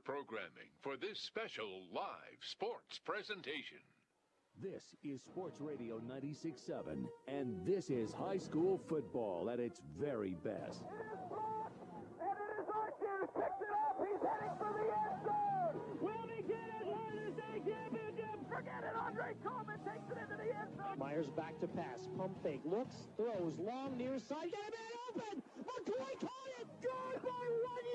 programming for this special live sports presentation. This is Sports Radio 96.7, and this is high school football at its very best. And it is Archer, picks it up, he's heading for the end zone! Will he get it? What is a championship? Forget it, Andre Coleman takes it into the end zone! Myers back to pass, pump fake, looks, throws, long near side, get a man open! McCoy caught it! Good by 1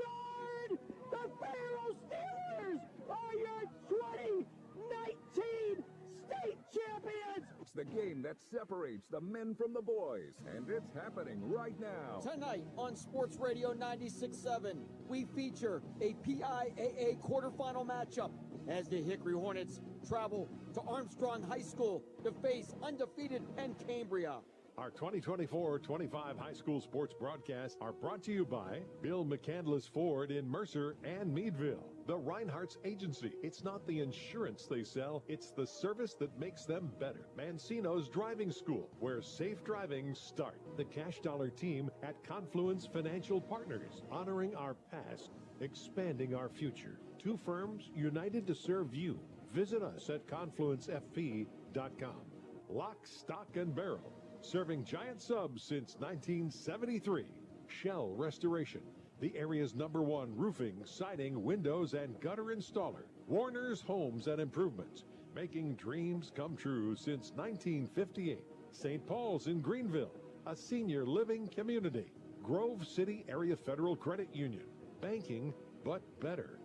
yard! The Pharaoh Steelers are your 2019 state champions! It's the game that separates the men from the boys, and it's happening right now. Tonight on Sports Radio 96.7, we feature a PIAA quarterfinal matchup as the Hickory Hornets travel to Armstrong High School to face undefeated Penn, Cambria. Our 2024-25 high school sports broadcasts are brought to you by Bill McCandless Ford in Mercer and Meadville. The Reinhardt's Agency. It's not the insurance they sell, it's the service that makes them better. Mancino's Driving School, where safe driving starts. The Cash Dollar team at Confluence Financial Partners, honoring our past, expanding our future. Two firms united to serve you. Visit us at confluencefp.com. Lock, Stock, and Barrel. Serving giant subs since 1973. Shell Restoration, the area's #1 roofing, siding, windows, and gutter installer. Warner's Homes and Improvements, making dreams come true since 1958. St. Paul's in Greenville, a senior living community. Grove City Area Federal Credit Union, banking but better.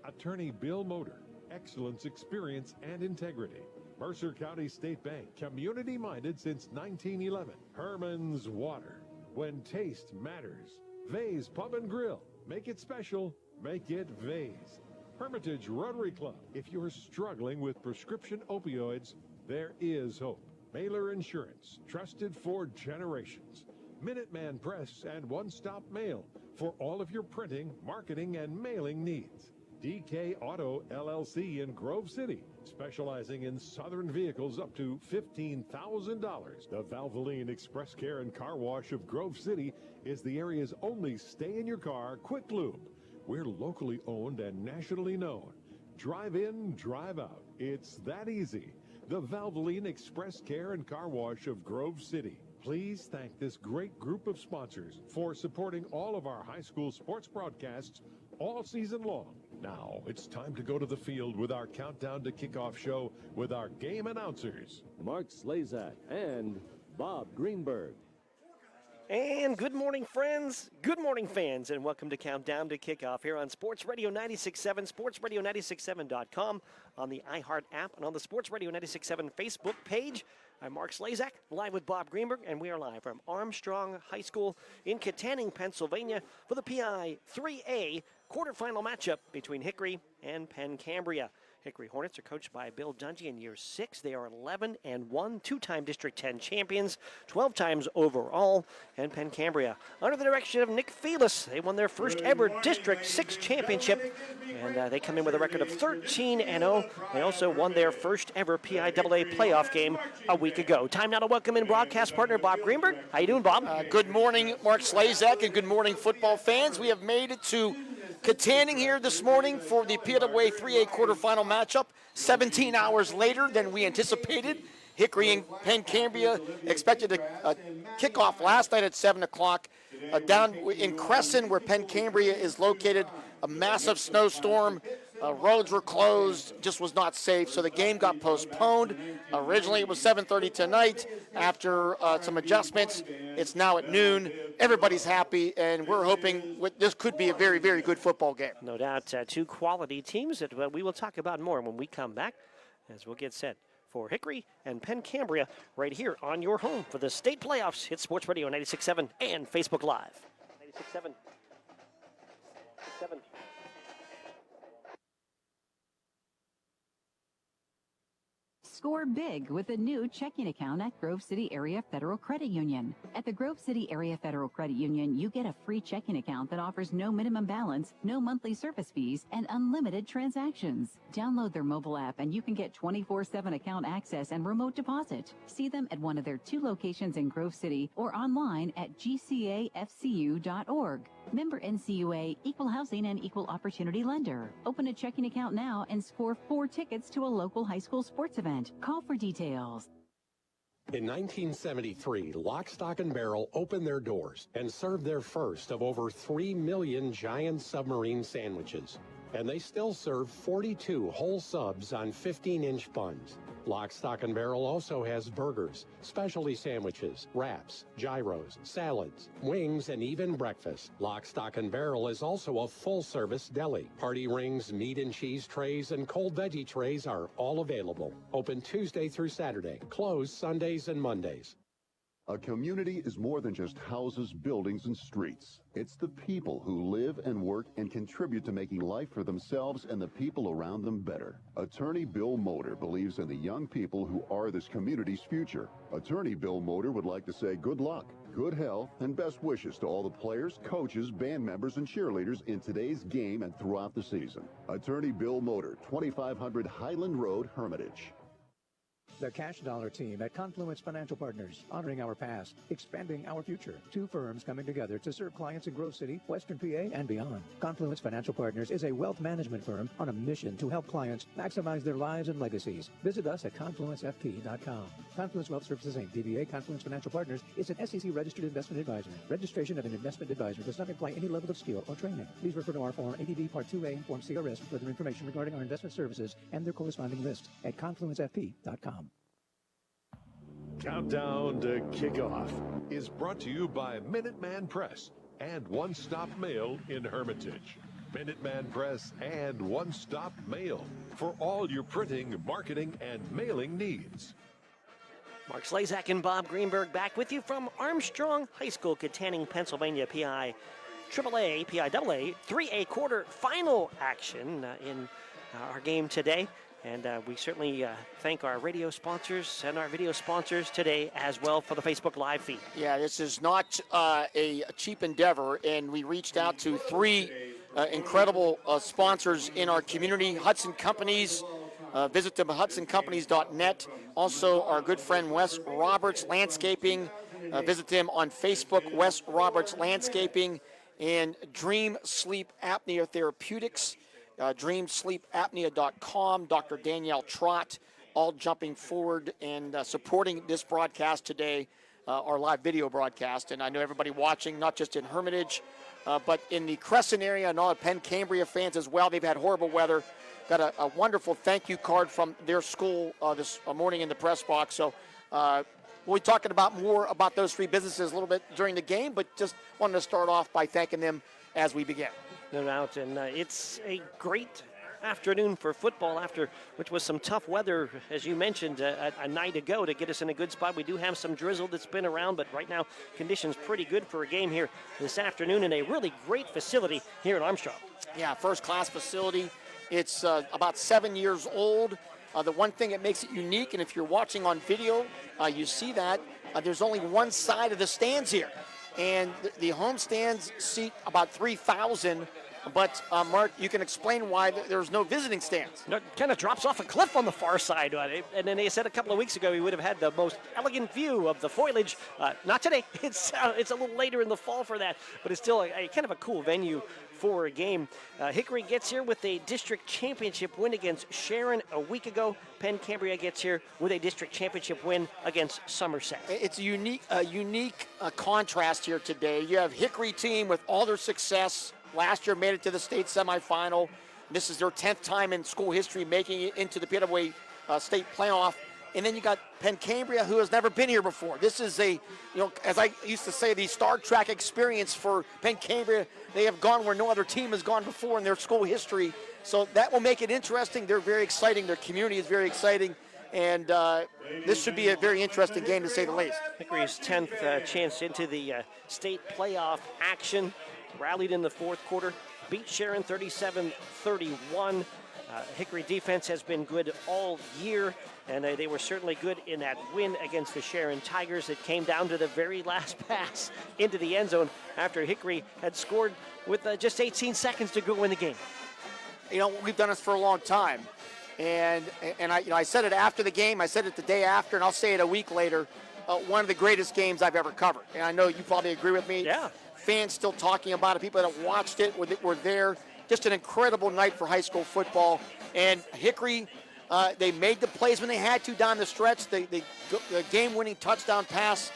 Attorney Bill Motor, excellence, experience, and integrity. Mercer County State Bank, community-minded since 1911. Herman's Water, when taste matters. Vay's Pub and Grill, make it special, make it Vay's. Hermitage Rotary Club, if you're struggling with prescription opioids, there is hope. Mailer Insurance, trusted for generations. Minuteman Press and One Stop Mail for all of your printing, marketing, and mailing needs. DK Auto LLC in Grove City, specializing in southern vehicles up to $15,000. The Valvoline Express Care and Car Wash of Grove City is the area's only stay-in-your-car quick lube. We're locally owned and nationally known. Drive in, drive out. It's that easy. The Valvoline Express Care and Car Wash of Grove City. Please thank this great group of sponsors for supporting all of our high school sports broadcasts all season long. Now, it's time to go to the field with our Countdown to Kickoff show with our game announcers, Mark Slazak and Bob Greenberg. And good morning, friends. Good morning, fans, and welcome to Countdown to Kickoff here on Sports Radio 96.7, sportsradio967.com, on the iHeart app, and on the Sports Radio 96.7 Facebook page. I'm Mark Slazak, live with Bob Greenberg, and we are live from Armstrong High School in Kittanning, Pennsylvania, for the PI 3A quarterfinal matchup between Hickory and Penn Cambria. Hickory Hornets are coached by Bill Dungy in year 6. They are 11-1, two-time District 10 champions, 12 times overall. And Penn Cambria, under the direction of Nick Felis, they won their first ever District 6 championship, and they come in with a record of 13-0. They also won their first ever PIAA playoff game a week ago. Time now to welcome in broadcast partner Bob Greenberg. How you doing, Bob? Good morning, Mark Slazak, and good morning, football fans. We have made it to Kittanning here this morning for the PIAA 3A quarterfinal matchup. 17 hours later than we anticipated. Hickory and Penn Cambria expected a kickoff last night at 7 o'clock. Down in Crescent, where Penn Cambria is located, a massive snowstorm. Roads were closed, just was not safe, so the game got postponed. Originally it was 7:30 tonight. After some adjustments, it's now at noon. Everybody's happy, and we're hoping this could be a very, very good football game. No doubt, two quality teams that we will talk about more when we come back, as we'll get set for Hickory and Penn Cambria right here on your home for the state playoffs. Hit Sports Radio 96.7 and Facebook Live. 96.7. 7. Score big with a new checking account at Grove City Area Federal Credit Union. At the Grove City Area Federal Credit Union, you get a free checking account that offers no minimum balance, no monthly service fees, and unlimited transactions. Download their mobile app and you can get 24/7 account access and remote deposit. See them at one of their 2 locations in Grove City or online at gcafcu.org. Member NCUA, Equal Housing and Equal Opportunity Lender. Open a checking account now and score 4 tickets to a local high school sports event. Call for details. In 1973, Lock, Stock, and Barrel opened their doors and served their first of over 3 million giant submarine sandwiches. And they still serve 42 whole subs on 15-inch buns. Lock, Stock, and Barrel also has burgers, specialty sandwiches, wraps, gyros, salads, wings, and even breakfast. Lock, Stock, and Barrel is also a full-service deli. Party rings, meat and cheese trays, and cold veggie trays are all available. Open Tuesday through Saturday, closed Sundays and Mondays. A community is more than just houses, buildings, and streets. It's the people who live and work and contribute to making life for themselves and the people around them better. Attorney Bill Motor believes in the young people who are this community's future. Attorney Bill Motor would like to say good luck, good health, and best wishes to all the players, coaches, band members, and cheerleaders in today's game and throughout the season. Attorney Bill Motor, 2500 Highland Road, Hermitage. The Cash Dollar team at Confluence Financial Partners, honoring our past, expanding our future. 2 firms coming together to serve clients in Grove City, Western PA, and beyond. Confluence Financial Partners is a wealth management firm on a mission to help clients maximize their lives and legacies. Visit us at confluencefp.com. Confluence Wealth Services Inc., DBA Confluence Financial Partners, is an SEC-registered investment advisor. Registration of an investment advisor does not imply any level of skill or training. Please refer to our Form ADV Part 2A and Form CRS for further information regarding our investment services and their corresponding lists at confluencefp.com. Countdown to Kickoff is brought to you by Minuteman Press and One Stop Mail in Hermitage. Minuteman Press and One Stop Mail for all your printing, marketing, and mailing needs. Mark Slazak and Bob Greenberg back with you from Armstrong High School, Katanning, Pennsylvania, PI AAA, PI AA, 3A quarter-final action in our game today. And we certainly thank our radio sponsors and our video sponsors today as well for the Facebook Live feed. Yeah, this is not a cheap endeavor, and we reached out to 3 incredible sponsors in our community. Hudson Companies, visit them at hudsoncompanies.net. Also, our good friend Wes Roberts Landscaping, visit them on Facebook, Wes Roberts Landscaping, and Dream Sleep Apnea Therapeutics. DreamSleepApnea.com, Dr. Danielle Trott, all jumping forward and supporting this broadcast today, our live video broadcast. And I know everybody watching, not just in Hermitage, but in the Crescent area and all the Penn Cambria fans as well. They've had horrible weather. Got a wonderful thank you card from their school this morning in the press box. So we'll be talking about more about those 3 businesses a little bit during the game, but just wanted to start off by thanking them as we begin. No doubt, and it's a great afternoon for football which was some tough weather, as you mentioned, a night ago to get us in a good spot. We do have some drizzle that's been around, but right now conditions pretty good for a game here this afternoon in a really great facility here at Armstrong. Yeah, first-class facility. It's about 7 years old. The one thing that makes it unique, and if you're watching on video, you see that there's only one side of the stands here. And the home stands seat about 3,000. But, Mark, you can explain why there's no visiting stands. No, it kind of drops off a cliff on the far side. And then they said a couple of weeks ago we would have had the most elegant view of the foliage. Not today. It's a little later in the fall for that. But it's still a kind of a cool venue for a game. Hickory gets here with a district championship win against Sharon a week ago. Penn Cambria gets here with a district championship win against Somerset. It's a unique contrast here today. You have Hickory team with all their success. Last year made it to the state semifinal. This is their 10th time in school history making it into the PWA state playoff. And then you got Penn Cambria, who has never been here before. This is as I used to say, the Star Trek experience for Penn Cambria. They have gone where no other team has gone before in their school history. So that will make it interesting. They're very exciting. Their community is very exciting. And this should be a very interesting game, to say the least. Hickory's 10th chance into the state playoff action. Rallied in the 4th quarter, beat Sharon 37-31. Hickory defense has been good all year, and they were certainly good in that win against the Sharon Tigers. It came down to the very last pass into the end zone after Hickory had scored with just 18 seconds to go in the game. You know, we've done this for a long time, and I said it after the game, I said it the day after, and I'll say it a week later. One of the greatest games I've ever covered, and I know you probably agree with me. Yeah. fans still talking about it, people that have watched it, were there. Just an incredible night for high school football. And Hickory, they made the plays when they had to down the stretch. The game-winning touchdown pass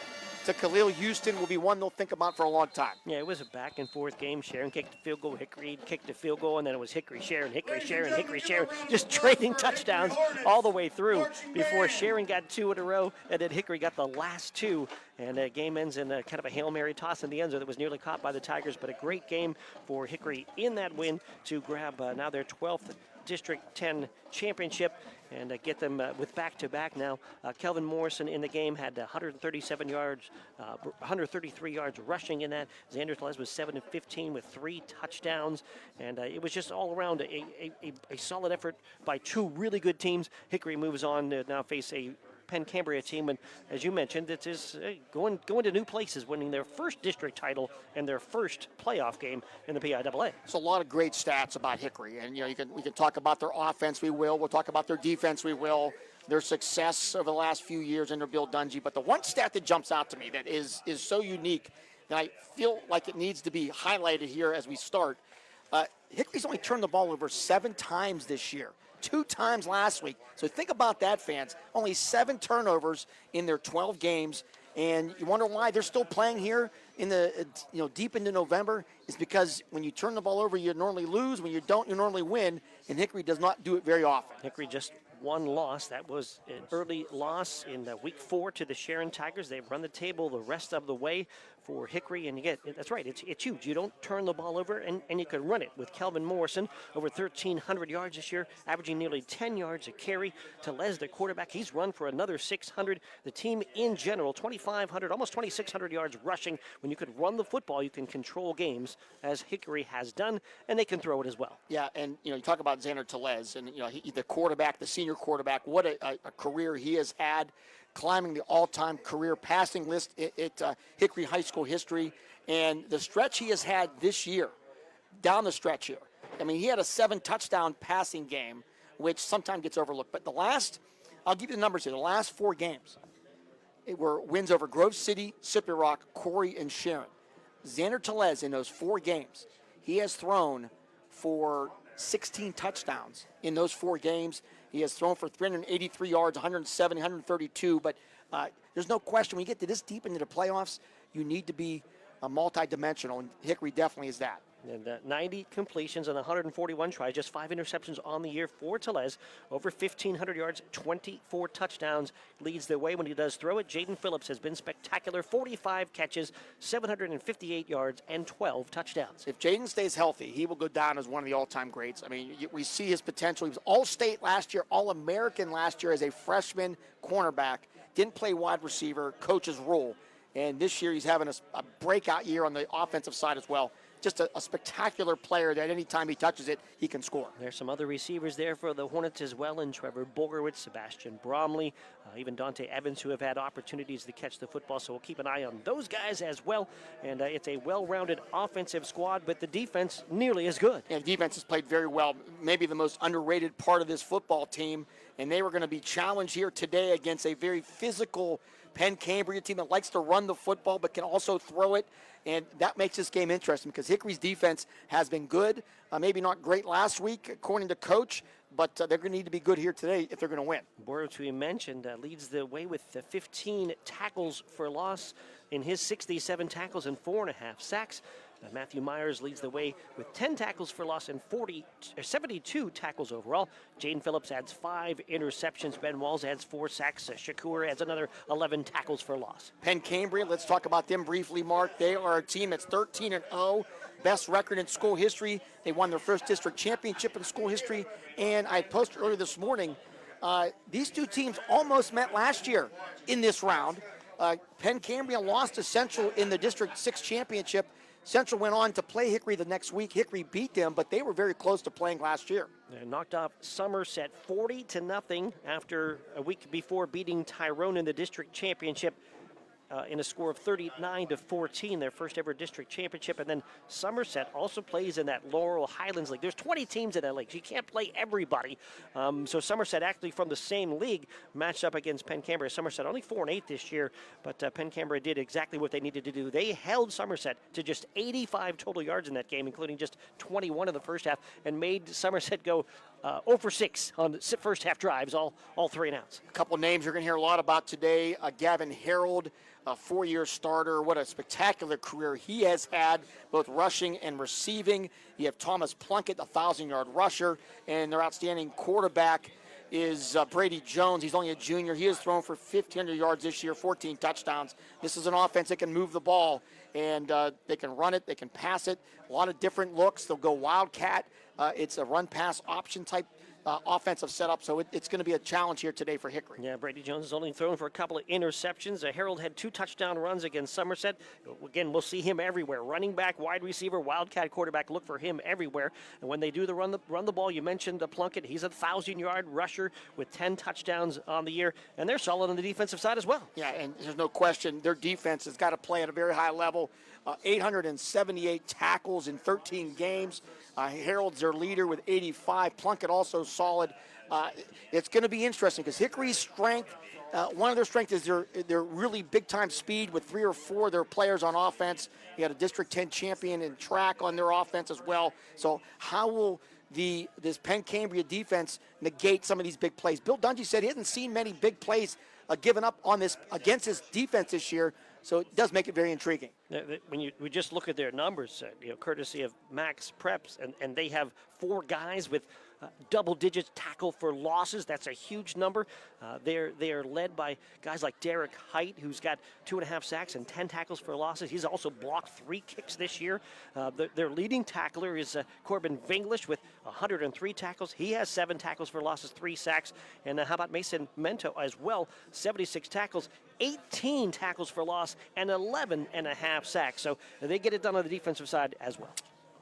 to Khalil Houston will be one they'll think about for a long time. Yeah, it was a back-and-forth game. Sharon kicked the field goal, Hickory kicked the field goal, and then it was Hickory, Sharon, just trading touchdowns all the way through before Sharon got 2 in a row, and then Hickory got the last 2. And the game ends in kind of a Hail Mary toss in the end zone that was nearly caught by the Tigers, but a great game for Hickory in that win to grab now their 12th District 10 championship and get them with back-to-back now. Kelvin Morrison in the game had 137 yards, 133 yards rushing in that. Xander Tellez was 7 of 15 with 3 touchdowns, and it was just all around a solid effort by 2 really good teams. Hickory moves on to now face a Penn Cambria team, and as you mentioned, it is going to new places, winning their first district title and their first playoff game in the PIAA. So a lot of great stats about Hickory, and we can talk about their offense. We'll talk about their defense. Their success over the last few years under Bill Dungy. But the one stat that jumps out to me that is so unique, and I feel like it needs to be highlighted here as we start. Hickory's only turned the ball over 7 times this year. 2 times last week. So think about that, fans. Only 7 turnovers in their 12 games. And you wonder why they're still playing here in the deep into November. Is because when you turn the ball over, you normally lose. When you don't, you normally win. And Hickory does not do it very often. Hickory just 1 loss. That was an early loss in week 4 to the Sharon Tigers. They've run the table the rest of the way for Hickory, and that's right, it's huge. You don't turn the ball over, and you can run it with Kelvin Morrison, over 1,300 yards this year, averaging nearly 10 yards a carry. Tellez, the quarterback, he's run for another 600. The team in general, 2,500, almost 2,600 yards rushing. When you can run the football, you can control games, as Hickory has done, and they can throw it as well. Yeah, and you talk about Xander Tellez, and the quarterback, the senior quarterback, what a career he has had, climbing the all-time career passing list at Hickory High School history. And the stretch he has had this year, down the stretch here, I mean, he had a 7-touchdown passing game, which sometimes gets overlooked. But I'll give you the numbers here, the last 4 games, it were wins over Grove City, Sippy Rock, Corey, and Sharon. Xander Tellez, in those 4 games, he has thrown for 16 touchdowns in those 4 games. He has thrown for 383 yards, 170, 132. But there's no question, when you get to this deep into the playoffs, you need to be multi-dimensional, and Hickory definitely is that. And 90 completions and 141 tries, just 5 interceptions on the year for Tellez. Over 1,500 yards, 24 touchdowns, leads the way when he does throw it. Jaden Phillips has been spectacular, 45 catches, 758 yards, and 12 touchdowns. If Jaden stays healthy, he will go down as one of the all-time greats. I mean, we see his potential. He was All-State last year, All-American last year as a freshman cornerback. Didn't play wide receiver, coach's role. And this year he's having a breakout year on the offensive side as well. Just a spectacular player that any time he touches it, he can score. There's some other receivers there for the Hornets as well, and Trevor Borgerwitz, Sebastian Bromley, even Dante Evans, who have had opportunities to catch the football, so we'll keep an eye on those guys as well. And it's a well-rounded offensive squad, but the defense nearly as good. Yeah, the defense has played very well, maybe the most underrated part of this football team, and they were going to be challenged here today against a very physical Penn Cambria team that likes to run the football but can also throw it. And that makes this game interesting because Hickory's defense has been good. Maybe not great last week, according to coach, but they're going to need to be good here today if they're going to win. Borowitz, who we mentioned, leads the way with 15 tackles for loss in his 67 tackles and 4.5 sacks. Matthew Myers leads the way with 10 tackles for loss and 72 tackles overall. Jaden Phillips adds 5 interceptions. Ben Walls adds 4 sacks. Shakur adds another 11 tackles for loss. Penn Cambria, let's talk about them briefly, Mark. They are a team that's 13-0, best record in school history. They won their first district championship in school history. And I posted earlier this morning, these 2 teams almost met last year in this round. Penn Cambria lost to Central in the District 6 championship. Central went on to play Hickory the next week. Hickory beat them, but they were very close to playing last year. They knocked off Somerset 40-0 after a week before beating Tyrone in the district championship. in a score of 39-14, their first ever district championship. And then Somerset also plays in that Laurel Highlands League. There's 20 teams in that league, so you can't play everybody. So Somerset actually from the same league matched up against Penn Cambria. Somerset only 4-8 this year, but Penn Cambria did exactly what they needed to do. They held Somerset to just 85 total yards in that game, including just 21 in the first half, and made Somerset go 0 for 6 on the first half drives, all 3 and outs. A couple names you're going to hear a lot about today. Gavin Harold, a 4-year starter. What a spectacular career he has had, both rushing and receiving. You have Thomas Plunkett, a 1,000-yard rusher, and their outstanding quarterback is Brady Jones. He's only a junior. He has thrown for 1,500 yards this year, 14 touchdowns. This is an offense that can move the ball, and they can run it, they can pass it. A lot of different looks. They'll go wildcat. It's a run-pass option type offensive setup, so it's going to be a challenge here today for Hickory. Yeah, Brady Jones is only thrown for a couple of interceptions. Harold had 2 touchdown runs against Somerset. Again, we'll see him everywhere. Running back, wide receiver, wildcat quarterback, look for him everywhere. And when they do run the ball, you mentioned Plunkett. He's a 1,000-yard rusher with 10 touchdowns on the year, and they're solid on the defensive side as well. Yeah, and there's no question their defense has got to play at a very high level. 878 tackles in 13 games. Harold's their leader with 85. Plunkett also solid. It's going to be interesting because Hickory's strength, one of their strengths is their really big-time speed with 3 or 4 of their players on offense. You had a District 10 champion in track on their offense as well. So how will this Penn Cambria defense negate some of these big plays? Bill Dungy said he hasn't seen many big plays given up on this against his defense this year. So it does make it very intriguing. When we just look at their numbers, courtesy of Max Preps, and they have 4 guys with double digits tackle for losses. That's a huge number. They are led by guys like Derek Height, who's got 2.5 sacks and 10 tackles for losses. He's also blocked 3 kicks this year. Their leading tackler is Corbin Vinglish with 103 tackles. He has 7 tackles for losses, 3 sacks. And how about Mason Mento as well? 76 tackles, 18 tackles for loss, and 11.5 sacks. So they get it done on the defensive side as well.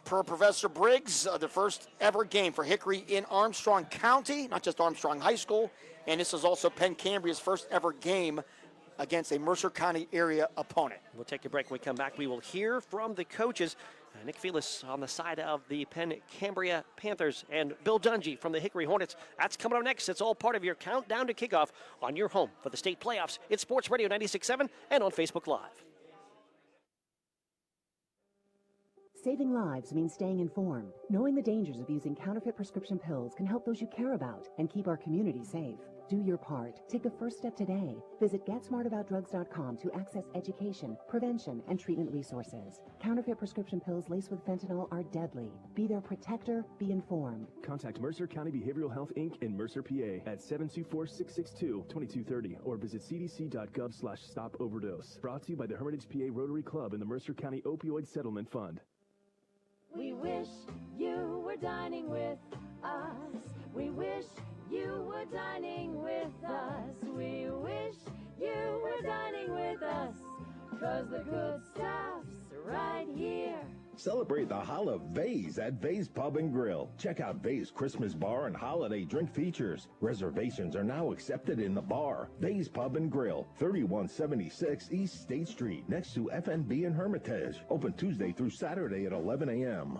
Per Professor Briggs, the first ever game for Hickory in Armstrong County, not just Armstrong High School, and this is also Penn Cambria's first ever game against a Mercer County area opponent. We'll take a break. When we come back, we will hear from the coaches. Nick Felix on the side of the Penn Cambria Panthers and Bill Dungy from the Hickory Hornets. That's coming up next. It's all part of your countdown to kickoff on your home for the state playoffs. It's Sports Radio 96.7 and on Facebook Live. Saving lives means staying informed. Knowing the dangers of using counterfeit prescription pills can help those you care about and keep our community safe. Do your part. Take the first step today. Visit GetSmartAboutDrugs.com to access education, prevention, and treatment resources. Counterfeit prescription pills laced with fentanyl are deadly. Be their protector. Be informed. Contact Mercer County Behavioral Health, Inc. in Mercer, PA at 724-662-2230 or visit cdc.gov/stop-overdose. Brought to you by the Hermitage PA Rotary Club and the Mercer County Opioid Settlement Fund. We wish you were dining with us. We wish you were dining with us. We wish you were dining with us. 'Cause the good stuff's right here. Celebrate the Holla Vase at Vase Pub and Grill. Check out Vase Christmas Bar and holiday drink features. Reservations are now accepted in the bar. Vase Pub and Grill, 3176 East State Street, next to FNB in Hermitage. Open Tuesday through Saturday at 11 a.m.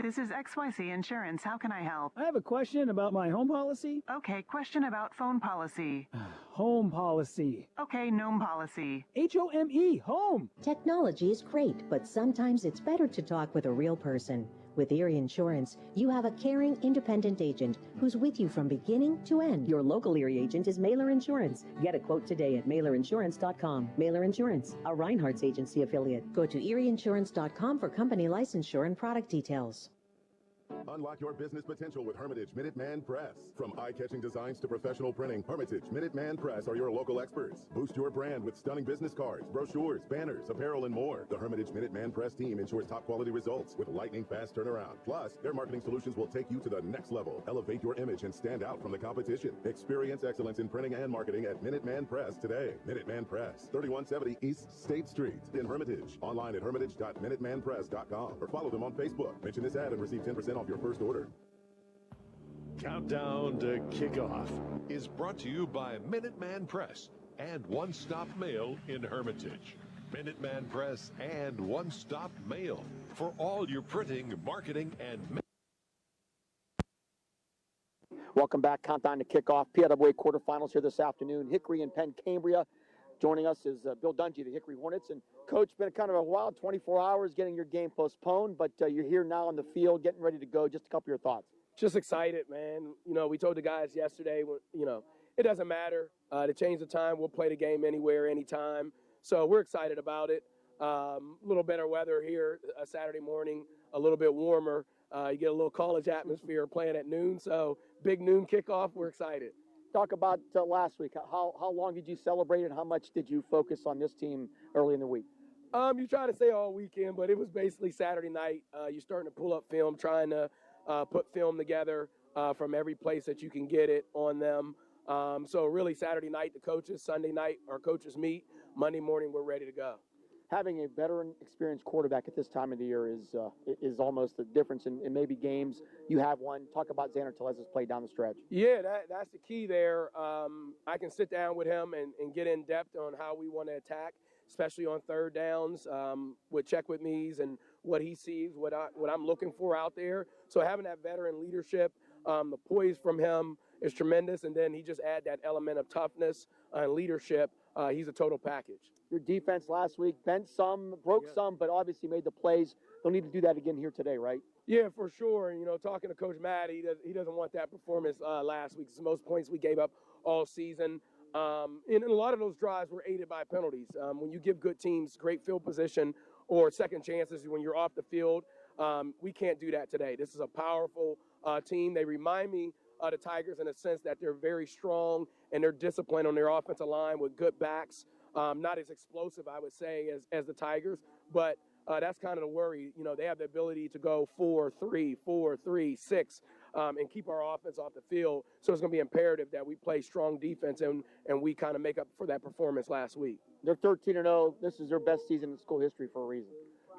This is XYZ Insurance. How can I help? I have a question about my home policy. Okay, question about phone policy. Home policy. Okay, gnome policy. HOME, home. Technology is great, but sometimes it's better to talk with a real person. With Erie Insurance, you have a caring, independent agent who's with you from beginning to end. Your local Erie agent is Mailer Insurance. Get a quote today at mailerinsurance.com. Mailer Insurance, a Reinhardt's agency affiliate. Go to erieinsurance.com for company licensure and product details. Unlock your business potential with Hermitage Minuteman Press. From eye-catching designs to professional printing, Hermitage Minuteman Press are your local experts. Boost your brand with stunning business cards, brochures, banners, apparel, and more. The Hermitage Minuteman Press team ensures top-quality results with lightning-fast turnaround. Plus, their marketing solutions will take you to the next level. Elevate your image and stand out from the competition. Experience excellence in printing and marketing at Minuteman Press today. Minuteman Press, 3170 East State Street in Hermitage. Online at hermitage.minutemanpress.com or follow them on Facebook. Mention this ad and receive 10% off your first order. Countdown to Kickoff is brought to you by Minuteman Press. and one-stop mail in Hermitage. Minuteman Press and one-stop mail for all your printing, marketing, and Welcome back. Countdown to kickoff. PLWA quarterfinals here this afternoon. Hickory and Penn, Cambria. Joining us is Bill Dungy, the Hickory Hornets. And, Coach, been kind of a wild 24 hours getting your game postponed, but you're here now on the field, getting ready to go. Just a couple of your thoughts. Just excited, man. You know, we told the guys yesterday, you know, it doesn't matter. To change the time, we'll play the game anywhere, anytime. So we're excited about it. A little better weather here Saturday morning, a little bit warmer. You get a little college atmosphere playing at noon. So big noon kickoff. We're excited. Talk about last week. How long did you celebrate and how much did you focus on this team early in the week? You try to say all weekend, but it was basically Saturday night. You're starting to pull up film, trying to put film together from every place that you can get it on them. So really Saturday night, the coaches, Sunday night, our coaches meet. Monday morning, we're ready to go. Having a veteran, experienced quarterback at this time of the year is almost the difference in maybe games. You have one. Talk about Xander Telez's play down the stretch. Yeah, that's the key there. I can sit down with him and get in depth on how we want to attack, especially on third downs, with check with me's and what he sees, what I'm looking for out there. So having that veteran leadership, the poise from him is tremendous, and then he just add that element of toughness and leadership. He's a total package. Your defense last week bent some, broke some, but obviously made the plays. They'll need to do that again here today, right? Yeah, for sure. You know, talking to Coach Matt, he doesn't want that performance last week. It's the most points we gave up all season. And a lot of those drives were aided by penalties. When you give good teams great field position or second chances when you're off the field, we can't do that today. This is a powerful team. They remind me of the Tigers in a sense that they're very strong and they're disciplined on their offensive line with good backs. Not as explosive, I would say, as the Tigers, but that's kind of the worry. You know, they have the ability to go 4-3, 4-3, 6, and keep our offense off the field. So it's going to be imperative that we play strong defense and we kind of make up for that performance last week. They're 13-0. This is their best season in school history for a reason.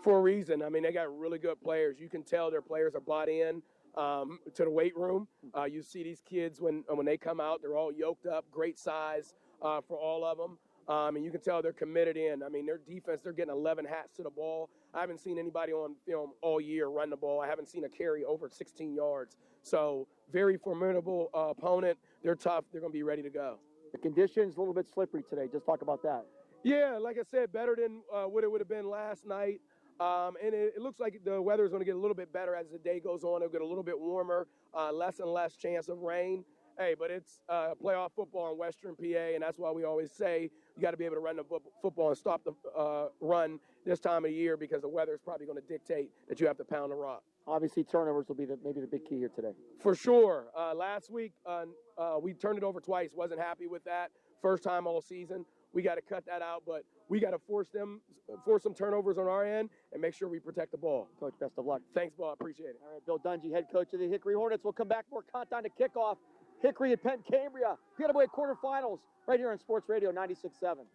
For a reason. I mean, they got really good players. You can tell their players are bought in to the weight room. You see these kids when they come out, they're all yoked up, great size for all of them. And you can tell they're committed in. I mean, their defense, they're getting 11 hats to the ball. I haven't seen anybody on film all year run the ball. I haven't seen a carry over 16 yards. So very formidable opponent. They're tough. They're going to be ready to go. The conditions a little bit slippery today. Just talk about that. Yeah, like I said, better than what it would have been last night. And it looks like the weather is going to get a little bit better as the day goes on. It'll get a little bit warmer, less and less chance of rain. Hey, but it's playoff football in Western PA, and that's why we always say you got to be able to run the football and stop the run this time of year because the weather is probably going to dictate that you have to pound the rock. Obviously, turnovers will be maybe the big key here today. For sure. Last week, we turned it over twice. Wasn't happy with that. First time all season. We got to cut that out, but we got to force some turnovers on our end and make sure we protect the ball. Coach, best of luck. Thanks, Bob. Appreciate it. All right, Bill Dungy, head coach of the Hickory Hornets. We'll come back more countdown to kickoff. Hickory and Penn, Cambria, PLWA quarterfinals, right here on Sports Radio 96.7.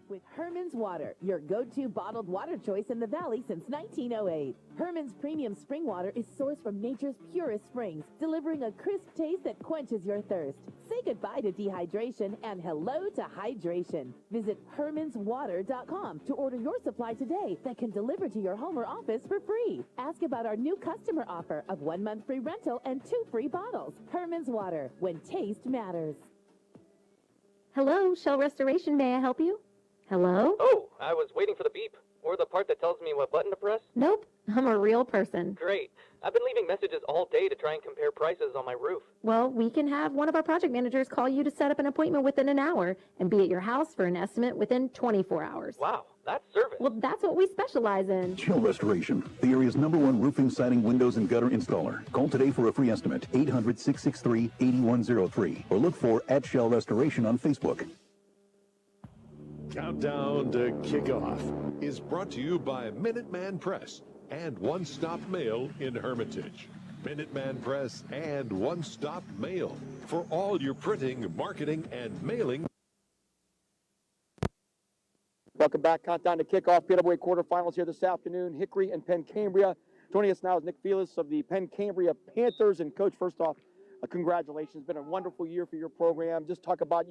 With Herman's Water, your go-to bottled water choice in the Valley since 1908. Herman's premium spring water is sourced from nature's purest springs, delivering a crisp taste that quenches your thirst. Say goodbye to dehydration and hello to hydration. Visit hermanswater.com to order your supply today that can deliver to your home or office for free. Ask about our new customer offer of 1 month free rental and 2 free bottles. Herman's Water, when taste matters. Hello, Shell Restoration. May I help you? Hello? Oh, I was waiting for the beep, or the part that tells me what button to press. Nope, I'm a real person. Great. I've been leaving messages all day to try and compare prices on my roof. Well, we can have one of our project managers call you to set up an appointment within an hour and be at your house for an estimate within 24 hours. Wow, that's service. Well, that's what we specialize in. Shell Restoration, the area's #1 roofing, siding, windows, and gutter installer. Call today for a free estimate, 800-663-8103, or look for @Shell Restoration on Facebook. Countdown to Kickoff is brought to you by Minuteman Press and One Stop Mail in Hermitage. Minuteman Press and One Stop Mail for all your printing, marketing, and mailing. Welcome back. Countdown to kickoff. PLWA quarterfinals here this afternoon. Hickory and Penn Cambria. Joining us now is Nick Felix of the Penn Cambria Panthers. And Coach, first off, congratulations. It's been a wonderful year for your program. Just talk about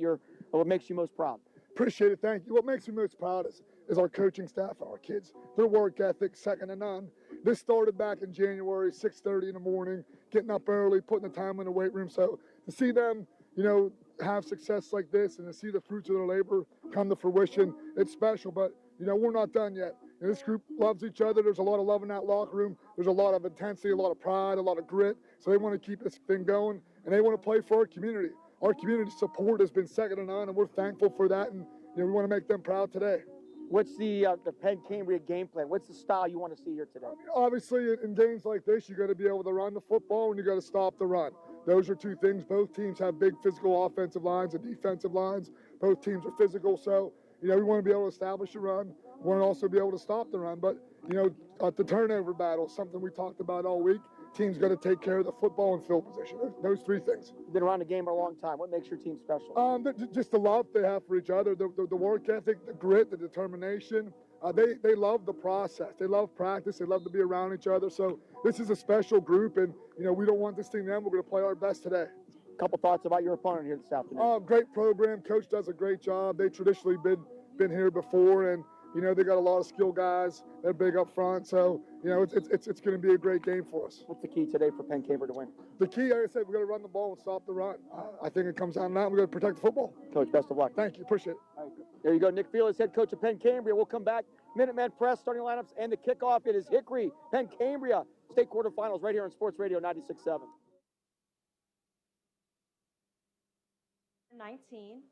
what makes you most proud. Appreciate it. Thank you. What makes me most proud is our coaching staff and our kids. Their work ethic, second to none. This started back in January, 6:30 in the morning, getting up early, putting the time in the weight room. So to see them, have success like this and to see the fruits of their labor come to fruition, it's special. But, we're not done yet. This group loves each other. There's a lot of love in that locker room. There's a lot of intensity, a lot of pride, a lot of grit. So they want to keep this thing going, and they want to play for our community. Our community support has been second to none, and we're thankful for that, and we want to make them proud today. What's the Penn Cambria game plan? What's the style you want to see here today? Obviously, in games like this, you got to be able to run the football, and you got to stop the run. Those are two things. Both teams have big physical offensive lines and defensive lines. Both teams are physical, so we want to be able to establish a run. We want to also be able to stop the run. But the turnover battle, something we talked about all week. Team's got to take care of the football and field position. Those three things. You've been around the game for a long time. What makes your team special? Just the love they have for each other, the work ethic, the grit, the determination. They love the process. They love practice. They love to be around each other. So this is a special group, and we don't want this thing to end. We're going to play our best today. A couple thoughts about your opponent here this afternoon. Great program. Coach does a great job. They traditionally been here before, and they got a lot of skilled guys. They're big up front, so it's going to be a great game for us. What's the key today for Penn Cambria to win? The key, like I said, we got to run the ball and stop the run. I think it comes down to that. We got to protect the football. Coach, best of luck. Thank you. Appreciate it. Right. There you go, Nick Felix, head coach of Penn Cambria. We'll come back. Minuteman Press starting lineups and the kickoff. It is Hickory, Penn Cambria state quarterfinals right here on Sports Radio 96.7. 19.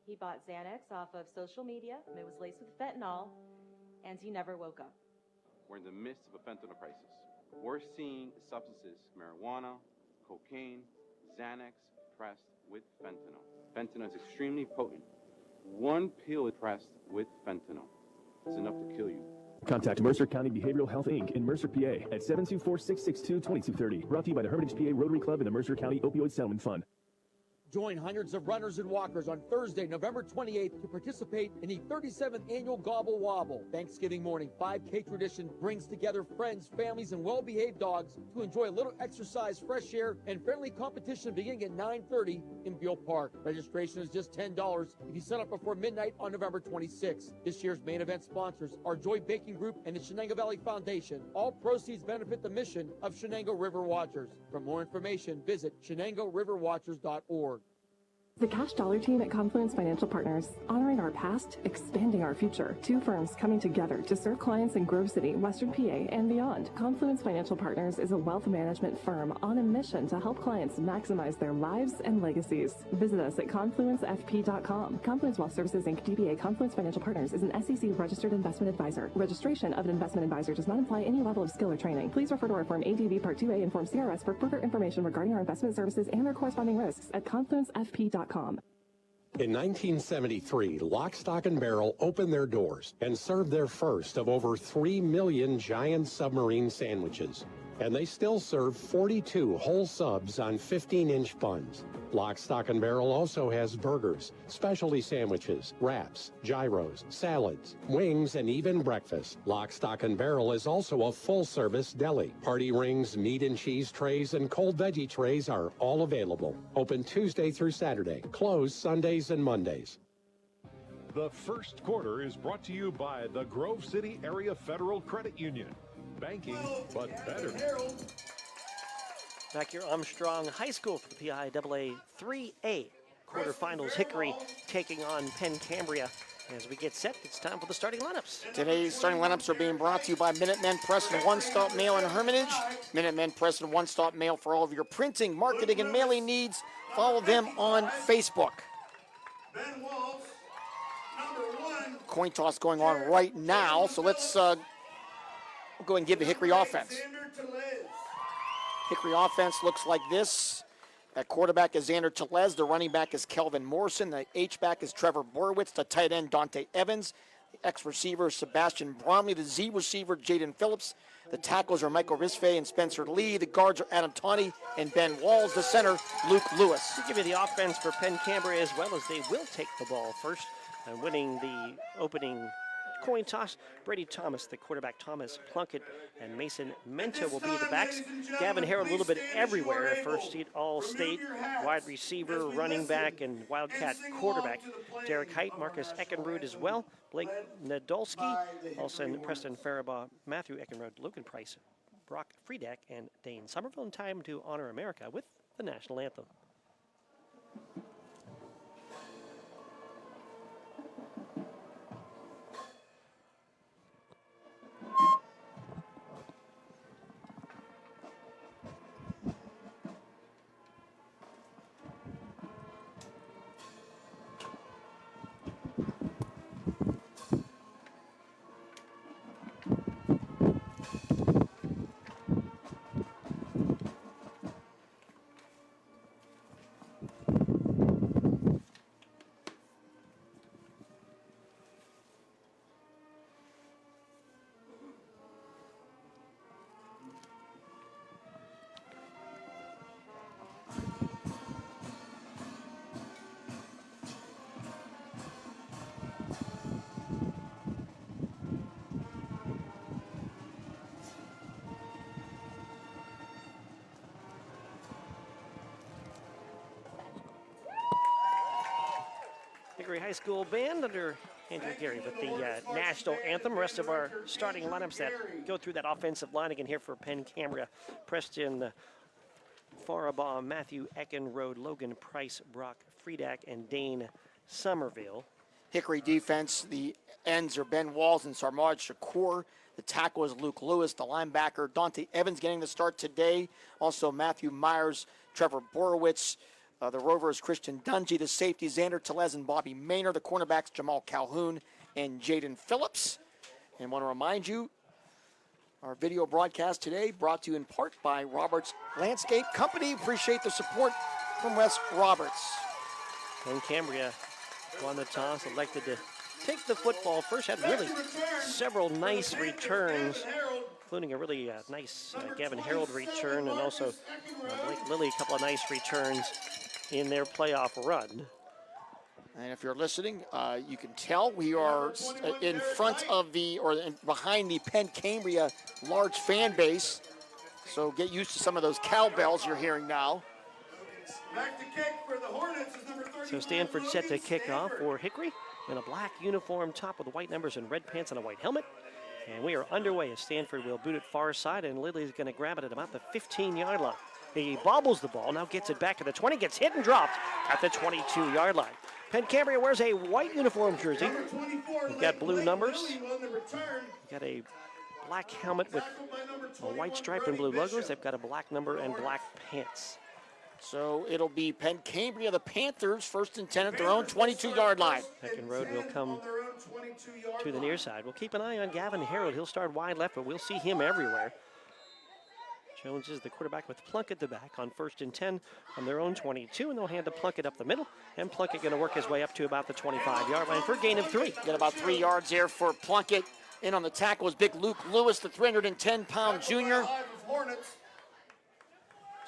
He bought Xanax off of social media. It was laced with fentanyl, and he never woke up. We're in the midst of a fentanyl crisis. We're seeing substances, marijuana, cocaine, Xanax pressed with fentanyl. Fentanyl is extremely potent. One pill pressed with fentanyl is enough to kill you. Contact Mercer County Behavioral Health, Inc. in Mercer, PA at 724-662-2230. Brought to you by the Hermitage PA Rotary Club and the Mercer County Opioid Settlement Fund. Join hundreds of runners and walkers on Thursday, November 28th to participate in the 37th annual Gobble Wobble. Thanksgiving morning 5K tradition brings together friends, families, and well-behaved dogs to enjoy a little exercise, fresh air, and friendly competition beginning at 9:30 in Beale Park. Registration is just $10 if you sign up before midnight on November 26th. This year's main event sponsors are Joy Baking Group and the Shenango Valley Foundation. All proceeds benefit the mission of Shenango River Watchers. For more information, visit ShenangoRiverWatchers.org. The Cash Dollar team at Confluence Financial Partners, honoring our past, expanding our future. Two firms coming together to serve clients in Grove City, Western PA, and beyond. Confluence Financial Partners is a wealth management firm on a mission to help clients maximize their lives and legacies. Visit us at confluencefp.com. Confluence Wealth Services, Inc., DBA Confluence Financial Partners is an SEC registered investment advisor. Registration of an investment advisor does not imply any level of skill or training. Please refer to our Form ADV Part 2A and Form CRS for further information regarding our investment services and their corresponding risks at confluencefp.com. In 1973, Lock, Stock, and Barrel opened their doors and served their first of over 3 million giant submarine sandwiches. And they still serve 42 whole subs on 15-inch buns. Lock, Stock, and Barrel also has burgers, specialty sandwiches, wraps, gyros, salads, wings, and even breakfast. Lock, Stock, and Barrel is also a full-service deli. Party rings, meat and cheese trays, and cold veggie trays are all available. Open Tuesday through Saturday. Closed Sundays and Mondays. The first quarter is brought to you by the Grove City Area Federal Credit Union. Banking, but better. Back here, Armstrong High School for the PIAA 3A quarterfinals. Hickory taking on Penn Cambria. As we get set, it's time for the starting lineups. Today's starting lineups are being brought to you by Minutemen Press and One Stop Mail in Hermitage. Minutemen Press and One Stop Mail for all of your printing, marketing, and mailing needs. Follow them on Facebook. Coin toss going on right now, so let's we'll go and give the Hickory offense. Hickory offense looks like this. At quarterback is Xander Telez. The running back is Kelvin Morrison. The H-back is Trevor Borowitz. The tight end, Dante Evans. The X-receiver, Sebastian Bromley. The Z-receiver, Jaden Phillips. The tackles are Michael Risfe and Spencer Lee. The guards are Adam Tawney and Ben Walls. The center, Luke Lewis. We'll give you the offense for Penn Cambria as well, as they will take the ball first and winning the opening coin toss. Brady Thomas, the quarterback, Thomas Plunkett, and Mason Mento will be the backs. Gavin Harold a little bit everywhere. First seed All-State, wide receiver, running back, and Wildcat quarterback. Derek Height, Marcus Eckenrud as well. Blake Nadolski, also Preston Faribaugh, Matthew Eckenrud, Logan Price, Brock Friedak, and Dane Somerville. In time to honor America with the national anthem. Hickory High School band under Andrew Gary with the national anthem. Rest of our starting lineups that go through that offensive line again here for Penn, Cambria, Preston Faribaugh, Matthew Eckenrode, Logan Price, Brock Friedak, and Dane Somerville. Hickory defense, the ends are Ben Walls and Sarmaj Shakur. The tackle is Luke Lewis. The linebacker, Dante Evans, getting the start today. Also Matthew Myers, Trevor Borowitz. The Rovers, Christian Dungy. The safety, Xander Telez and Bobby Maynard. The cornerbacks, Jamal Calhoun and Jaden Phillips. And want to remind you, our video broadcast today brought to you in part by Roberts Landscape Company. Appreciate the support from Wes Roberts. And Cambria won the toss, elected to take the football first. Had really several nice returns, including a really nice Gavin Harold return, and also Blake Lilly, a couple of nice returns in their playoff run. And if you're listening, you can tell we are in front of behind the Penn Cambria large fan base. So get used to some of those cowbells you're hearing now. Back to kick for the Hornets is number 31. So Stanford set to kick off for Hickory in a black uniform top with white numbers and red pants and a white helmet. And we are underway as Stanford will boot it far side, and Lilly's going to grab it at about the 15-yard line. He bobbles the ball, now gets it back at the 20, gets hit and dropped at the 22-yard line. Penn Cambria wears a white uniform jersey. We've got blue numbers. We've got a black helmet with a white stripe and blue logos. They've got a black number and black pants. So it'll be Penn Cambria, the Panthers, 1st and 10 at their own 22-yard line. Eckenrode will come to the near side. We'll keep an eye on Gavin Harold. He'll start wide left, but we'll see him everywhere. Jones is the quarterback with Plunkett the back on 1st and 10 on their own 22, and they'll hand to Plunkett up the middle, and Plunkett going to work his way up to about the 25-yard line for a gain of 3. Get about 3 yards there for Plunkett. In on the tackle is big Luke Lewis, the 310-pound junior.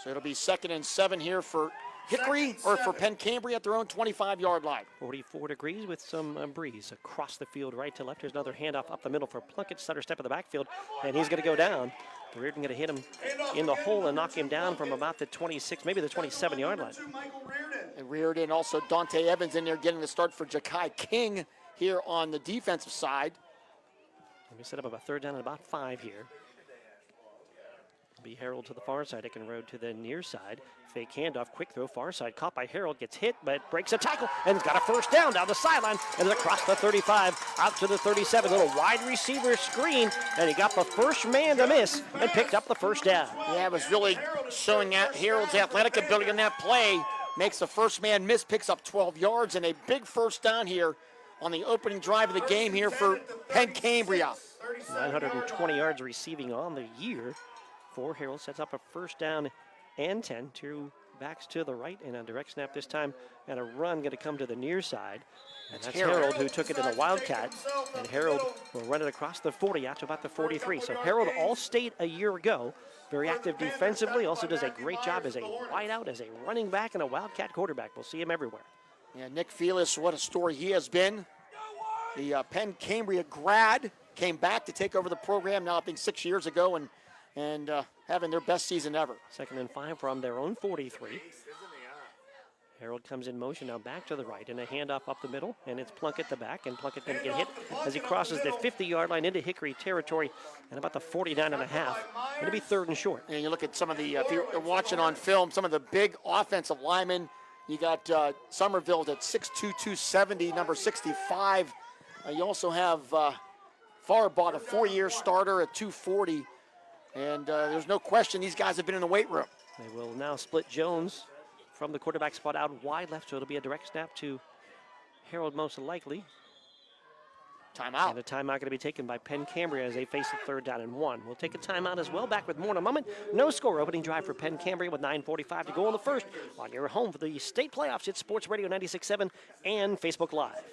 So it'll be 2nd and 7 here for Hickory, or for Penn Cambria at their own 25-yard line. 44 degrees with some breeze across the field, right to left. There's another handoff up the middle for Plunkett, stutter step in the backfield, and he's going to go down. Reardon going to hit him in the hole and knock him down from about the 26, maybe the 27-yard line. And Reardon, also Dante Evans in there getting the start for Ja'Kai King here on the defensive side. We set up about 3rd down and about 5 here. Be Harold to the far side, Eckenrode to the near side. Fake handoff, quick throw, far side, caught by Harold, gets hit, but breaks a tackle, and has got a 1st down down the sideline, and is across the 35, out to the 37. Little wide receiver screen, and he got the first man to miss, and picked up the 1st down. Yeah, it was really showing out Harold's athletic ability in that play. Makes the first man miss, picks up 12 yards, and a big 1st down here on the opening drive of the game here for Penn Cambria. 920 yards receiving on the year for Harold. Sets up a 1st down and 10. 2 backs to the right, and a direct snap this time, and a run going to come to the near side. And that's Harold who took it in a Wildcat, and Harold will run it across the 40 out to about the 43. So Harold All-State a year ago, very active defensively, also does a great job as a wideout, as a running back, and a Wildcat quarterback. We'll see him everywhere. Yeah, Nick Felix, what a story he has been. the Penn Cambria grad, came back to take over the program now I think 6 years ago and having their best season ever. 2nd and 5 from their own 43. Harold comes in motion now back to the right and a handoff up the middle, and it's Plunkett the back, and Plunkett going to get hit as he crosses the 50-yard line into Hickory territory at about the 49.5. It'll be 3rd and short. And you look at some of the, if you're watching on film, some of the big offensive linemen. You got Somerville at 6'2", 270, number 65. You also have Farbot, a 4-year starter at 240. And there's no question these guys have been in the weight room. They will now split Jones from the quarterback spot out wide left, so it'll be a direct snap to Harold most likely. Timeout. And a timeout going to be taken by Penn Cambria as they face a 3rd down and 1. We'll take a timeout as well. Back with more in a moment. No score. Opening drive for Penn Cambria with 9:45 to go on the first. On your home for the state playoffs, it's Sports Radio 96.7 and Facebook Live.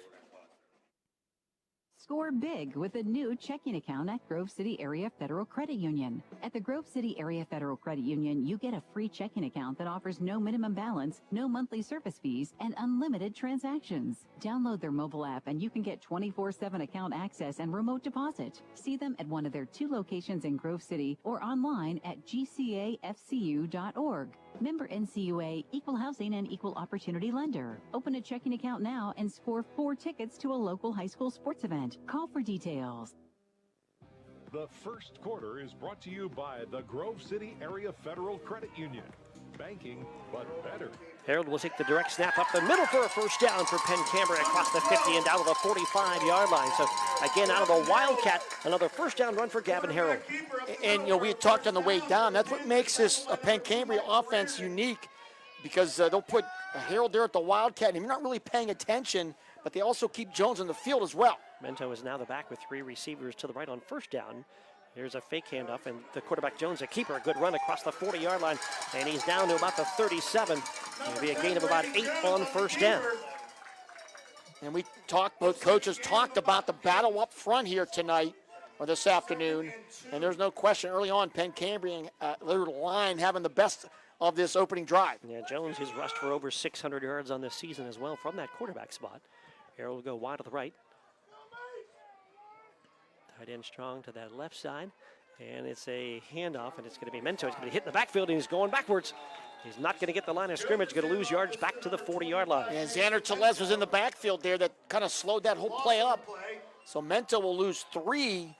Score big with a new checking account at Grove City Area Federal Credit Union. At the Grove City Area Federal Credit Union, you get a free checking account that offers no minimum balance, no monthly service fees, and unlimited transactions. Download their mobile app and you can get 24/7 account access and remote deposit. See them at one of their 2 locations in Grove City or online at gcafcu.org. Member NCUA, Equal Housing and Equal Opportunity Lender. Open a checking account now and score 4 tickets to a local high school sports event. Call for details. The first quarter is brought to you by the Grove City Area Federal Credit Union. Banking, but better. Harold will take the direct snap up the middle for a first down for Penn Cambria across the 50 and down to the 45-yard line. So, again, out of the Wildcat, another first down run for Gavin Harold. And, you know, we had talked on the way down. That's what makes this Penn Cambria offense unique, because they'll put Harold there at the Wildcat, and you're not really paying attention, but they also keep Jones on the field as well. Mento is now the back with 3 receivers to the right on first down. Here's a fake handoff, and the quarterback Jones, a keeper, a good run across the 40-yard line, and he's down to about the 37. It'll be a gain of about 8 on first down. And we talked, both coaches talked about the battle up front here tonight, or this afternoon, and there's no question early on Penn Cambria, their line having the best of this opening drive. Yeah, Jones has rushed for over 600 yards on this season as well from that quarterback spot. Harold will go wide to the right. Tight end strong to that left side, and it's a handoff, and it's going to be Mento. He's going to hit in the backfield, and he's going backwards. He's not going to get the line of scrimmage, going to lose yards back to the 40-yard line. And Xander Telez was in the backfield there that kind of slowed that whole play up. So Mento will lose 3,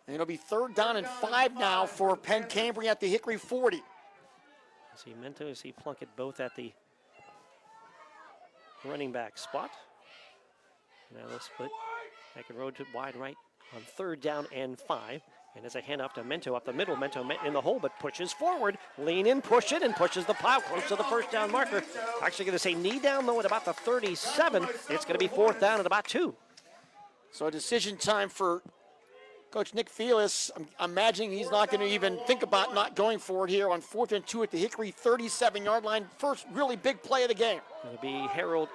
and it'll be 3rd down and 5 now for Penn Cambria at the Hickory 40. See Mento, see Plunkett both at the running back spot. Now they'll split. Back and road to wide right on 3rd down and 5. And as a handoff to Mento up the middle, Mento in the hole, but pushes forward. Lean in, push it, and pushes the plow close to the first down marker. Actually going to say knee down low at about the 37. It's going to be 4th down at about 2. So a decision time for Coach Nick Felix. I'm imagining he's not going to even think about not going for it here on 4th and 2 at the Hickory 37-yard line. First really big play of the game. It'll be Harold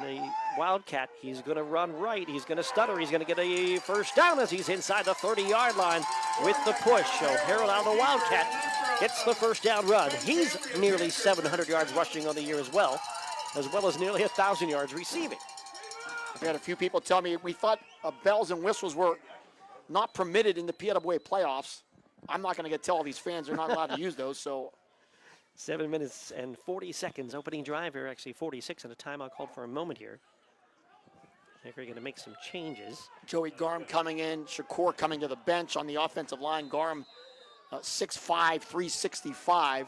in the Wildcat. He's going to run right. He's going to stutter. He's going to get a first down as he's inside the 30-yard line with the push. So Harold out of the Wildcat gets the first down run. He's nearly 700 yards rushing on the year as well as nearly 1,000 yards receiving. I've had a few people tell me we thought bells and whistles were not permitted in the PWA playoffs. I'm not going to tell all these fans they're not allowed to use those, so. 7 minutes and 40 seconds opening drive here, actually 46, and a timeout called for a moment here. Hickory going to make some changes. Joey Garm coming in, Shakur coming to the bench on the offensive line. Garm 6'5", 365.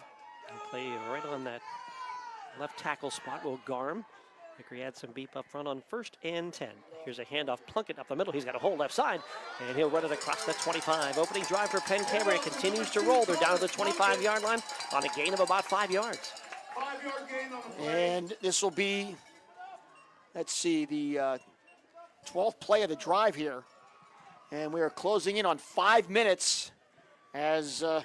And play right on that left tackle spot will Garm. Hickory had some beep up front on 1st and 10. Here's a handoff, Plunkett up the middle. He's got a hole left side, and he'll run it across the 25. Opening drive for Penn Cambria continues to roll. They're down to the 25-yard line on a gain of about 5 yards. 5-yard gain on the play. And this will be, let's see, the 12th play of the drive here. And we are closing in on 5 minutes as the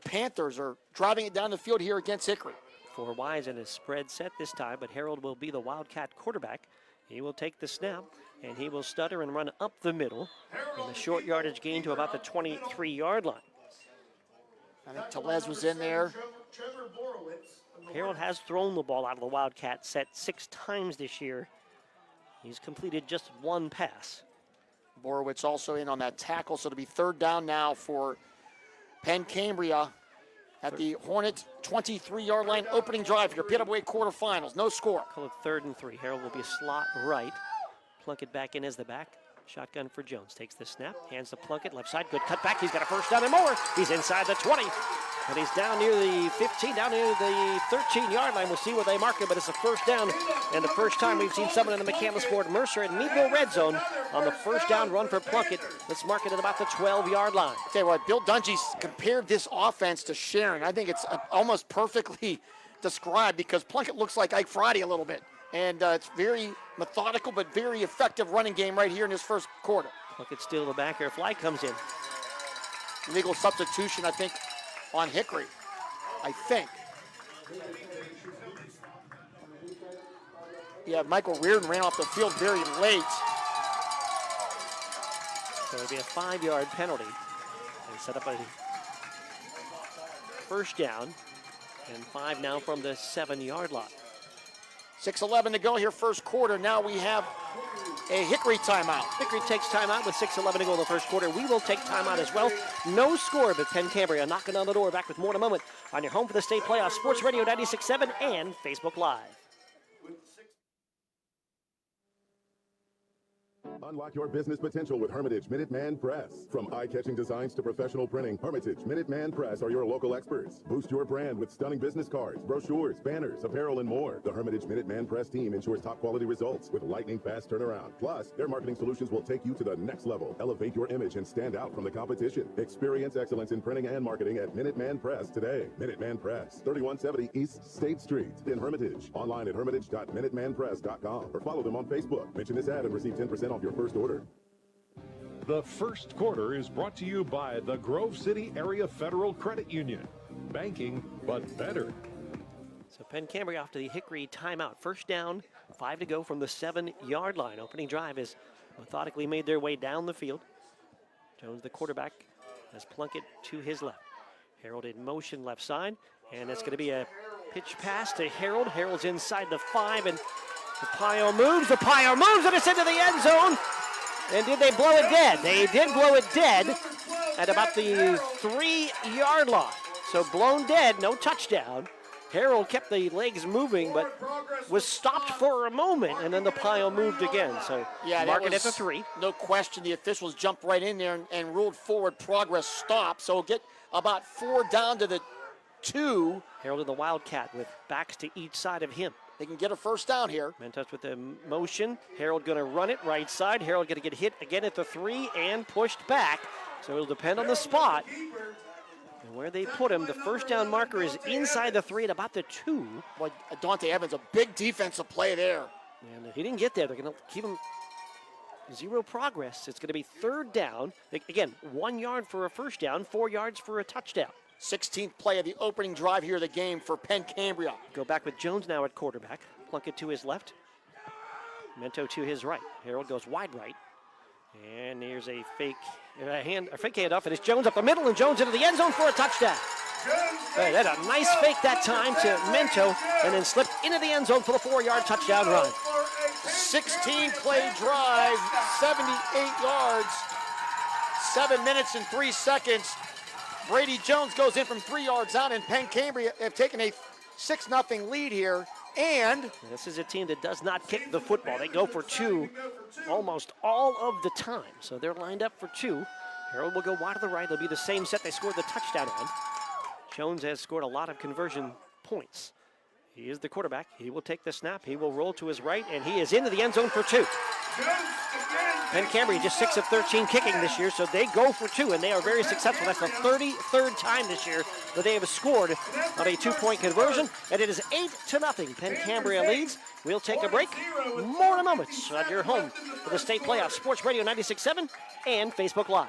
Panthers are driving it down the field here against Hickory. 4 wides and a spread set this time, but Harold will be the Wildcat quarterback. He will take the snap, and he will stutter and run up the middle. And the short yardage gain to about the 23-yard line. I think Telez was in there. Harold has thrown the ball out of the Wildcat set 6 times this year. He's completed just one pass. Borowitz also in on that tackle, so it'll be third down now for Penn Cambria at the Hornet 23-yard line. Opening drive here, PWA quarterfinals. No score. Call it 3rd and 3. Harold will be a slot right. Plunkett back in as the back. Shotgun for Jones. Takes the snap. Hands to Plunkett. Left side. Good cut back. He's got a first down and more. He's inside the 20. And he's down near the 15, down near the 13-yard line. We'll see where they mark him, but it's a first down. And the first time we've seen someone in the McCandless Ford Mercer and Meadville red zone on the first down run for Plunkett. Let's mark it at about the 12-yard line. Tell you what, Bill Dungy's compared this offense to Sharon. I think it's almost perfectly described because Plunkett looks like Ike Friday a little bit. And it's very methodical but very effective running game right here in this first quarter. Plunkett still the back here. Fly comes in. Legal substitution, I think, on Hickory. I think. Yeah, Michael Reardon ran off the field very late. So it'll be a 5-yard penalty. They set up a first down. And 5 now from the 7-yard line. 6:11 to go here, first quarter. Now we have a Hickory timeout. Hickory takes timeout with 6:11 to go in the first quarter. We will take timeout as well. No score, but Penn Cambria knocking on the door. Back with more in a moment on your home for the state playoffs, Sports Radio 96.7 and Facebook Live. Unlock your business potential with Hermitage Minuteman Press. From eye-catching designs to professional printing, Hermitage Minuteman Press are your local experts. Boost your brand with stunning business cards, brochures, banners, apparel, and more. The Hermitage Minuteman Press team ensures top-quality results with lightning-fast turnaround. Plus, their marketing solutions will take you to the next level. Elevate your image and stand out from the competition. Experience excellence in printing and marketing at Minuteman Press today. Minuteman Press, 3170 East State Street in Hermitage. Online at hermitage.minutemanpress.com or follow them on Facebook. Mention this ad and receive 10% off your first order. The first quarter is brought to you by the Grove City Area Federal Credit Union. Banking, but better. So Penn Cambria off to the Hickory timeout. First down, 5 to go from the 7-yard line. Opening drive has methodically made their way down the field. Jones, the quarterback, has Plunkett to his left. Harold in motion left side, and it's going to be a pitch pass to Harold. Harold's inside the 5, and the Pio moves, and it's into the end zone. And did they blow it dead? They did blow it dead at about the 3-yard line. So blown dead, no touchdown. Harold kept the legs moving, but was stopped for a moment, and then the Pio moved again. So yeah, mark it at the 3. No question, the officials jumped right in there and ruled forward progress stop. So get about 4 down to the 2. Harold in the Wildcat with backs to each side of him. They can get a first down here. Mentos with the motion. Harold going to run it right side. Harold going to get hit again at the 3 and pushed back. So it'll depend on the spot. And where they put him, the first down marker is inside the 3 at about the 2. Boy, Dante Evans, a big defensive play there. And he didn't get there. They're going to keep him 0 progress. It's going to be third down. Again, 1 yard for a first down, 4 yards for a touchdown. 16th play of the opening drive here of the game for Penn Cambria. Go back with Jones now at quarterback. Plunkett to his left. Mento to his right. Harold goes wide right. And here's a fake handoff, and it's Jones up the middle, and Jones into the end zone for a touchdown. They had a nice fake that time to Mento, and then slipped into the end zone for the 4-yard touchdown run. 16-play drive, 78 yards, 7 minutes and 3 seconds. Brady Jones goes in from 3 yards out, and Penn Cambria have taken a 6-0 lead here. And this is a team that does not kick the football. They go for 2 almost all of the time. So they're lined up for 2. Harold will go wide to the right. It'll be the same set they scored the touchdown on. Jones has scored a lot of conversion points. He is the quarterback. He will take the snap. He will roll to his right, and he is into the end zone for 2. Penn Cambria just 6 of 13 kicking this year, so they go for 2, and they are very successful. That's the 33rd time this year that they have scored on a 2-point conversion, and it is 8-0. Penn Cambria leads. We'll take a break. More in a moment on your home for the state playoffs, Sports Radio 96.7 and Facebook Live.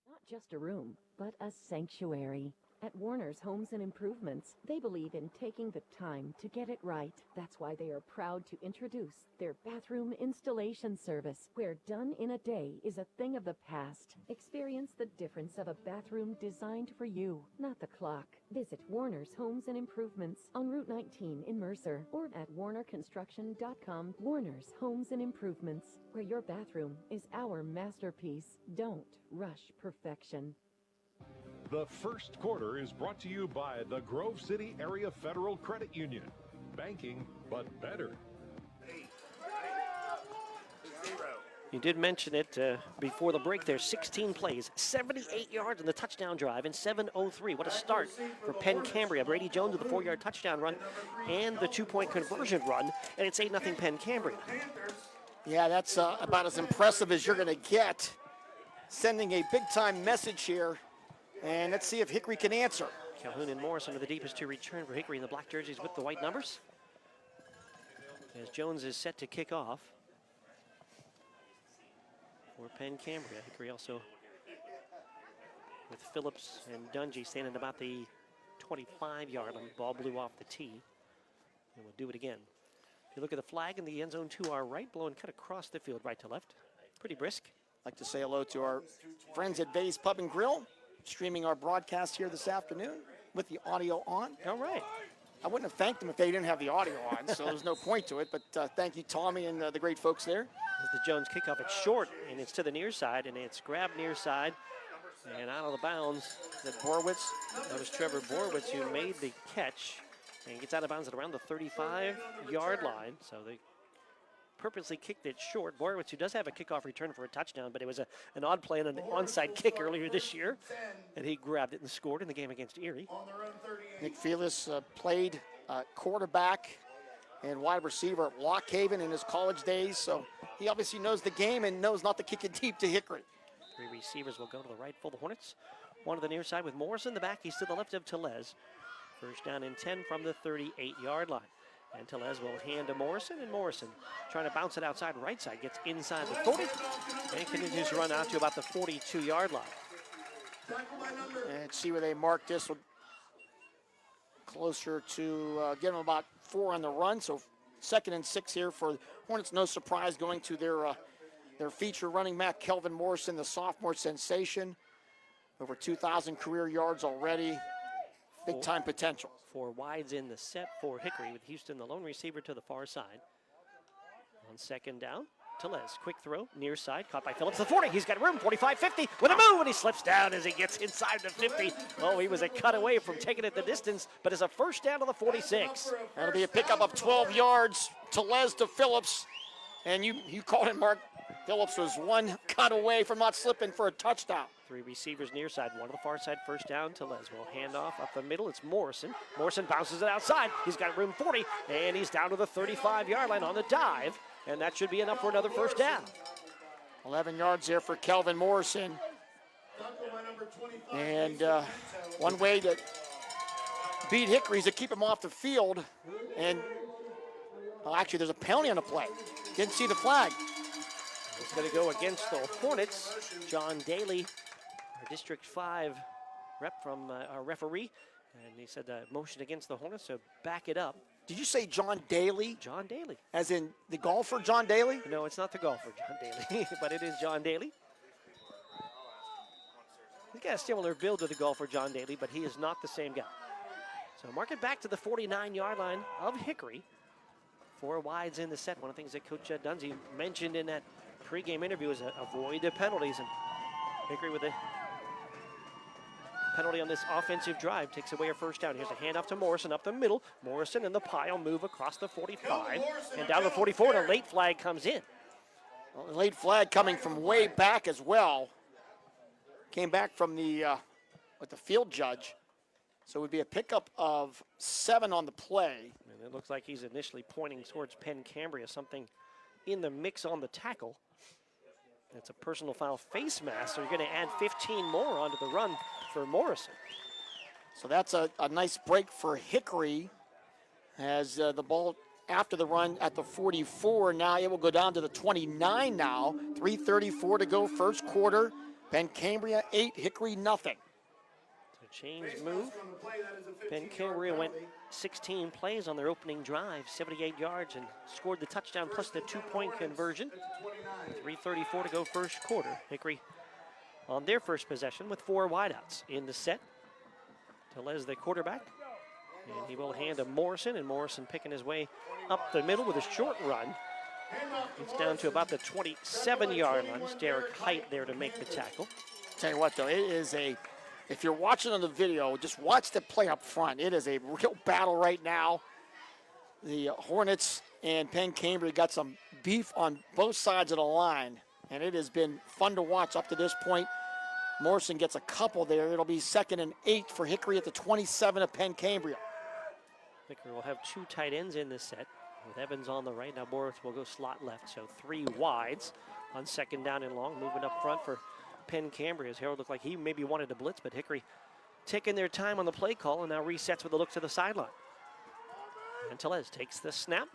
Not just a room, but a sanctuary. At Warner's Homes and Improvements, they believe in taking the time to get it right. That's why they are proud to introduce their bathroom installation service, where done in a day is a thing of the past. Experience the difference of a bathroom designed for you, not the clock. Visit Warner's Homes and Improvements on Route 19 in Mercer or at warnerconstruction.com. Warner's Homes and Improvements, where your bathroom is our masterpiece. Don't rush perfection. The first quarter is brought to you by the Grove City Area Federal Credit Union. Banking, but better. You did mention it before the break there. 16 plays, 78 yards in the touchdown drive, and 7:03. What a start for Penn Cambria. Brady Jones with the 4-yard touchdown run and the 2-point conversion run, and it's 8-0 Penn Cambria. Yeah, that's about as impressive as you're going to get. Sending a big-time message here. And let's see if Hickory can answer. Calhoun and Morrison are the deepest to return for Hickory in the black jerseys with the white numbers. As Jones is set to kick off for Penn Cambria. Hickory also with Phillips and Dungy standing about the 25-yard line. Ball blew off the tee. And we'll do it again. If you look at the flag in the end zone to our right, blowing cut across the field right to left. Pretty brisk. I'd like to say hello to our friends at Bay's Pub and Grill, streaming our broadcast here this afternoon with the audio on. All right. I wouldn't have thanked them if they didn't have the audio on, so there's no point to it. But thank you, Tommy, and the great folks there. As the Jones kickoff, it's short, and it's to the near side, and it's grabbed near side, and out of the bounds. That Borowitz? That was Trevor Borowitz who made the catch, and gets out of bounds at around the 35-yard line. So they purposely kicked it short. Borowitz, who does have a kickoff return for a touchdown, but it was an odd play on an onside kick earlier this year, and he grabbed it and scored in the game against Erie. Nick Felix played quarterback and wide receiver at Lock Haven in his college days, so he obviously knows the game and knows not to kick it deep to Hickory. 3 receivers will go to the right for the Hornets. One to the near side with Morrison. The back, he's to the left of Telez. First down and 10 from the 38-yard line. And Telez will hand to Morrison, and Morrison trying to bounce it outside right side, gets inside the 40, and continues to run out to about the 42-yard line. And see where they mark this. Closer to get them about 4 on the run, so 2nd and 6 here for Hornets. No surprise going to their feature running back, Kelvin Morrison, the sophomore sensation. Over 2,000 career yards already. Big-time potential. 4 wides in the set for Hickory, with Houston the lone receiver to the far side. On 2nd down, Telez, quick throw, near side, caught by Phillips, the 40. He's got room, 45-50, with a move, and he slips down as he gets inside the 50. Oh, he was a cut away from taking it the distance, but it's a first down to the 46. That'll be a pickup of 12 yards. Telez to Phillips, and you called it, Mark. Phillips was 1 cut away from not slipping for a touchdown. 3 receivers near side, 1 to the far side, first down. Telez will hand off up the middle. It's Morrison. Morrison bounces it outside. He's got room 40, and he's down to the 35-yard line on the dive, and that should be enough for another first down. 11 yards there for Kelvin Morrison. And one way to beat Hickory is to keep him off the field. And actually, there's a penalty on the play. Didn't see the flag. It's going to go against the Hornets. John Daly, our District 5 rep from our referee, and he said motion against the Hornets, so back it up. Did you say John Daly? John Daly. As in the golfer John Daly? No, it's not the golfer John Daly, but it is John Daly. He's got a similar build to the golfer John Daly, but he is not the same guy. So mark it back to the 49-yard line of Hickory. 4 wides in the set. One of the things that Coach Dunzy mentioned in that pregame interview is avoid the penalties, and Hickory with a penalty on this offensive drive takes away a first down. Here's a handoff to Morrison up the middle. Morrison and the pile move across the 45 and down to 44, and a late flag comes in. Well, a late flag coming from way back as well. Came back from with the field judge. So it would be a pickup of 7 on the play. And it looks like he's initially pointing towards Penn Cambria, something in the mix on the tackle. It's a personal foul face mask, so you're going to add 15 more onto the run for Morrison. So that's a nice break for Hickory as the ball after the run at the 44. Now it will go down to the 29 now. 3:34 to go, first quarter. Penn Cambria 8, Hickory nothing. So A change move. Penn Cambria went 16 plays on their opening drive, 78 yards, and scored the touchdown plus the 2-point conversion. 3:34 to go first quarter. Hickory on their first possession with 4 wideouts in the set. Tellez, the quarterback, and he will hand to Morrison, and Morrison picking his way up the middle with a short run. It's down to about the 27-yard line. It's Derek Height there to make the tackle. Tell you what, though, it is if you're watching on the video, just watch the play up front. It is a real battle right now. The Hornets and Penn Cambria got some beef on both sides of the line, and it has been fun to watch up to this point. Morrison gets a couple there. It'll be 2nd and 8 for Hickory at the 27 of Penn Cambria. Hickory will have 2 tight ends in this set, with Evans on the right. Now Morris will go slot left, so 3 wides on 2nd down and long. Moving up front for Penn Cambria, as Harold looked like he maybe wanted to blitz, but Hickory taking their time on the play call and now resets with a look to the sideline. And Tellez takes the snap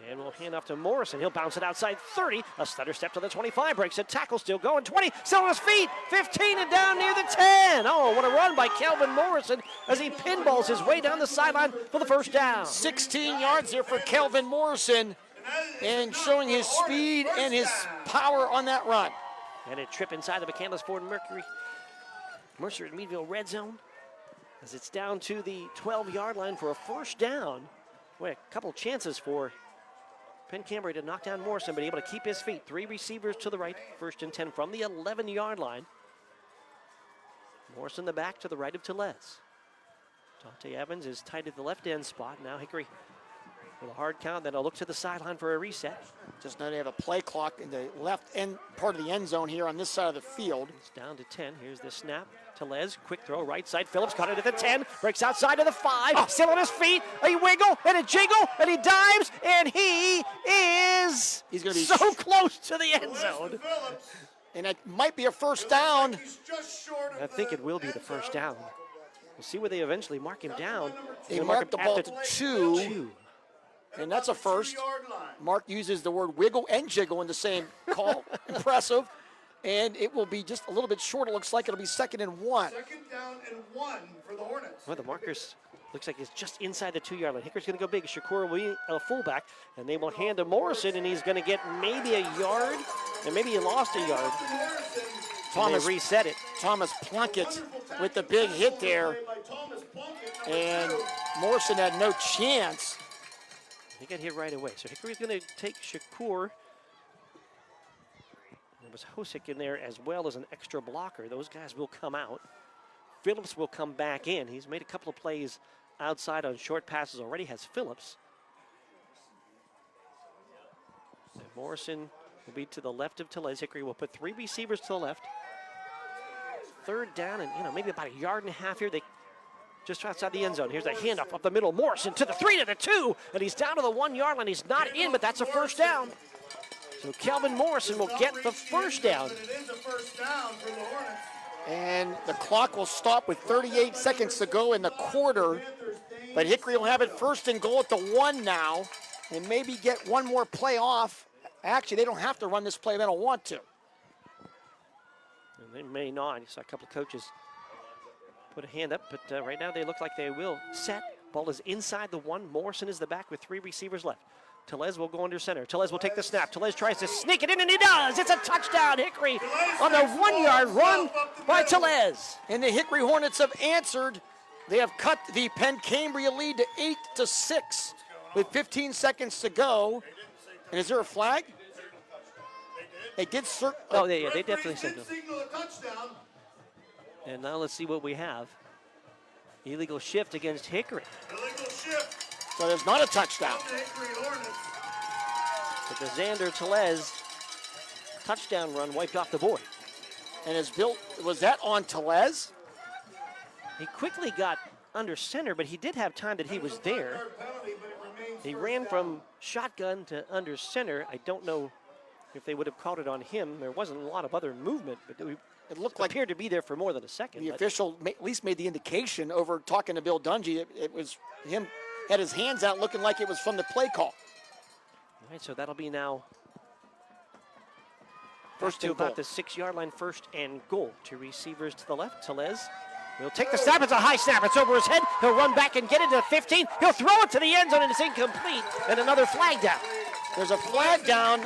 and will hand off to Morrison. He'll bounce it outside 30, a stutter step to the 25, breaks a tackle, still going 20, still on his feet, 15 and down near the 10. Oh, what a run by Kelvin Morrison as he pinballs his way down the sideline for the first down. 16 yards here for Kelvin Morrison, and showing his speed and his power on that run. And a trip inside the McCandless Ford Mercer and Meadville red zone as it's down to the 12-yard line for a first down. Boy, a couple chances for Penn Cambria to knock down Morrison, but able to keep his feet. 3 receivers to the right, 1st and 10 from the 11-yard line. Morrison the back to the right of Tellez. Dante Evans is tight at the left end spot. Now Hickory with a hard count, then a look to the sideline for a reset. Just know they have a play clock in the left end part of the end zone here on this side of the field. It's down to 10. Here's the snap. Tellez, quick throw, right side. Phillips caught it at the 10, breaks outside to the 5, still on his feet. A wiggle and a jiggle, and he dives, and he's going to be so close to the end zone. And it might be a first down. I think it will be the first down. We'll see where they eventually mark him down. They mark the ball to 2. And that's a first. Mark uses the word wiggle and jiggle in the same call. Impressive. And it will be just a little bit short. It looks like it'll be 2nd and 1. 2nd down and 1 for the Hornets. Well, the markers looks like it's just inside the 2-yard line. Hickory's going to go big. Shakur will be a fullback, and they will hand to Morrison, and he's going to get maybe a yard, and maybe he lost a yard. Thomas reset it. Thomas Plunkett with the big hit there, and Morrison had no chance. He got hit right away. So Hickory's going to take Shakur. There was Hosick in there as well as an extra blocker. Those guys will come out. Phillips will come back in. He's made a couple of plays outside on short passes already, has Phillips. And Morrison will be to the left of Tellez. Hickory will put 3 receivers to the left. 3rd down and, maybe about a yard and a half here. They just outside the end zone. Here's a handoff up the middle. Morrison to the 3 to the 2, and he's down to the 1-yard line. He's not in, but that's a first down. So Kelvin Morrison will get the first down. It is a first down for the Hornets. And the clock will stop with 38 seconds to go in the quarter. But Hickory will have it 1st and goal at the 1 now, and maybe get one more play off. Actually, they don't have to run this play. They don't want to. And they may not. You saw a couple of coaches put a hand up, but right now they look like they will set. Ball is inside the 1. Morrison is the back with 3 receivers left. Tellez will go under center. Tellez will take the snap. Tellez tries to sneak it in, and he does. It's a touchdown, Hickory, on the 1-yard run by Tellez. And the Hickory Hornets have answered. They have cut the Penn Cambria lead to 8-6 with 15 seconds to go. And is there a flag? They did. Oh, they definitely signaled. Signal a touchdown. And now let's see what we have. Illegal shift against Hickory. Illegal shift. So there's not a touchdown. But the Xander Tellez touchdown run wiped off the board. And was that on Tellez? He quickly got under center, but he did have time that he was there. He ran from shotgun to under center. I don't know if they would have called it on him. There wasn't a lot of other movement, but it looked like appeared to be there for more than a second. The official at least made the indication over talking to Bill Dungy. It was him, had his hands out looking like it was from the play call. All right, so that'll be now first to and about goal. the 6-yard line, 1st and goal. 2 receivers to the left. Tellez He'll take the snap. It's a high snap. It's over his head. He'll run back and get it to the 15. He'll throw it to the end zone, and it's incomplete. And another flag down. There's a flag down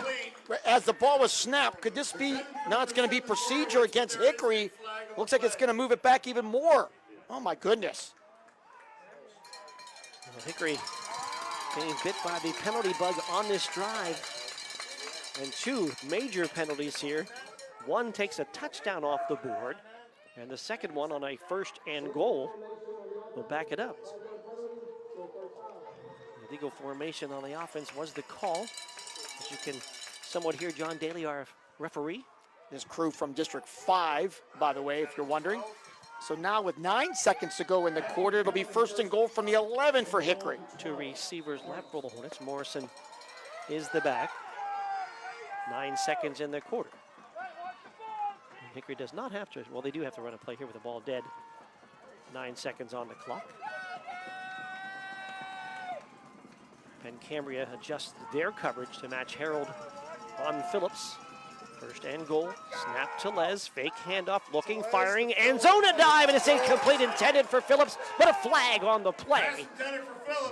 as the ball was snapped. Could this be, now it's going to be procedure against Hickory. Looks like it's going to move it back even more. Oh, my goodness. Well, Hickory getting bit by the penalty bug on this drive. And two major penalties here. One takes a touchdown off the board, and the second one on a 1st and goal will back it up. Illegal formation on the offense was the call. As you can somewhat hear John Daly, our referee. This crew from District 5, by the way, if you're wondering. So now with 9 seconds to go in the quarter, it'll be 1st and goal from the 11 for Hickory. Two receivers left for the Hornets. Morrison is the back. 9 seconds in the quarter. Hickory does not have to, well, they do have to run a play here with the ball dead. 9 seconds on the clock. Penn Cambria adjusts their coverage to match Harold on Phillips. 1st and goal, snap to Les, fake handoff, looking, firing, and zone a dive, and it's incomplete, intended for Phillips, but a flag on the play.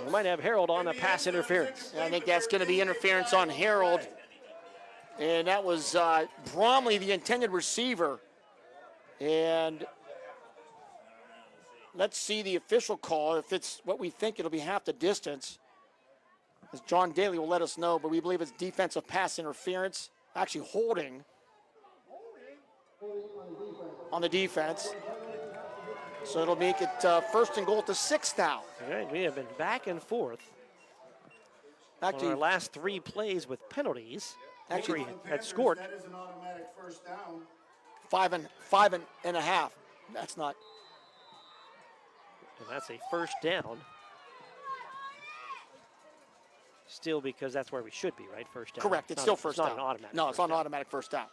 We might have Harold on a pass interference. I think that's going to be interference on Harold. And that was Bromley, the intended receiver. And let's see the official call. If it's what we think, it'll be half the distance. As John Daly will let us know, but we believe it's defensive pass interference. Actually holding on the defense. So it'll make it 1st and goal to 6 now. All right, we have been back and forth. Actually, on our last 3 plays with penalties. Hickory had scored. That is an automatic 1st down. 5 and a half. That's not. And that's a 1st down. Still, because that's where we should be, right? 1st down. Correct. It's still 1st down. It's not an automatic. No, it's not an automatic 1st down.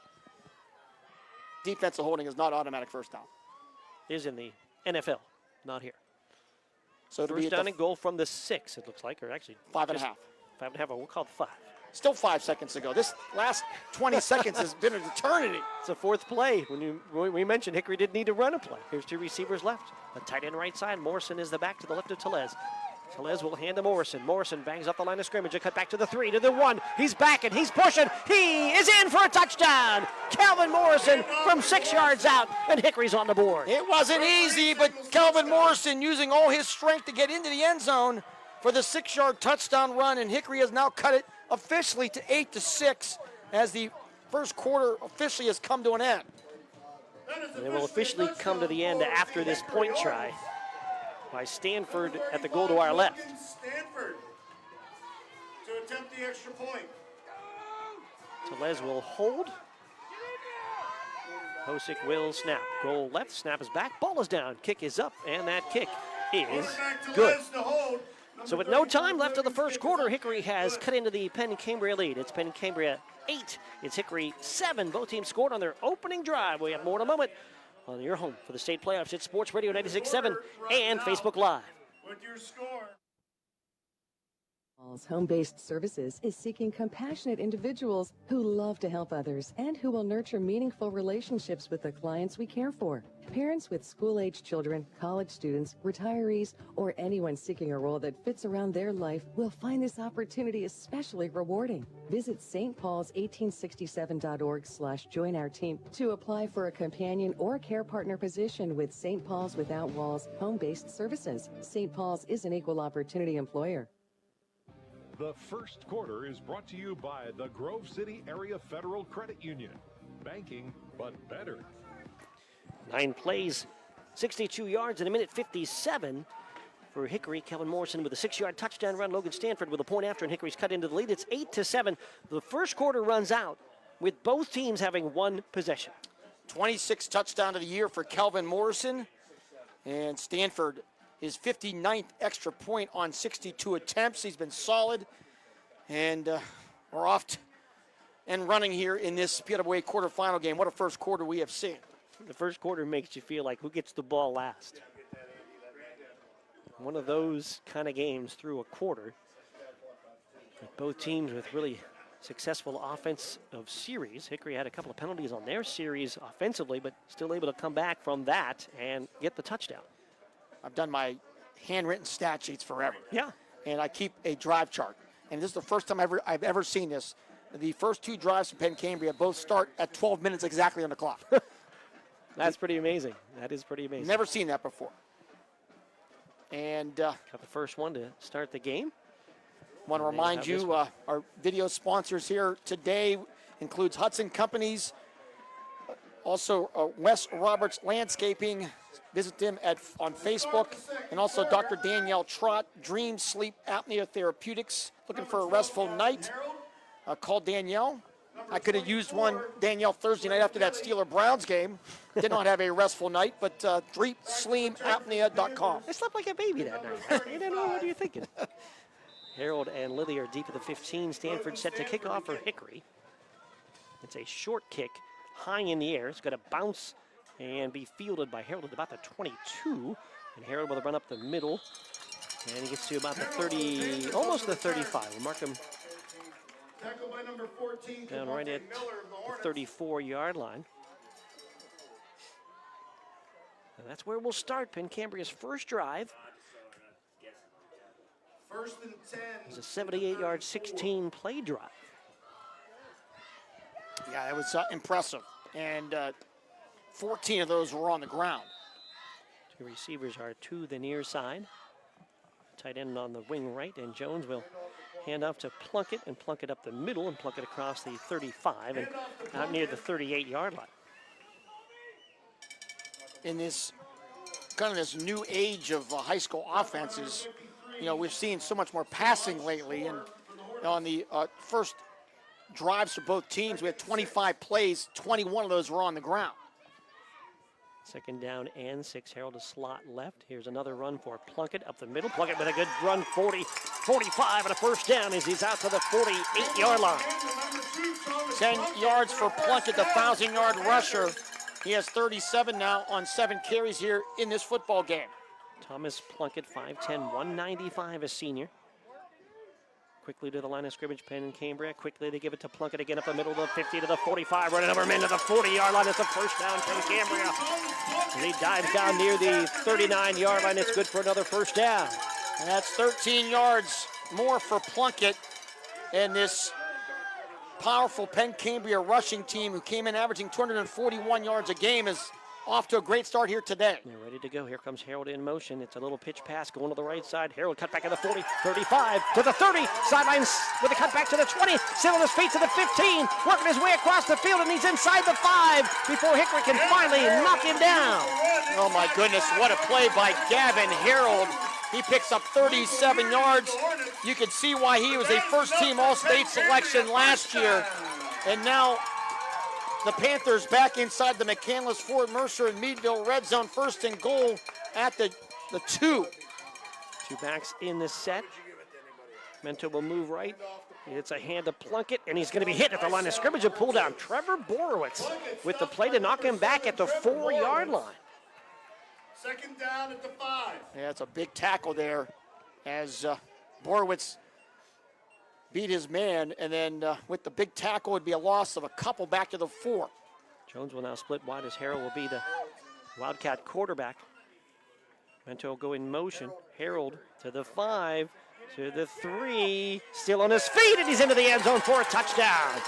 Defensive holding is not automatic 1st down. Is in the NFL, not here. So it'll 1st be down and goal from the 6, it looks like, or actually 5 and a half. 5 and a half, we'll call it 5. Still 5 seconds to go. This last 20 seconds has been an eternity. It's a 4th play. When we mentioned Hickory didn't need to run a play. Here's 2 receivers left. A tight end right side. Morrison is the back to the left of Telez. Telez will hand to Morrison. Morrison bangs up the line of scrimmage. A cut back to the 3, to the 1. He's back and he's pushing. He is in for a touchdown. Calvin Morrison from 6 yards out, and Hickory's on the board. It wasn't easy, but Calvin Morrison using all his strength to get into the end zone for the 6-yard touchdown run, and Hickory has now cut it officially to 8-6 as the 1st quarter officially has come to an end. And it will officially come to the end after this point try by Stanford at the goal to our left. Stanford to attempt the extra point. Telez will hold. Hosick will snap. Goal left, snap is back, ball is down, kick is up, and that kick is good. So with no time left of the 1st quarter, Hickory has cut into the Penn Cambria lead. It's Penn Cambria 8, it's Hickory 7. Both teams scored on their opening drive. We have more in a moment on your home for the state playoffs. It's Sports Radio 96.7 and Facebook Live. With your score. Home-based services is seeking compassionate individuals who love to help others and who will nurture meaningful relationships with the clients we care for. Parents with school-age children, college students, retirees, or anyone seeking a role that fits around their life will find this opportunity especially rewarding. Visit stpaul's1867.org/join our team to apply for a companion or care partner position with St. Paul's Without Walls home-based services. St. Paul's is an equal opportunity employer. The 1st quarter is brought to you by the Grove City Area Federal Credit Union. Banking, but better. 9 plays, 62 yards in a minute 57 for Hickory. Calvin Morrison with a 6-yard touchdown run. Logan Stanford with a point after, and Hickory's cut into the lead. It's 8-7. The 1st quarter runs out with both teams having 1 possession. 26th touchdown of the year for Calvin Morrison, and Stanford his 59th extra point on 62 attempts. He's been solid, and we're off and running here in this PWA quarterfinal game. What a 1st quarter we have seen. The 1st quarter makes you feel like who gets the ball last. One of those kind of games through a quarter. Both teams with really successful offensive series. Hickory had a couple of penalties on their series offensively, but still able to come back from that and get the touchdown. I've done my handwritten stat sheets forever. Yeah. And I keep a drive chart. And this is the first time I've ever seen this. The first 2 drives from Penn Cambria both start at 12 minutes exactly on the clock. That's pretty amazing. That is pretty amazing. Never seen that before. And got the first one to start the game. Want to remind you, our video sponsors here today includes Hudson Companies, also Wes Roberts Landscaping. Visit them on Facebook, and also Dr. Danielle Trott, Dream Sleep Apnea Therapeutics. Looking for a restful night? Call Danielle. I could have used one, Danielle, Thursday night after that Steeler-Browns game. Did not have a restful night, but dreamsleepapnea.com. I slept like a baby that night. What are you thinking? Harold and Lily are deep at the 15. Stanford set to kick off for Hickory. It's a short kick, high in the air. It's going to bounce and be fielded by Harold at about the 22. And Harold with a run up the middle. And he gets to about the 30, almost the 35. We'll mark him down right at the 34-yard line. And that's where we'll start Penn Cambria's first drive. First and 10. It's a 78-yard, 16-play drive. Yeah, it was impressive. And 14 of those were on the ground. 2 receivers are to the near side. Tight end on the wing right, and Jones will hand off to Plunkett, and Plunkett up the middle, and Plunkett across the 35 and out near the 38-yard line. In this kind of this new age of high school offenses, you know, we've seen so much more passing lately, and on the first drives for both teams, we had 25 plays, 21 of those were on the ground. Second down and 6. Harold to slot left. Here's another run for Plunkett up the middle. Plunkett with a good run, 40, 45, and a first down as he's out to the 48-yard line. 10 yards for Plunkett, the 1,000-yard rusher. He has 37 now on 7 carries here in this football game. Thomas Plunkett, 5'10", 195, a senior. Quickly to the line of scrimmage, Penn and Cambria. Quickly they give it to Plunkett again up the middle, to the 50 to the 45, running over men to the 40-yard line. It's a first down, Penn Cambria. And he dives down near the 39-yard line. It's good for another first down. And that's 13 yards more for Plunkett. And this powerful Penn Cambria rushing team, who came in averaging 241 yards a game, is off to a great start here today. They're ready to go. Here comes Harold in motion. It's a little pitch pass going to the right side. Harold cut back to the 40, 35, to the 30. Sidelines with a cut back to the 20. Still on his feet to the 15. Working his way across the field, and he's inside the 5 before Hickory can finally knock him down. Oh my goodness, what a play by Gavin Harold. He picks up 37 yards. You can see why he was a first-team All-State selection last year. And now the Panthers back inside the McCandless, Ford, Mercer, and Meadville red zone, first and goal at the 2. 2 backs in the set. Mento will move right. It's a hand to Plunkett, and he's going to be hit at the line of scrimmage and pull down. Trevor Borowitz with the play to knock him back at the 4-yard line. Second down at the 5. Yeah, it's a big tackle there as Borowitz beat his man, and then with the big tackle would be a loss of a couple back to the 4. Jones will now split wide as Harold will be the Wildcat quarterback. Mento will go in motion. Harold to the 5, to the 3, still on his feet, and he's into the end zone for a touchdown.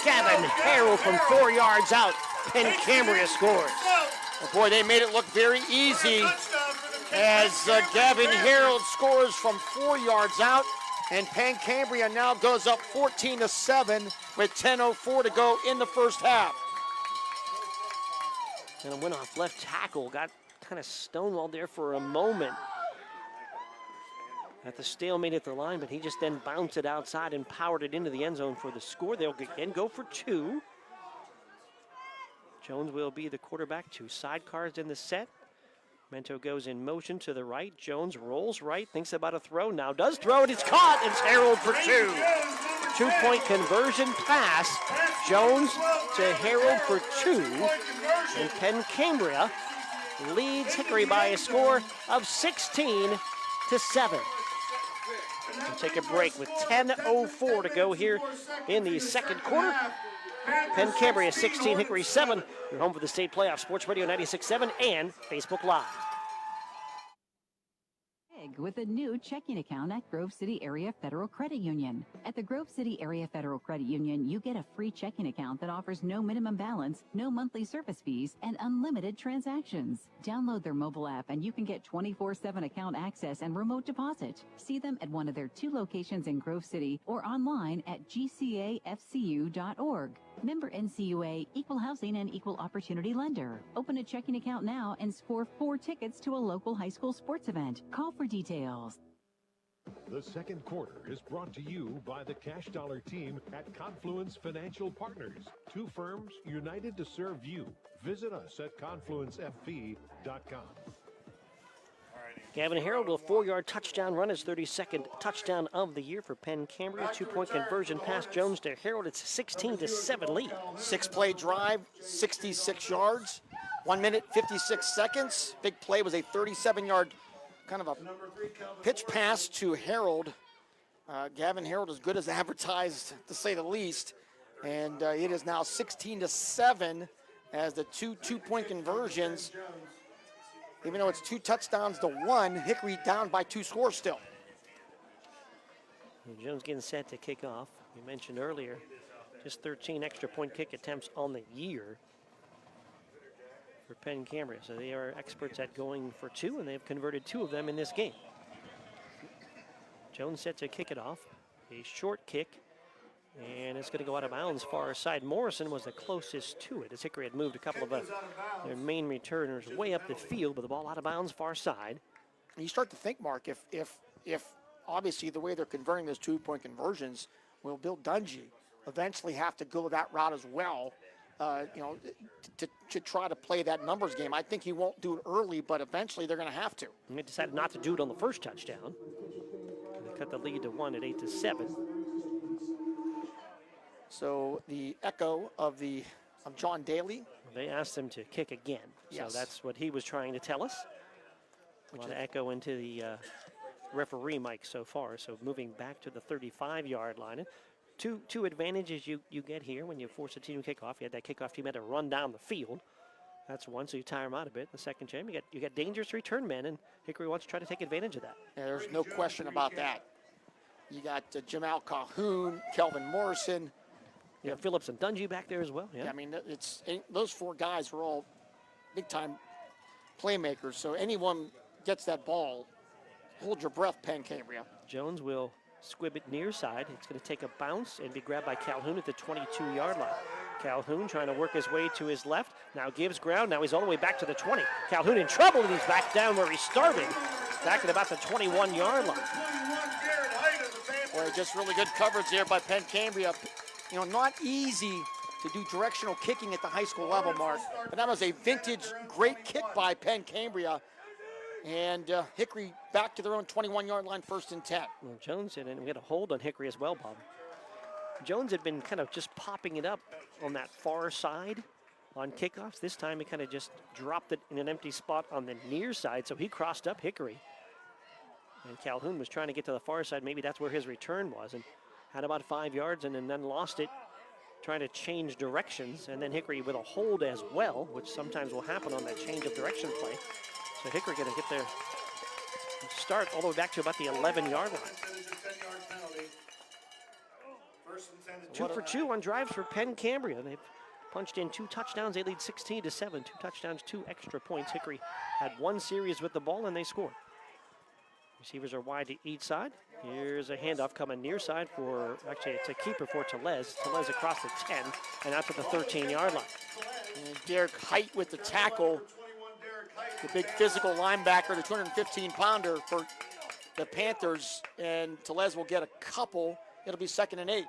Gavin Harold from 4 yards out. Penn Cambria scores. Oh boy, they made it look very easy as Gavin Harold scores from 4 yards out. And Penn Cambria now goes up 14-7 with 10:04 to go in the first half. And a win off left tackle, got kind of stonewalled there for a moment at the stalemate at the line, but he just then bounced it outside and powered it into the end zone for the score. They'll again go for 2. Jones will be the quarterback. 2 sidecars in the set. Mento goes in motion to the right. Jones rolls right, thinks about a throw, now does throw, and it's caught. It's Harold for 2. 2-point conversion pass. Jones to Harold for 2. And Penn Cambria leads Hickory by a score of 16-7. We'll take a break with 10:04 to go here in the second quarter. Penn Cambria 16, Hickory 7. You're home for the state playoff. Sports Radio 96.7 and Facebook Live. With a new checking account at Grove City Area Federal Credit Union. At the Grove City Area Federal Credit Union, you get a free checking account that offers no minimum balance, no monthly service fees, and unlimited transactions. Download their mobile app and you can get 24/7 account access and remote deposit. See them at one of their 2 locations in Grove City or online at gcafcu.org. Member NCUA, Equal Housing and Equal Opportunity Lender. Open a checking account now and score 4 tickets to a local high school sports event. Call for details. The second quarter is brought to you by the Cash Dollar team at Confluence Financial Partners. 2 firms united to serve you. Visit us at confluencefp.com. Gavin Harold with a 4-yard touchdown run, his 32nd touchdown of the year for Penn Cambria. 2-point conversion past Jones to Harold. It's a 16-7 lead. 6-play drive, 66 yards, 1 minute, 56 seconds. Big play was a 37-yard kind of a pitch pass to Harold. Gavin Harold is good as advertised, to say the least. And it is now 16-7 as the 2-point conversions. Even though it's 2 touchdowns to 1, Hickory down by 2 scores still. And Jones getting set to kick off. We mentioned earlier, just 13 extra point kick attempts on the year for Penn Cambria. So they are experts at going for 2, and they've converted 2 of them in this game. Jones set to kick it off. A short kick, and it's going to go out of bounds far side. Morrison was the closest to it, as Hickory had moved a couple of their main returners way up the field, but the ball out of bounds far side. And you start to think, Mark, if obviously the way they're converting those 2-point conversions, will Bill Dungy eventually have to go that route as well, to try to play that numbers game. I think he won't do it early, but eventually they're going to have to. And they decided not to do it on the first touchdown. And they cut the lead to 1 at 8-7. So the echo of John Daly. They asked him to kick again. Yes. So that's what he was trying to tell us. Which is echo into the referee mic so far. So moving back to the 35-yard line. Two advantages you get here when you force a team to kick off. You had that kickoff team had to run down the field. That's one, so you tire them out a bit. The second time, you got dangerous return men, and Hickory wants to try to take advantage of that. Yeah, there's no question about that. You got Jamal Calhoun, Kelvin Morrison. You got Phillips and Dungy back there as well. Yeah, I mean, those 4 guys are all big-time playmakers. So anyone gets that ball, hold your breath, Penn Cambria. Jones will squib it near side. It's going to take a bounce and be grabbed by Calhoun at the 22-yard line. Calhoun trying to work his way to his left. Now gives ground. Now he's all the way back to the 20. Calhoun in trouble, and he's back down where he started, back at about the 21-yard line. Boy, just really good coverage there by Penn Cambria. You know, not easy to do directional kicking at the high school level, Mark. But that was a vintage great kick by Penn Cambria. And Hickory back to their own 21-yard line, 1st and 10. Well, Jones, and we had a hold on Hickory as well, Bob. Jones had been kind of just popping it up on that far side on kickoffs. This time he kind of just dropped it in an empty spot on the near side, so he crossed up Hickory. And Calhoun was trying to get to the far side. Maybe that's where his return was, and had about 5 yards and then lost it, trying to change directions. And then Hickory with a hold as well, which sometimes will happen on that change of direction play. So Hickory going to get their start all the way back to about the 11-yard line. 2 for 2 on drives for Penn Cambria. They've punched in 2 touchdowns. They lead 16-7. 2 touchdowns, 2 extra points. Hickory had 1 series with the ball, and they scored. Receivers are wide to each side. Here's a handoff coming near side for, actually it's a keeper for Telez. Telez across the 10 and out to the 13-yard line. And Derek Height with the tackle. The big physical linebacker, the 215-pounder for the Panthers, and Telez will get a couple. It'll be 2nd and 8.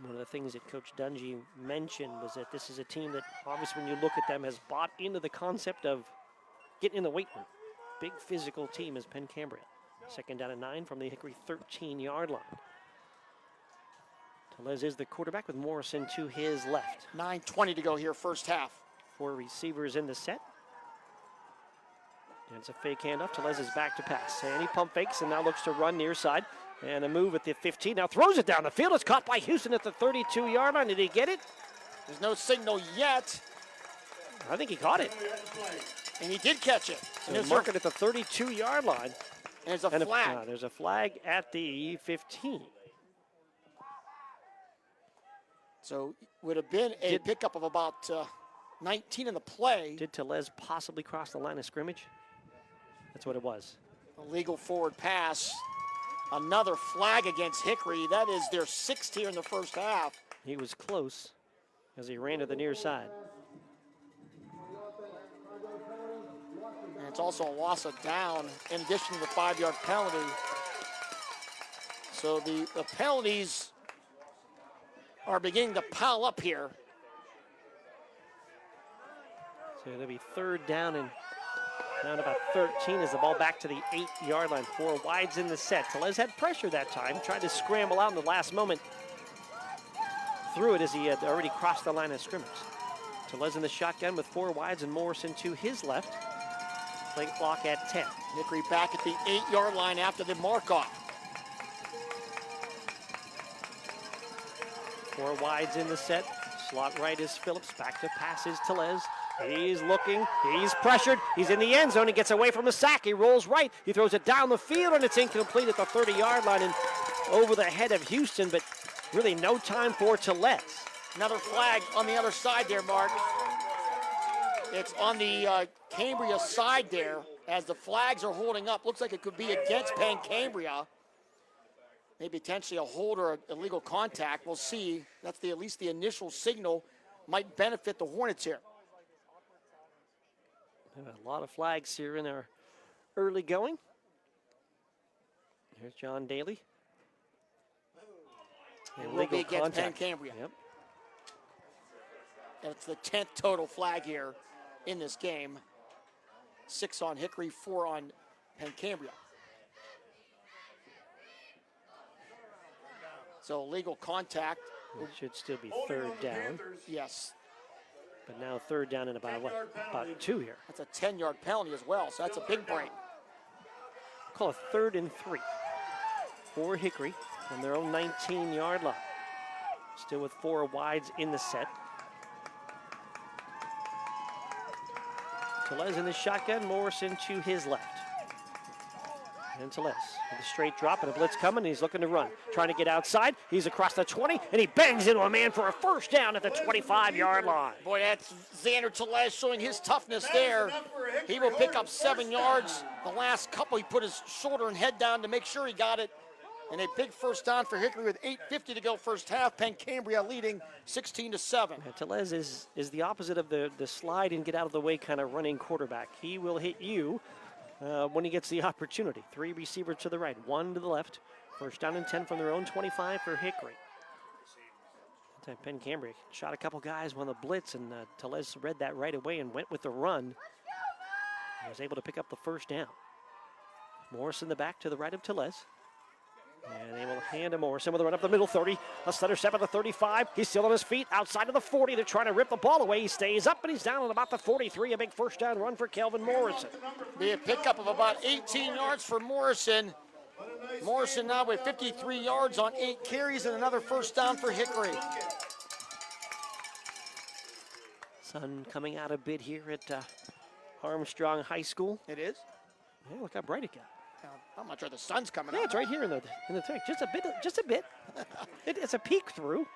One of the things that Coach Dungy mentioned was that this is a team that, obviously, when you look at them, has bought into the concept of getting in the weight room. Big physical team is Penn Cambria. 2nd down and 9 from the Hickory 13-yard line. Telez is the quarterback with Morrison to his left. 9:20 to go here, first half. 4 receivers in the set. It's a fake handoff. Tellez is back to pass. And he pump fakes and now looks to run near side. And a move at the 15. Now throws it down the field. It's caught by Houston at the 32-yard line. Did he get it? There's no signal yet. I think he caught it. And he did catch it. So mark it at the 32-yard line. And there's a flag. There's a flag at the 15. So would have been a pickup of about 19 in the play. Did Tellez possibly cross the line of scrimmage? That's what it was. Illegal forward pass. Another flag against Hickory. That is their 6th here in the first half. He was close as he ran to the near side. And it's also a loss of down in addition to the 5-yard penalty. So the penalties are beginning to pile up here. So it'll be 3rd down and down about 13 as the ball back to the 8-yard line. 4 wides in the set. Tellez had pressure that time, tried to scramble out in the last moment. Threw it as he had already crossed the line of scrimmage. Tellez in the shotgun with 4 wides and Morrison to his left. Play clock at 10. Hickory back at the 8-yard line after the mark-off. 4 wides in the set. Slot right is Phillips. Back to pass is Tellez. He's looking. He's pressured. He's in the end zone. He gets away from the sack. He rolls right. He throws it down the field, and it's incomplete at the 30-yard line and over the head of Houston, but really no time for Tellez. Another flag on the other side there, Mark. It's on the Cambria side there as the flags are holding up. Looks like it could be against Penn Cambria. Maybe potentially a hold or illegal contact. We'll see. That's at least the initial signal. Might benefit the Hornets here. A lot of flags here in our early going. Here's John Daly. It will be against Penn Cambria. Yep. And it's the 10th total flag here in this game. 6 on Hickory, 4 on Penn Cambria. So legal contact. It should still be 3rd down. Yes. But now 3rd down and about 2 here. That's a 10-yard penalty as well, so that's a big break. Call it 3rd and 3 for Hickory on their own 19-yard line. Still with 4 wides in the set. Tellez in the shotgun, Morrison to his left. And Tellez with a straight drop and a blitz coming, and he's looking to run. Trying to get outside. He's across the 20, and he bangs into a man for a 1st down at the 25-yard line. Boy, that's Xander Tellez showing his toughness there. He will pick up 7 yards. The last couple, he put his shoulder and head down to make sure he got it. And a big 1st down for Hickory with 8:50 to go first half. Penn Cambria leading 16-7. Tellez is the opposite of the slide and get out of the way kind of running quarterback. He will hit you when he gets the opportunity. 3 receivers to the right, 1 to the left. 1st down and 10 from their own 25 for Hickory. Penn Cambria shot a couple guys on the blitz, and Tellez read that right away and went with the run. He was able to pick up the 1st down. Morris in the back to the right of Tellez. And they will hand to Morrison with a run up the middle, 30. A stutter step at the 35. He's still on his feet outside of the 40. They're trying to rip the ball away. He stays up, but he's down at about the 43. A big 1st down run for Kelvin Morrison. Be a pickup of about 18 yards for Morrison. Morrison now with 53 yards on 8 carries and another 1st down for Hickory. Sun coming out a bit here at Armstrong High School. It is? Yeah, look how bright it got. I'm not sure the sun's coming out. Yeah, it's right here in the thing. Just a bit. It's a peek through.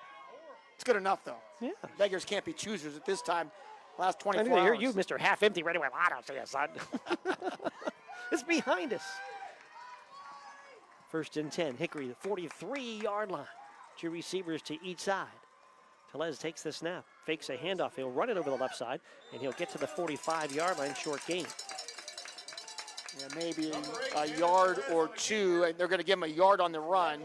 It's good enough, though. Yeah. Beggars can't be choosers at this time. Last 24 hours. I hear you, Mr. Half Empty, right away. I don't see a sun. It's behind us. 1st and 10. Hickory, the 43-yard line. 2 receivers to each side. Tellez takes the snap, fakes a handoff. He'll run it over the left side, and he'll get to the 45-yard line, short gain. Yeah, maybe a yard or 2, and they're going to give him a yard on the run.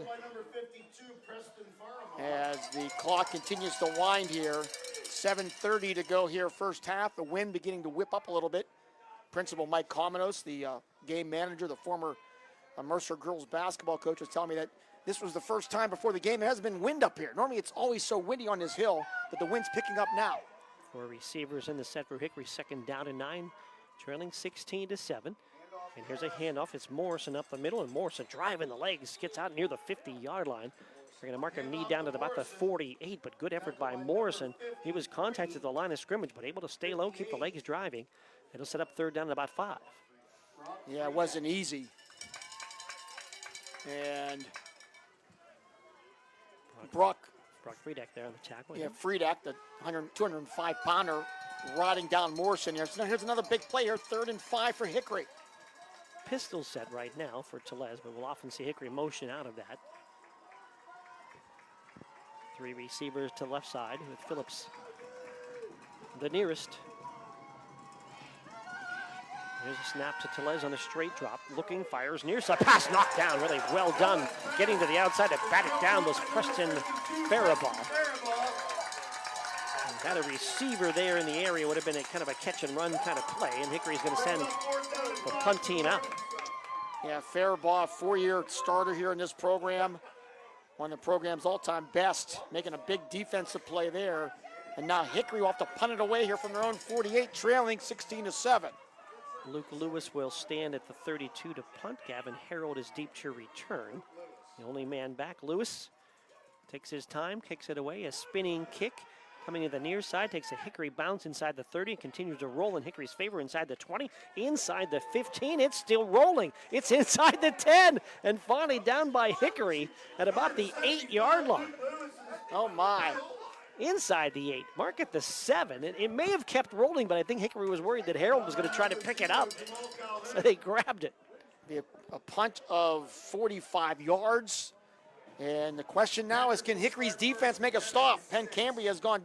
As the clock continues to wind here, 7:30 to go here first half. The wind beginning to whip up a little bit. Principal Mike Komenos, the game manager, the former Mercer girls basketball coach, was telling me that this was the first time before the game there hasn't been wind up here. Normally it's always so windy on this hill, but the wind's picking up now. 4 receivers in the set for Hickory, 2nd down and 9. trailing 16-7. And here's a handoff. It's Morrison up the middle, and Morrison driving the legs, gets out near the 50-yard line. They're going to mark a knee down at about the 48, but good effort by Morrison. He was contacted at the line of scrimmage, but able to stay low, keep the legs driving. It'll set up third down at about 5. Yeah, it wasn't easy. And Brock Friedak there on the tackle. Yeah, Friedak, the 205-pounder, riding down Morrison here. So here's another big play here, 3rd and 5 for Hickory. Pistol set right now for Tellez, but we'll often see Hickory motion out of that. 3 receivers to left side with Phillips the nearest. Here's a snap to Tellez on a straight drop. Looking, fires, near side. Pass knocked down. Really well done. Getting to the outside to bat it down was Preston Faribault. Had a receiver there in the area. Would have been a kind of a catch and run kind of play. And Hickory's going to send the punt team out. Yeah, Faribault, 4-year starter here in this program. One of the program's all-time best. Making a big defensive play there. And now Hickory will have to punt it away here from their own 48, trailing 16-7. Luke Lewis will stand at the 32 to punt. Gavin Harold is deep to return. The only man back. Lewis takes his time, kicks it away. A spinning kick coming to the near side. Takes a Hickory bounce inside the 30 and continues to roll in Hickory's favor inside the 20. Inside the 15. It's still rolling. It's inside the 10. And finally down by Hickory at about the 8-yard line. Oh, my. Inside the 8, mark at the 7. It may have kept rolling, but I think Hickory was worried that Harold was going to try to pick it up. So they grabbed it. Be a punt of 45 yards. And the question now is, can Hickory's defense make a stop? Penn Cambria has gone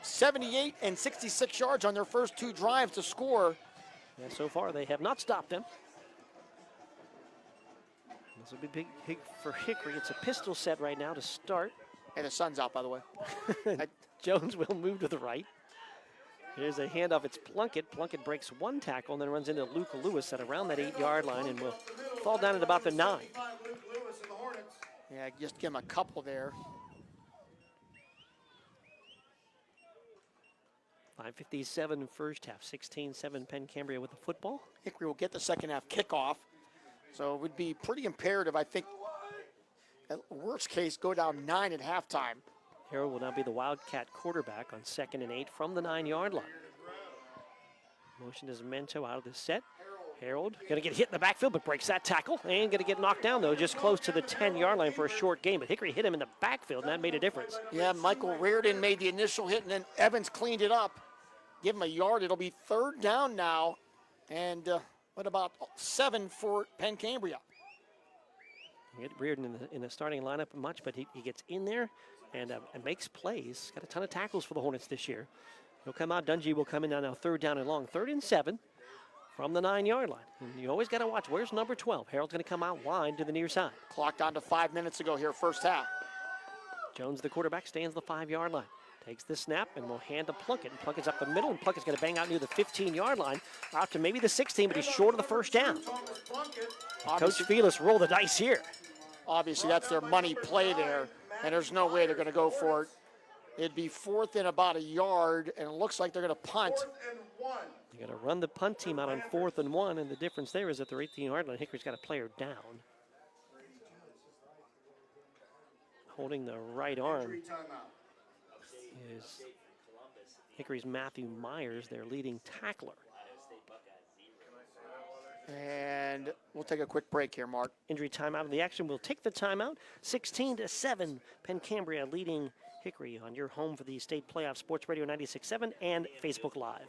78 and 66 yards on their first 2 drives to score. And so far, they have not stopped them. This will be big for Hickory. It's a pistol set right now to start. Hey, the sun's out, by the way. Jones will move to the right. Here's a handoff. It's Plunkett. Plunkett breaks 1 tackle and then runs into Luke Lewis at around that 8-yard line and will fall down at about the 9. Yeah, just give him a couple there. 5:57 first half. 16-7 Penn Cambria with the football. Hickory will get the second half kickoff. So it would be pretty imperative, I think, at worst case, go down 9 at halftime. Harold will now be the Wildcat quarterback on 2nd and 8 from the 9-yard line. Motion is Mento out of the set. Harold going to get hit in the backfield, but breaks that tackle. And going to get knocked down, though, just close to the 10-yard line for a short gain. But Hickory hit him in the backfield, and that made a difference. Yeah, Michael Reardon made the initial hit, and then Evans cleaned it up. Give him a yard. It'll be 3rd down now. And what about 7 for Penn Cambria? Get Reardon in the starting lineup much, but he gets in there and makes plays. Got a ton of tackles for the Hornets this year. He'll come out. Dungy will come in now 3rd down and long. 3rd and 7 from the 9-yard line. And you always got to watch. Where's number 12? Harold's going to come out wide to the near side. Clock down to 5 minutes ago here, first half. Jones, the quarterback, stands the 5-yard line. Takes the snap and will hand to Plunkett. And Plunkett's up the middle, and Plunkett's going to bang out near the 15-yard line, out to maybe the 16, but he's short of the first down. Coach Felix roll the dice here. Obviously, that's their money play there, and there's no way they're going to go for it. It'd be 4th and about a yard, and it looks like they're going to punt. They're going to run the punt team out on 4th and 1, and the difference there is at their 18-yard line, Hickory's got a player down. Holding the right arm is Hickory's Matthew Myers, their leading tackler. And we'll take a quick break here, Mark. Injury timeout of the action. We'll take the timeout. 16-7, Penn Cambria leading Hickory on your home for the state playoff, Sports Radio 96.7 and Facebook Live.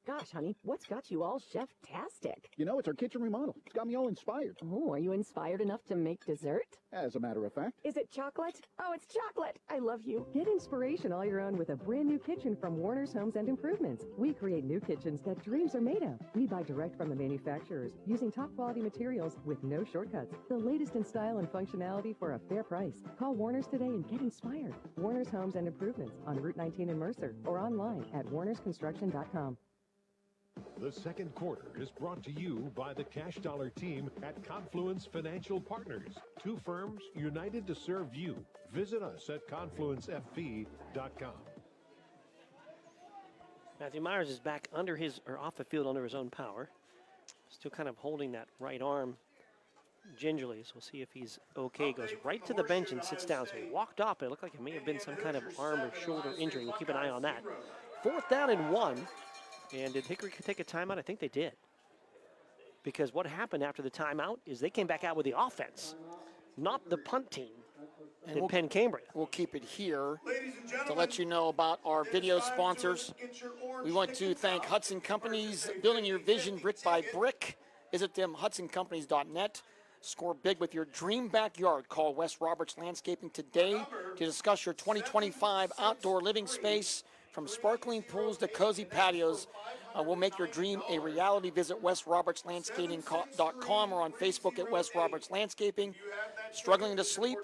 Gosh, honey, what's got you all chef-tastic? You know, it's our kitchen remodel. It's got me all inspired. Oh, are you inspired enough to make dessert? As a matter of fact. Is it chocolate? Oh, it's chocolate. I love you. Get inspiration all your own with a brand new kitchen from Warner's Homes and Improvements. We create new kitchens that dreams are made of. We buy direct from the manufacturers using top quality materials with no shortcuts. The latest in style and functionality for a fair price. Call Warner's today and get inspired. Warner's Homes and Improvements on Route 19 in Mercer or online at warnersconstruction.com. The second quarter is brought to you by the Cash Dollar team at Confluence Financial Partners. 2 firms united to serve you. Visit us at confluencefp.com. Matthew Myers is back off the field under his own power. Still kind of holding that right arm gingerly, so we'll see if he's okay. Goes right to the bench and sits down. So he walked off, but it looked like it may have been some kind of arm or shoulder injury. We'll keep an eye on that. 4th down and 1. And did Hickory take a timeout? I think they did. Because what happened after the timeout is they came back out with the offense, not the punt team in Penn Cambria. We'll keep it here to let you know about our video sponsors. We want to thank Hudson Companies, building your vision brick by brick. Visit them, hudsoncompanies.net. Score big with your dream backyard. Call Wes Roberts Landscaping today to discuss your 2025 outdoor living space. From sparkling pools to cozy patios, we'll make your dream a reality. Visit wesrobertslandscaping.com or on Facebook at Wes Roberts Landscaping. Struggling to sleep?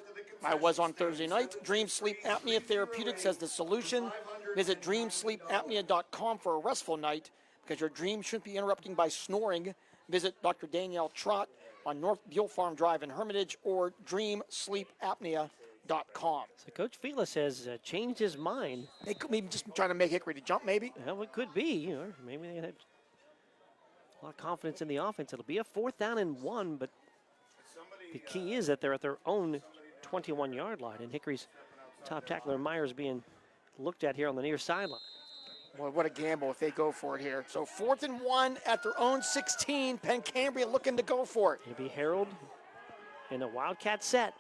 I was on Thursday night. Dream Sleep Apnea Therapeutics has the solution. Visit dreamsleepapnea.com for a restful night because your dream shouldn't be interrupting by snoring. Visit Dr. Danielle Trott on North Buell Farm Drive in Hermitage or dreamsleepapnea.com. So Coach Felix has changed his mind. They could maybe just trying to make Hickory to jump, maybe. Well, it could be. Maybe they had a lot of confidence in the offense. It'll be a 4th down and 1, but the key is that they're at their own 21-yard line, and Hickory's top tackler Myers being looked at here on the near sideline. Boy, what a gamble if they go for it here. So 4th and 1 at their own 16. Penn Cambria looking to go for it. It'll be Harold in a Wildcat set.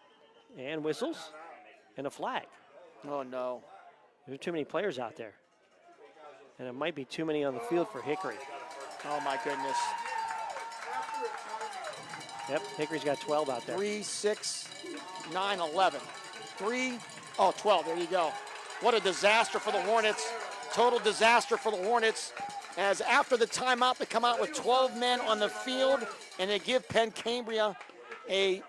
And whistles and a flag. Oh, no. There are too many players out there. And it might be too many on the field for Hickory. Oh, my goodness. Yep, Hickory's got 12 out there. 3, 6, 9, 11. 12, there you go. What a disaster for the Hornets. Total disaster for the Hornets. As after the timeout, they come out with 12 men on the field, and they give Penn Cambria a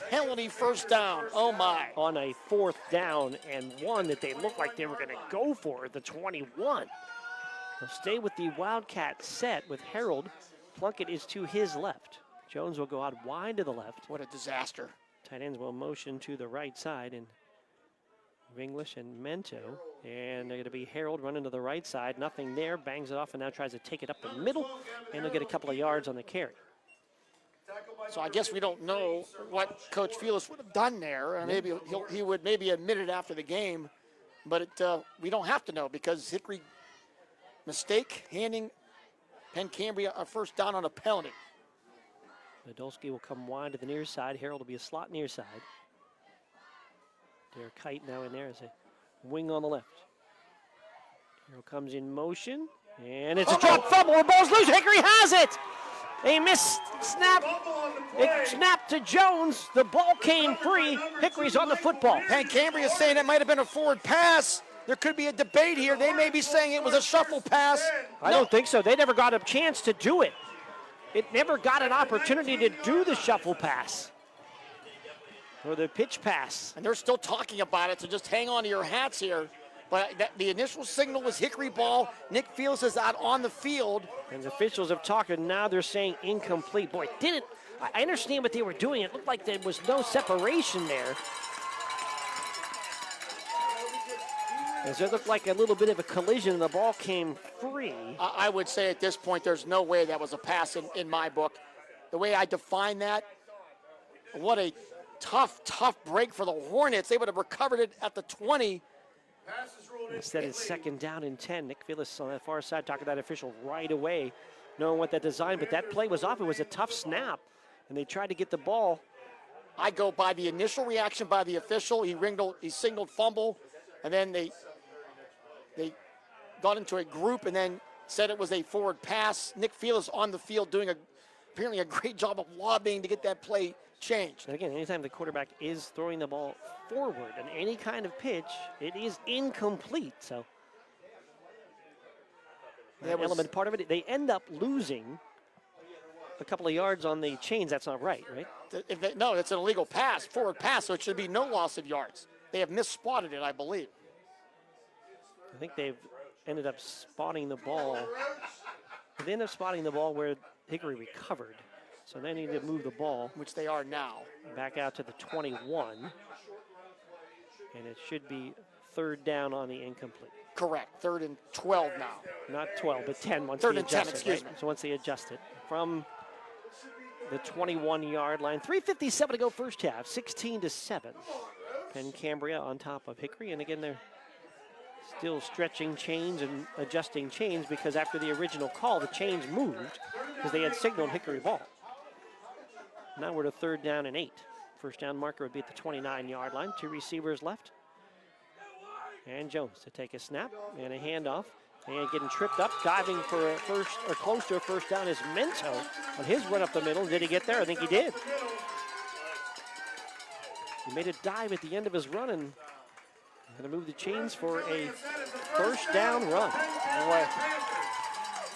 penalty 1st down. Oh, my. On a 4th down and 1 that they looked like they were going to go for at the 21. They'll stay with the Wildcat set with Harold. Plunkett is to his left. Jones will go out wide to the left. What a disaster. Tight ends will motion to the right side, and English and Mento. And they're going to be Harold running to the right side. Nothing there. Bangs it off and now tries to take it up the middle. And they'll get a couple of yards on the carry. So I guess we don't know what Coach Felix would have done there. Maybe he would maybe admit it after the game, but we don't have to know because Hickory mistake handing Penn Cambria a 1st down on a penalty. Nadolski will come wide to the near side. Harold will be a slot near side. Derek Kite now in there as a wing on the left. Harold comes in motion, and it's a drop fumble. The ball's loose. Hickory has it. A missed snap. It snapped to Jones. The ball came free. Hickory's on the football. Penn Cambria is saying it might have been a forward pass. There could be a debate here. They may be saying it was a shuffle pass. I don't think so. They never got a chance to do it. It never got an opportunity to do the shuffle pass or the pitch pass. And they're still talking about it, so just hang on to your hats here. But the initial signal was Hickory ball. Nick Fields is out on the field. And the officials have talked, and now they're saying incomplete. Boy, I understand what they were doing. It looked like there was no separation there. As it looked like a little bit of a collision, the ball came free. I would say at this point, there's no way that was a pass in my book. The way I define that, what a tough break for the Hornets. They would have recovered it at the 20. Instead, it's 2nd down and 10. Nick Phillips on that far side talking to that official right away, knowing what that design, but that play was off. It was a tough snap, and they tried to get the ball. I go by the initial reaction by the official. He signaled fumble, and then they got into a group and then said it was a forward pass. Nick Phillips on the field doing apparently a great job of lobbying to get that play changed. And again, anytime the quarterback is throwing the ball forward in any kind of pitch, it is incomplete. So that element, part of it, they end up losing a couple of yards on the chains. That's not right? No, it's an illegal pass, forward pass, so it should be no loss of yards. They have misspotted it, I believe. I think they've ended up spotting the ball. They ended up spotting the ball where Hickory recovered. So they need to move the ball. Which they are now. Back out to the 21. And it should be 3rd down on the incomplete. Correct. 3rd and 12 now. Not 12, but 10 once 3rd they and 10, adjust it. excuse Right? me. So once they adjust it from the 21-yard line. 3:57 to go first half, 16-7. Penn Cambria on top of Hickory. And again, they're still stretching chains and adjusting chains because after the original call, the chains moved because they had signaled Hickory ball. Now we're to 3rd down and 8. First down marker would be at the 29-yard line. 2 receivers left. And Jones to take a snap and a handoff. And getting tripped up, diving for a first, or close to a first down is Mento on his run up the middle. Did he get there? I think he did. He made a dive at the end of his run and going to move the chains for a first down run. Boy,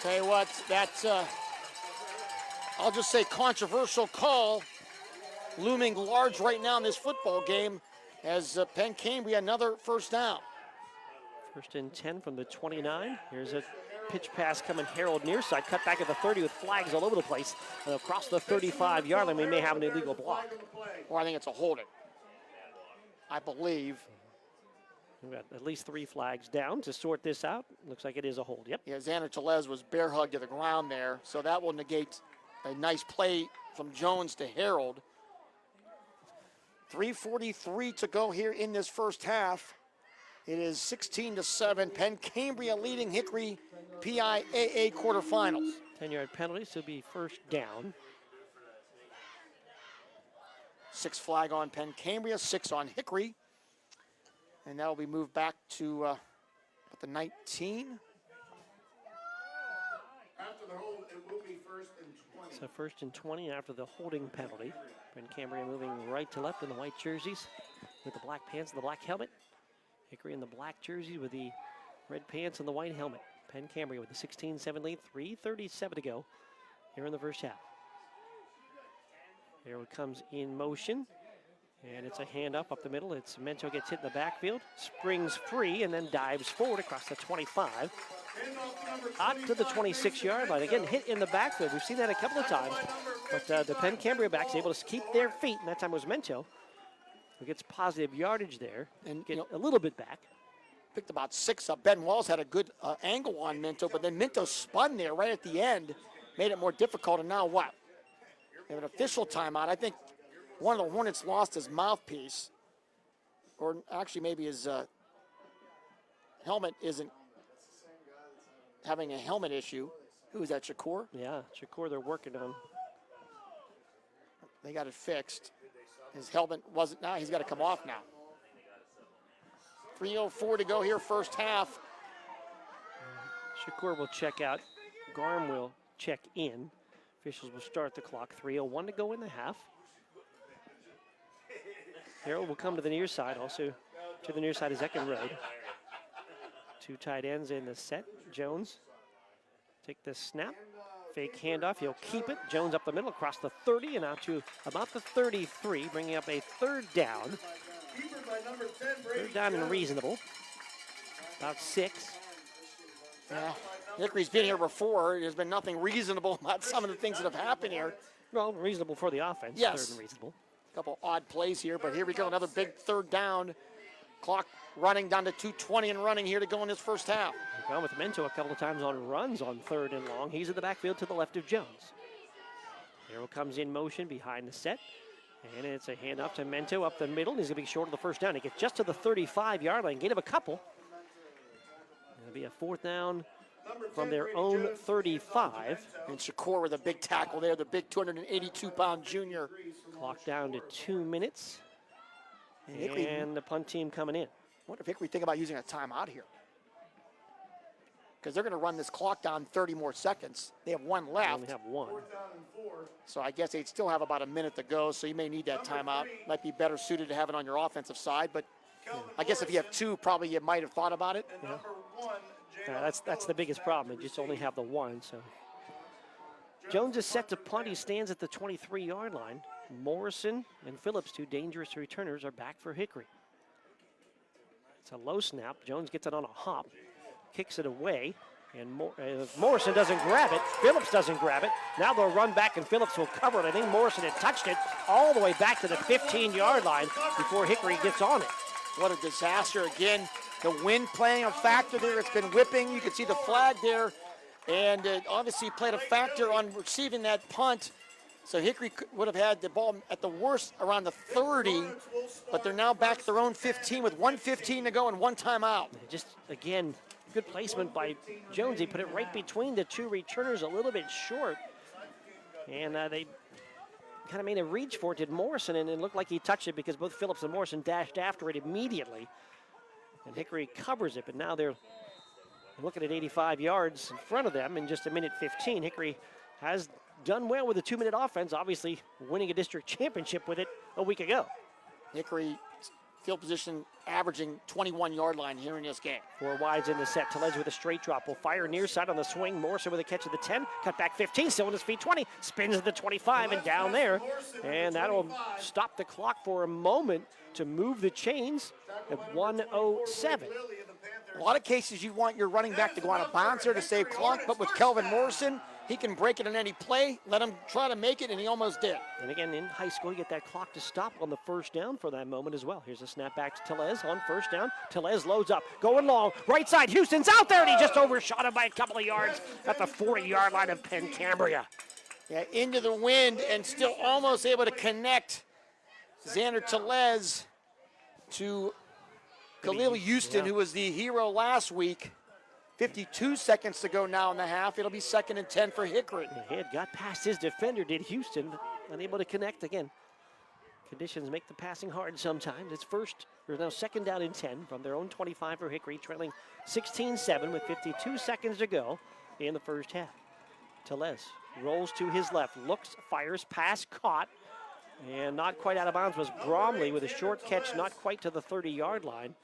tell you what, that's, I'll just say controversial call looming large right now in this football game as Penn Cambria another first down. 1st and 10 from the 29. Here's a pitch pass coming Harold near side, cut back at the 30 with flags all over the place. And across the 35-yard line, we may have an illegal block. Or I think it's a holding, I believe. We've got at least 3 flags down to sort this out. Looks like it is a hold, yep. Yeah, Xander Tellez was bear hugged to the ground there, so that will negate a nice play from Jones to Harold. 3:43 to go here in this first half. It is 16-7. Penn Cambria leading Hickory PIAA quarterfinals. 10-yard penalty, so it'll be first down. 6 flag on Penn Cambria, 6 on Hickory. And that will be moved back to the 19. After the hold, it will be 1st and 20. So 1st and 20 after the holding penalty. Penn Cambria moving right to left in the white jerseys with the black pants and the black helmet. Hickory in the black jersey with the red pants and the white helmet. Penn Cambria with the 16-7 lead, 3:37 to go here in the first half. Harold comes in motion, and it's a handoff up the middle. It's Mento gets hit in the backfield, springs free, and then dives forward across the 25. Out to the 26-yard line. Again, hit in the backfield. We've seen that a couple of times, but the Penn Cambria backs able to keep their feet, and that time was Mento, who gets positive yardage there and get a little bit back. Picked about 6 up. Ben Walls had a good angle on Minto, but then Minto spun there right at the end, made it more difficult, and now what? They have an official timeout. I think one of the Hornets lost his mouthpiece, or actually maybe his helmet isn't having a helmet issue. Who is that, Shakur? Yeah, Shakur they're working on. They got it fixed. His helmet wasn't, now he's got to come off now. 3:04 to go here, first half. Shakur will check out. Garm will check in. Officials will start the clock. 3:01 to go in the half. Harold will come to the near side, also to the near side is Eckenrode. 2 tight ends in the set. Jones take the snap. Fake handoff, he'll keep it. Jones up the middle across the 30 and out to about the 33, bringing up a 3rd down. 3rd down and reasonable. About 6. Yeah, Hickory's been here before. There's been nothing reasonable about some of the things that have happened here. Well, reasonable for the offense. Yes. 3rd and reasonable. A couple odd plays here, but here we go. Another big 3rd down. Clock running down to 2:20 and running here to go in this first half. We've gone with Mento a couple of times on runs on 3rd and long. He's in the backfield to the left of Jones. Harold comes in motion behind the set. And it's a handoff to Mento up the middle. He's going to be short of the first down. He gets just to the 35-yard line. Gain of a couple. It'll be a 4th down from their own 35. And Shakur with a big tackle there, the big 282-pound junior. Clock down to 2 minutes. And the punt team coming in. I wonder if Hickory think about using a timeout here. Because they're going to run this clock down 30 more seconds. They have 1 left. They only have 1. So I guess they'd still have about a minute to go, so you may need that timeout. Might be better suited to have it on your offensive side, but I guess if you have 2, probably you might have thought about it. Yeah. That's the biggest problem. They just only have the 1. So Jones is set to punt. He stands at the 23-yard line. Morrison and Phillips, 2 dangerous returners, are back for Hickory. It's a low snap. Jones gets it on a hop, kicks it away, and Morrison doesn't grab it. Phillips doesn't grab it. Now they'll run back, and Phillips will cover it. I think Morrison had touched it all the way back to the 15-yard line before Hickory gets on it. What a disaster. Again, The wind playing a factor there. It's been whipping. You can see the flag there. And it obviously played a factor on receiving that punt. So Hickory would have had the ball at the worst around the 30, but they're now back at their own 15 with 1:15 to go and one timeout. Just, again, good placement by Jones. He put it right between the two returners, a little bit short. And they kind of made a reach for it, did Morrison, and it looked like he touched it because both Phillips and Morrison dashed after it immediately. And Hickory covers it, but now they're looking at 85 yards in front of them in just a minute 15. Hickory has done well with the 2-minute offense, obviously winning a district championship with it a week ago. Hickory field position averaging 21-yard line here in this game. 4 wides in the set. Tellez with a straight drop. Will fire near side on the swing. Morrison with a catch at the 10. Cut back 15. Still on his feet 20. Spins at the 25 and down there. And that'll stop the clock for a moment to move the chains at 1:07. A lot of cases you want your running back to go out of bounds here to save clock, but with Kelvin Morrison, he can break it in any play, let him try to make it, and he almost did. And again, in high school, you get that clock to stop on the first down for that moment as well. Here's a snap back to Tellez on first down. Tellez loads up, going long, right side. Houston's out there, and he just overshot him by a couple of yards at the 40-yard line of Penn Cambria. Yeah, into the wind and still almost able to connect Xander Tellez to Khalil Houston, who was the hero last week. 52 seconds to go now in the half. It'll be 2nd and 10 for Hickory. He had got past his defender, did Houston, unable to connect again. Conditions make the passing hard sometimes. It's now 2nd down and 10 from their own 25 for Hickory, trailing 16-7 with 52 seconds to go in the first half. Tellez rolls to his left, looks, fires, pass caught, and not quite out of bounds was Bromley with a short catch, not quite to the 30-yard line.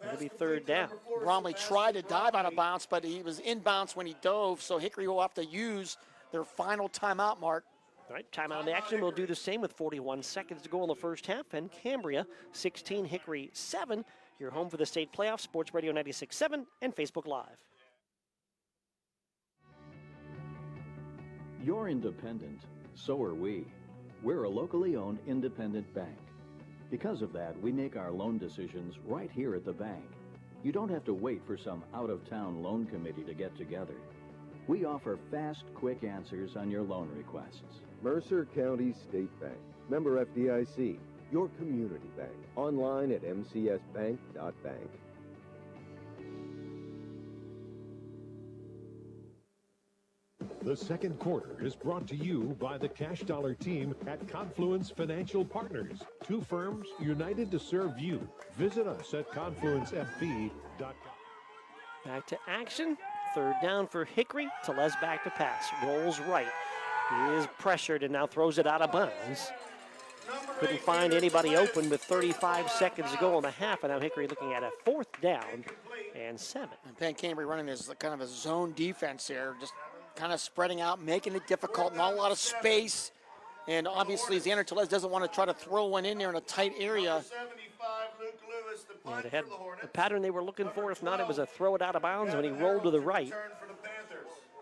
It'll be 3rd down. Bromley tried to dive out of bounds, but he was in bounds when he dove, so Hickory will have to use their final timeout mark. All right, timeout in action. We'll do the same with 41 seconds to go in the first half. And Cambria 16, Hickory 7. You're home for the state playoffs, Sports Radio 96.7 and Facebook Live. You're independent. So are we. We're a locally owned independent bank. Because of that, we make our loan decisions right here at the bank. You don't have to wait for some out-of-town loan committee to get together. We offer fast, quick answers on your loan requests. Mercer County State Bank. Member FDIC. Your community bank. Online at mcsbank.bank. The second quarter is brought to you by the Cash Dollar team at Confluence Financial Partners. 2 firms united to serve you. Visit us at confluencefb.com. Back to action. 3rd down for Hickory. Tellez back to pass. Rolls right. He is pressured and now throws it out of bounds. Couldn't find anybody open with 35 seconds to go in the half, and now Hickory looking at a 4th down and 7. And Penn Cambria running this kind of a zone defense here, just kind of spreading out, making it difficult, not a lot of space. And obviously, Xander Tellez doesn't want to try to throw one in there in a tight area. Yeah, they had the pattern they were looking for. If not, it was a throw it out of bounds when he rolled to the right.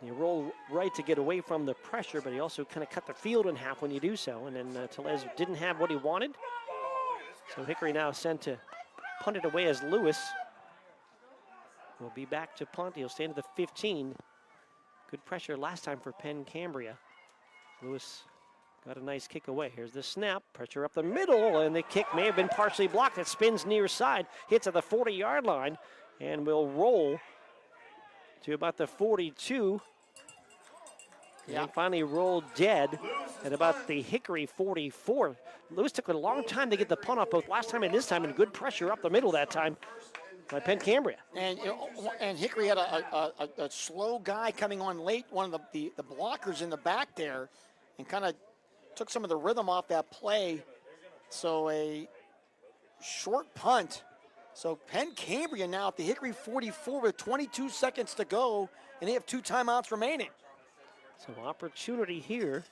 He rolled right to get away from the pressure, but he also kind of cut the field in half when you do so. And then Tellez didn't have what he wanted. So Hickory now sent to punt it away as Lewis will be back to punt. He'll stand at the 15. Good pressure last time for Penn Cambria. Lewis got a nice kick away. Here's the snap, pressure up the middle, and the kick may have been partially blocked. It spins near side, hits at the 40-yard line, and will roll to about the 42. And finally rolled dead at about the Hickory 44. Lewis took a long time to get the punt off both last time and this time, and good pressure up the middle that time by Penn Cambria. And Hickory had a slow guy coming on late, one of the blockers in the back there, and kind of took some of the rhythm off that play. So a short punt. So Penn Cambria now at the Hickory 44 with 22 seconds to go, and they have 2 timeouts remaining. So opportunity here.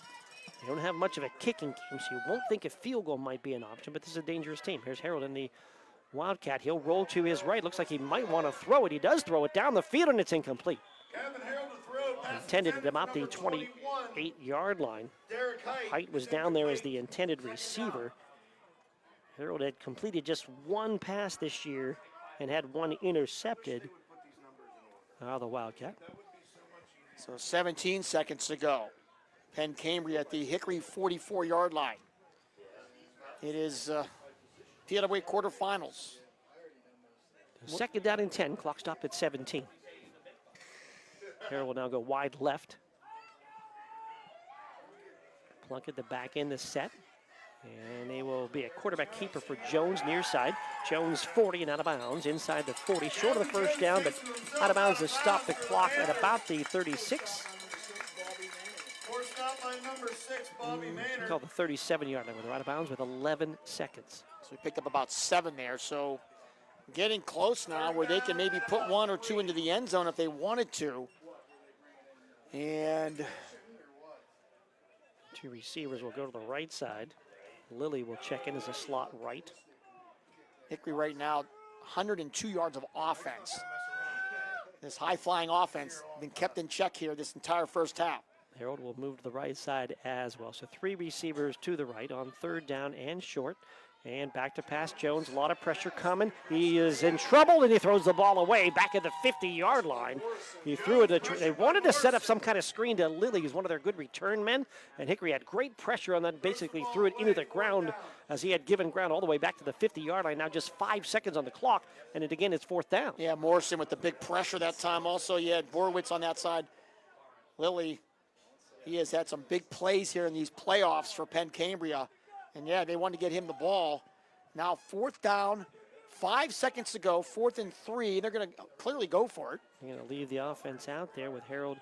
They don't have much of a kicking game, so you won't think a field goal might be an option, but this is a dangerous team. Here's Harold in the Wildcat. He'll roll to his right. Looks like he might want to throw it. He does throw it down the field, and it's incomplete. Intended at about the 28-yard line. Height was down there as the intended receiver. Harold had completed just 1 pass this year and had one intercepted. The Wildcat. So 17 seconds to go. Penn Cambria at the Hickory 44-yard line. It is PLWA quarterfinals. Second down and 10, clock stopped at 17. Harold will now go wide left. Plunkett the back end is set. And they will be a quarterback keeper for Jones near side. Jones 40 and out of bounds, inside the 40, short of the first down, but out of bounds to stop the clock at about the 36. Call the 37-yard line. They're out of bounds with 11 seconds. So we picked up about 7 there. So getting close now where they can maybe put 1 or 2 into the end zone if they wanted to. And 2 receivers will go to the right side. Lilly will check in as a slot right. Hickory right now, 102 yards of offense. This high-flying offense been kept in check here this entire first half. Harold will move to the right side as well. So 3 receivers to the right on third down and short. And back to pass Jones, a lot of pressure coming. He is in trouble and he throws the ball away back at the 50-yard line. He threw it, they wanted to set up some kind of screen to Lilly, who's one of their good return men. And Hickory had great pressure on that, basically threw it into the ground as he had given ground all the way back to the 50-yard line. Now just 5 seconds on the clock, and it again, it's fourth down. Yeah, Morrison with the big pressure that time. Also, you had Borowitz on that side. Lilly, he has had some big plays here in these playoffs for Penn Cambria. And yeah, they wanted to get him the ball. Now fourth down, 5 seconds to go, 4th and 3. They're going to clearly go for it. They're going to leave the offense out there with Harold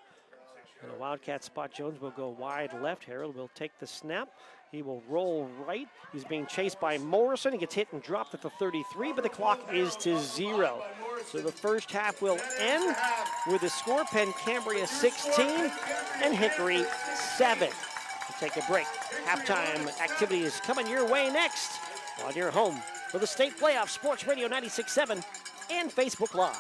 in a Wildcat spot. Jones will go wide left. Harold will take the snap. He will roll right. He's being chased by Morrison. He gets hit and dropped at the 33, but the clock is to 0. So the first half will end with the score, Penn Cambria 16 and Hickory 7. We'll take a break. Halftime activity is coming your way next on your home for the state playoff, Sports Radio 96.7 and Facebook Live.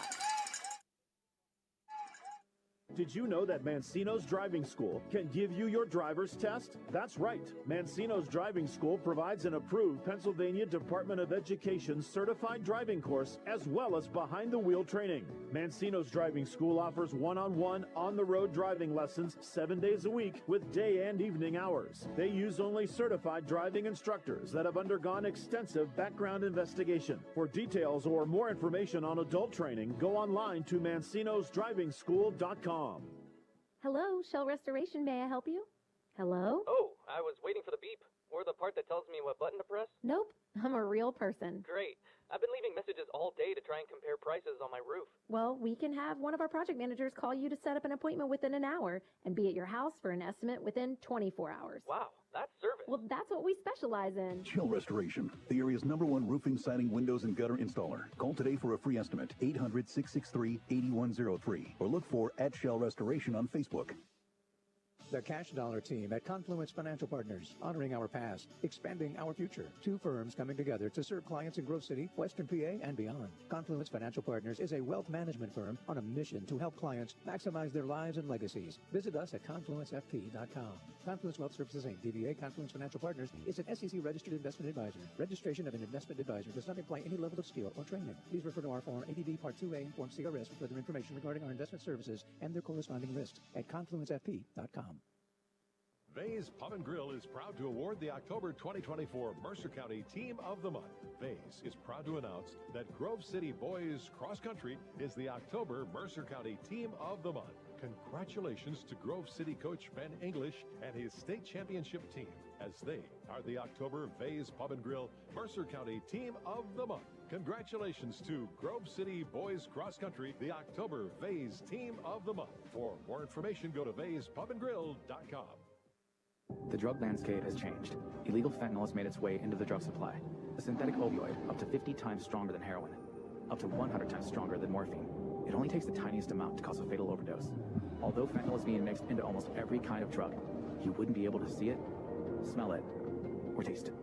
Did you know that Mancino's Driving School can give you your driver's test? That's right. Mancino's Driving School provides an approved Pennsylvania Department of Education certified driving course as well as behind-the-wheel training. Mancino's Driving School offers one-on-one, on-the-road driving lessons 7 days a week with day and evening hours. They use only certified driving instructors that have undergone extensive background investigation. For details or more information on adult training, go online to mancinosdrivingschool.com. Hello, Shell Restoration. May I help you? Hello? Oh, I was waiting for the beep, or the part that tells me what button to press. Nope, I'm a real person. Great. I've been leaving messages all day to try and compare prices on my roof. Well, we can have one of our project managers call you to set up an appointment within an hour and be at your house for an estimate within 24 hours. Wow, that's service. Well, that's what we specialize in. Shell Restoration, the area's #1 roofing, siding, windows, and gutter installer. Call today for a free estimate, 800-663-8103, or look for @Shell Restoration on Facebook. The Cash Dollar team at Confluence Financial Partners, honoring our past, expanding our future. 2 firms coming together to serve clients in Grove City, Western PA, and beyond. Confluence Financial Partners is a wealth management firm on a mission to help clients maximize their lives and legacies. Visit us at confluencefp.com. Confluence Wealth Services Inc., DBA Confluence Financial Partners, is an SEC-registered investment advisor. Registration of an investment advisor does not imply any level of skill or training. Please refer to our Form ADV Part 2A and Form CRS for further information regarding our investment services and their corresponding risks at confluencefp.com. Vay's Pub and Grill is proud to award the October 2024 Mercer County Team of the Month. Vay's is proud to announce that Grove City Boys Cross Country is the October Mercer County Team of the Month. Congratulations to Grove City coach Ben English and his state championship team, as they are the October Vay's Pub and Grill Mercer County Team of the Month. Congratulations to Grove City Boys Cross Country, the October Vay's Team of the Month. For more information, go to vayspubandgrill.com. The drug landscape has changed. Illegal fentanyl has made its way into the drug supply. A synthetic opioid up to 50 times stronger than heroin, up to 100 times stronger than morphine. It only takes the tiniest amount to cause a fatal overdose. Although fentanyl is being mixed into almost every kind of drug, you wouldn't be able to see it, smell it, or taste it.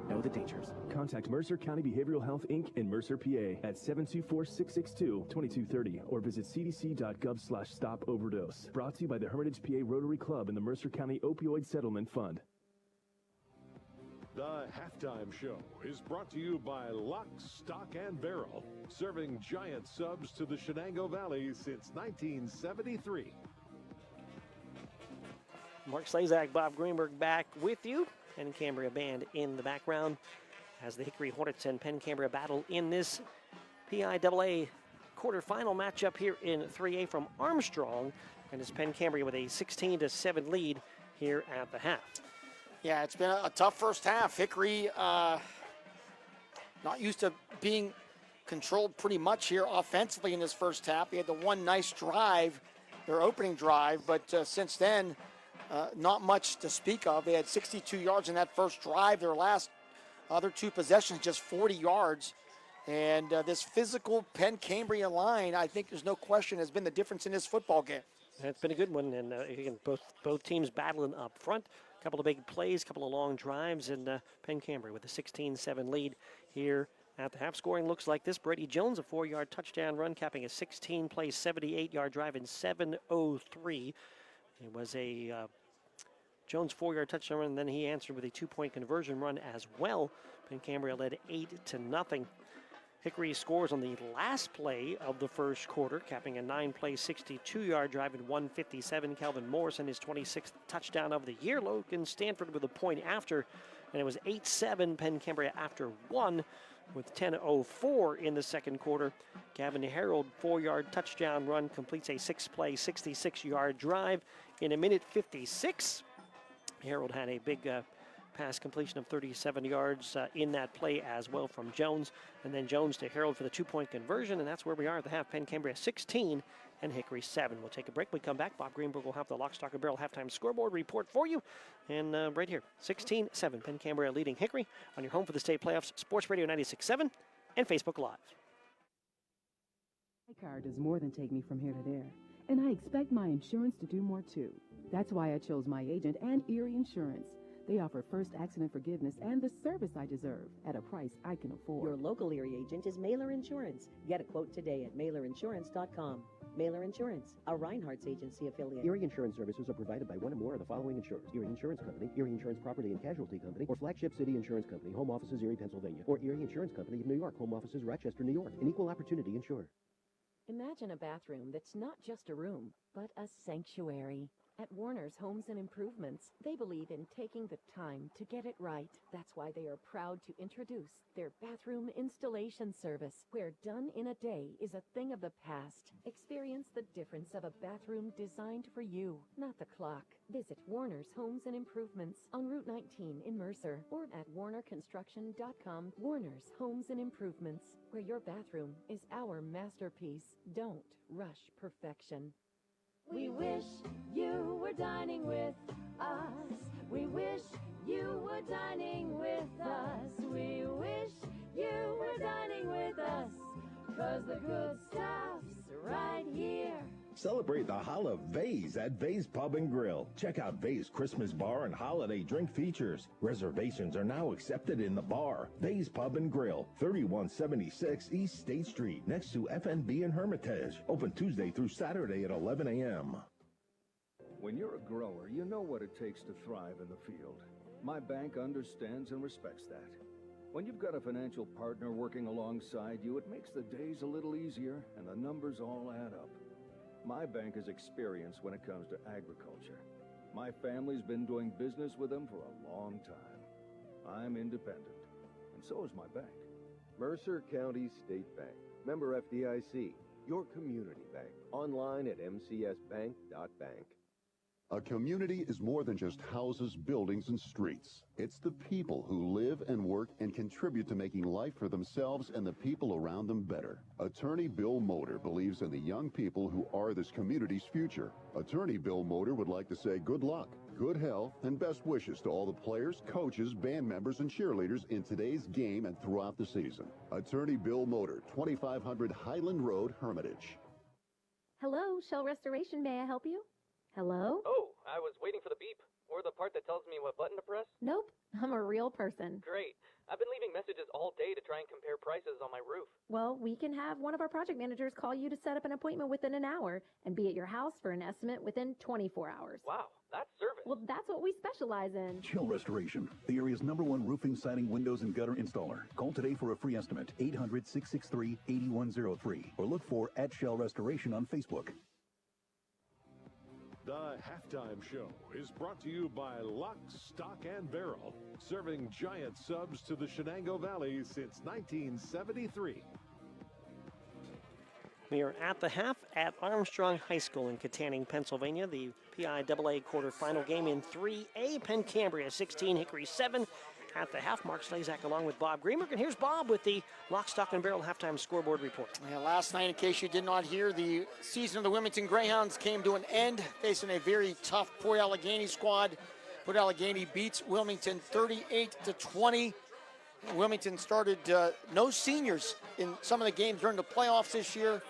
Know the dangers. Contact Mercer County Behavioral Health, Inc. in Mercer, PA at 724-662-2230 or visit cdc.gov/stop-overdose. Brought to you by the Hermitage PA Rotary Club and the Mercer County Opioid Settlement Fund. The halftime show is brought to you by Lock, Stock, and Barrel, serving giant subs to the Shenango Valley since 1973. Mark Slazak, Bob Greenberg back with you. Penn Cambria band in the background as the Hickory Hornets and Penn Cambria battle in this PIAA quarterfinal matchup here in 3A from Armstrong. And it's Penn Cambria with a 16-7 lead here at the half. Yeah, it's been a tough first half. Hickory not used to being controlled pretty much here offensively in this first half. They had the one nice drive, their opening drive, but since then, not much to speak of. They had 62 yards in that first drive. Their last other two possessions, just 40 yards. And this physical Penn Cambria line, I think there's no question, has been the difference in this football game. It's been a good one, and again, both teams battling up front. A couple of big plays, a couple of long drives, and Penn Cambria with a 16-7 lead here at the half. Scoring looks like this. Brady Jones, a 4-yard touchdown run, capping a 16-play, 78-yard drive in 7:03. It was a Jones 4-yard touchdown run, and then he answered with a 2-point conversion run as well. Penn Cambria led 8-0. Hickory scores on the last play of the first quarter, capping a 9-play, 62-yard drive in 1:57. Calvin Morrison, his 26th touchdown of the year. Logan Stanford with a point after, and it was 8-7 Penn Cambria after one with 10:04 in the second quarter. Gavin Harold, 4-yard touchdown run, completes a 6-play, 66-yard drive in 1:56. Harold had a big pass completion of 37 yards in that play as well from Jones. And then Jones to Harold for the 2-point conversion, and that's where we are at the half. Penn Cambria 16 and Hickory 7. We'll take a break. We come back. Bob Greenberg will have the Lock, Stock, and Barrel halftime scoreboard report for you. And right here, 16-7, Penn Cambria leading Hickory on your home for the state playoffs, Sports Radio 96.7 and Facebook Live. My car does more than take me from here to there, and I expect my insurance to do more too. That's why I chose my agent and Erie Insurance. They offer first accident forgiveness and the service I deserve at a price I can afford. Your local Erie agent is Mailer Insurance. Get a quote today at mailerinsurance.com. Mailer Insurance, a Reinhardt's agency affiliate. Erie Insurance services are provided by one or more of the following insurers: Erie Insurance Company, Erie Insurance Property and Casualty Company, or Flagship City Insurance Company, home offices Erie, Pennsylvania, or Erie Insurance Company of New York, home offices Rochester, New York. An equal opportunity insurer. Imagine a bathroom that's not just a room, but a sanctuary. At Warner's Homes and Improvements, they believe in taking the time to get it right. That's why they are proud to introduce their bathroom installation service, where done in a day is a thing of the past. Experience the difference of a bathroom designed for you, not the clock. Visit Warner's Homes and Improvements on Route 19 in Mercer or at warnerconstruction.com. Warner's Homes and Improvements, where your bathroom is our masterpiece. Don't rush perfection. We wish you were dining with us. We wish you were dining with us. We wish you were dining with us. 'Cause the good stuff's right here. Celebrate the Holla Vase at Vase Pub and Grill. Check out Vase Christmas Bar and holiday drink features. Reservations are now accepted in the bar. Vase Pub and Grill, 3176 East State Street, next to FNB and Hermitage. Open Tuesday through Saturday at 11 a.m. When you're a grower, you know what it takes to thrive in the field. My bank understands and respects that. When you've got a financial partner working alongside you, it makes the days a little easier and the numbers all add up. My bank has experience when it comes to agriculture. My family's been doing business with them for a long time. I'm independent, and so is my bank. Mercer County State Bank. Member FDIC. Your community bank. Online at mcsbank.bank. A community is more than just houses, buildings, and streets. It's the people who live and work and contribute to making life for themselves and the people around them better. Attorney Bill Motor believes in the young people who are this community's future. Attorney Bill Motor would like to say good luck, good health, and best wishes to all the players, coaches, band members, and cheerleaders in today's game and throughout the season. Attorney Bill Motor, 2500 Highland Road, Hermitage. Hello, Shell Restoration. May I help you? Hello? Oh, I was waiting for the beep. Or the part that tells me what button to press? Nope, I'm a real person. Great. I've been leaving messages all day to try and compare prices on my roof. Well, we can have one of our project managers call you to set up an appointment within an hour and be at your house for an estimate within 24 hours. Wow, that's service. Well, that's what we specialize in. Shell Restoration, the area's #1 roofing, siding, windows, and gutter installer. Call today for a free estimate, 800-663-8103, or look for @Shell Restoration on Facebook. The halftime show is brought to you by Lock, Stock, and Barrel, serving giant subs to the Shenango Valley since 1973. We are at the half at Armstrong High School in Katanning, Pennsylvania. The PIAA quarterfinal game in 3A. Penn Cambria 16, Hickory 7. At the half, Mark Slazak along with Bob Greenberg. And here's Bob with the Lock, Stock, and Barrel halftime scoreboard report. Yeah, last night, in case you did not hear, the season of the Wilmington Greyhounds came to an end, facing a very tough Port Allegany squad. Port Allegany beats Wilmington 38-20. Wilmington started no seniors in some of the games during the playoffs this year.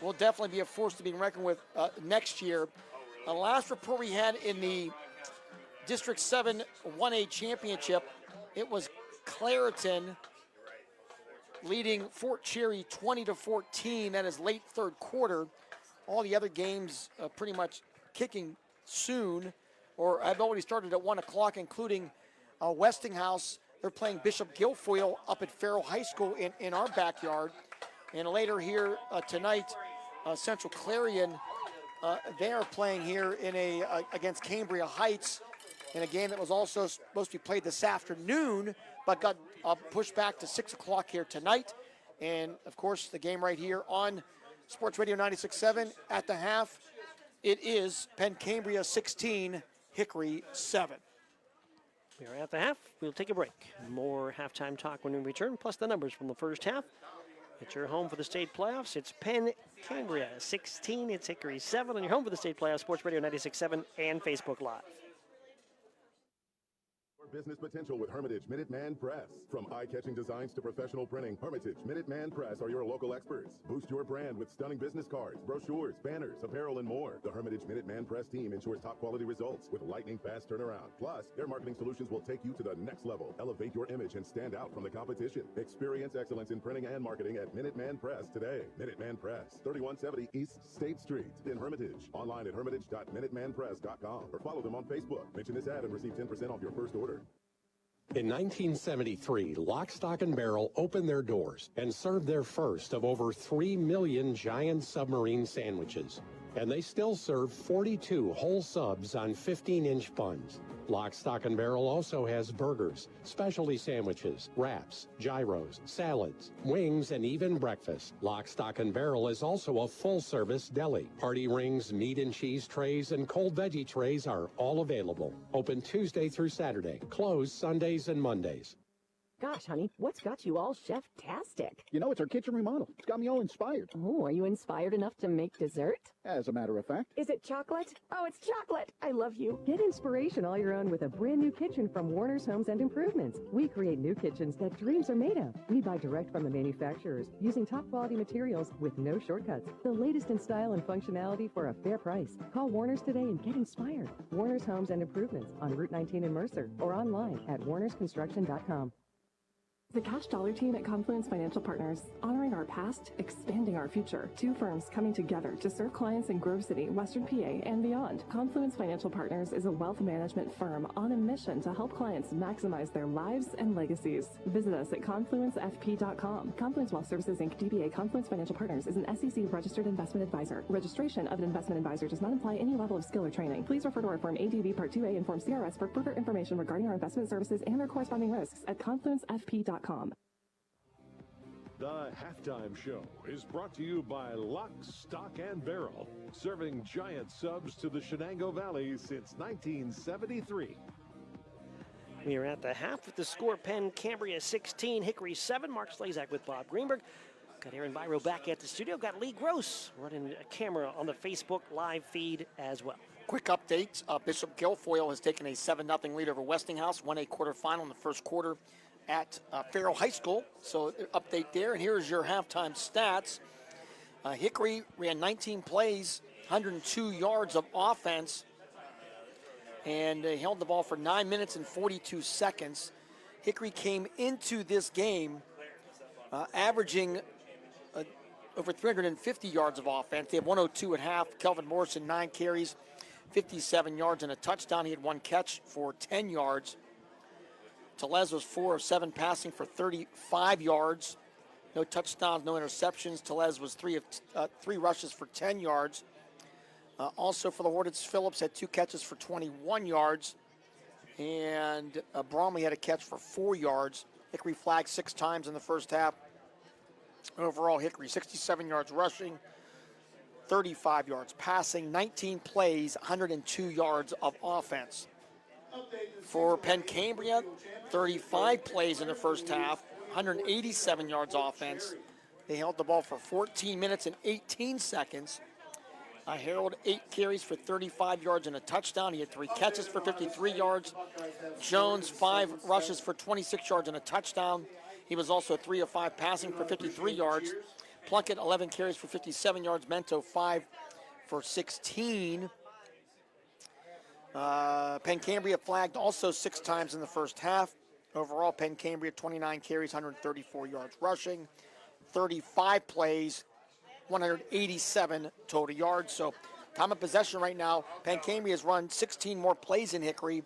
Will definitely be a force to be reckoned with next year. The last report we had in the District 7 1A championship, it was Clareton leading Fort Cherry 20-14. That is late third quarter. All the other games pretty much kicking soon, or I've already started at 1 o'clock, including Westinghouse. They're playing Bishop Guilfoyle up at Farrell High School in our backyard. And later here tonight, Central Clarion, they are playing here in against Cambria Heights in a game that was also supposed to be played this afternoon, but got pushed back to 6 o'clock here tonight. And, of course, the game right here on Sports Radio 96.7 at the half. It is Penn Cambria 16, Hickory 7. We are at the half. We'll take a break. More halftime talk when we return, plus the numbers from the first half. It's your home for the state playoffs. It's Penn Cambria 16. It's Hickory 7 on your home for the state playoffs. Sports Radio 96.7 and Facebook Live. Business potential with Hermitage Minuteman Press. From eye-catching designs to professional printing, Hermitage Minuteman Press are your local experts. Boost your brand with stunning business cards, brochures, banners, apparel, and more. The Hermitage Minuteman Press team ensures top-quality results with lightning-fast turnaround. Plus, their marketing solutions will take you to the next level. Elevate your image and stand out from the competition. Experience excellence in printing and marketing at Minuteman Press today. Minuteman Press, 3170 East State Street in Hermitage. Online at hermitage.minutemanpress.com or follow them on Facebook. Mention this ad and receive 10% off your first order. In 1973, Lock, Stock, and Barrel opened their doors and served their first of over 3 million giant submarine sandwiches. And they still serve 42 whole subs on 15-inch buns. Lock, Stock, and Barrel also has burgers, specialty sandwiches, wraps, gyros, salads, wings, and even breakfast. Lock, Stock, and Barrel is also a full-service deli. Party rings, meat and cheese trays, and cold veggie trays are all available. Open Tuesday through Saturday. Closed Sundays and Mondays. Gosh, honey, what's got you all chef-tastic? You know, it's our kitchen remodel. It's got me all inspired. Oh, are you inspired enough to make dessert? As a matter of fact. Is it chocolate? Oh, it's chocolate. I love you. Get inspiration all your own with a brand new kitchen from Warner's Homes and Improvements. We create new kitchens that dreams are made of. We buy direct from the manufacturers using top quality materials with no shortcuts. The latest in style and functionality for a fair price. Call Warner's today and get inspired. Warner's Homes and Improvements on Route 19 in Mercer or online at warnersconstruction.com. The Cash Dollar team at Confluence Financial Partners, honoring our past, expanding our future. Two firms coming together to serve clients in Grove City, Western PA, and beyond. Confluence Financial Partners is a wealth management firm on a mission to help clients maximize their lives and legacies. Visit us at confluencefp.com. Confluence Wealth Services, Inc., DBA Confluence Financial Partners is an SEC-registered investment advisor. Registration of an investment advisor does not imply any level of skill or training. Please refer to our Form ADV Part 2A and Form CRS for further information regarding our investment services and their corresponding risks at confluencefp.com. The halftime show is brought to you by Lock, Stock, and Barrel, serving giant subs to the Shenango Valley since 1973. We are at the half with the score: Penn Cambria 16, Hickory 7. Mark Slazak with Bob Greenberg. Got Aaron Byro back at the studio. Got Lee Gross running a camera on the Facebook live feed as well. Quick update. Bishop Guilfoyle has taken a 7-0 lead over Westinghouse, won a quarterfinal in the first quarter at Farrell High School. So update there, and here's your halftime stats. Hickory ran 19 plays, 102 yards of offense. and they held the ball for 9 minutes and 42 seconds. Hickory came into this game averaging over 350 yards of offense. They have 102 at half. Kelvin Morrison, 9 carries, 57 yards and a touchdown. He had 1 catch for 10 yards. Tellez was 4 of 7 passing for 35 yards. No touchdowns, no interceptions. Tellez was 3 rushes for 10 yards. Also for the Hornets, Phillips had 2 catches for 21 yards. And Bromley had a catch for 4 yards. Hickory flagged 6 times in the first half. Overall, Hickory 67 yards rushing, 35 yards passing, 19 plays, 102 yards of offense. For Penn Cambria, 35 plays in the first half, 187 yards offense. They held the ball for 14 minutes and 18 seconds. Harold, 8 carries for 35 yards and a touchdown. He had 3 catches for 53 yards. Jones, 5 rushes for 26 yards and a touchdown. He was also 3 of 5 passing for 53 yards. Plunkett, 11 carries for 57 yards. Mento, 5 for 16. Penn Cambria flagged also 6 times in the first half. Overall, Penn Cambria, 29 carries, 134 yards rushing, 35 plays, 187 total yards. So time of possession right now, Penn Cambria has run 16 more plays in Hickory,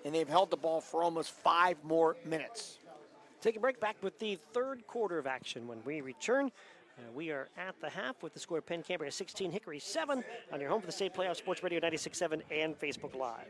and they've held the ball for almost 5 more minutes. Take a break, back with the third quarter of action. When we return, we are at the half with the score Penn Cambria 16, Hickory 7 on your home for the state playoff, Sports Radio 96.7 and Facebook Live.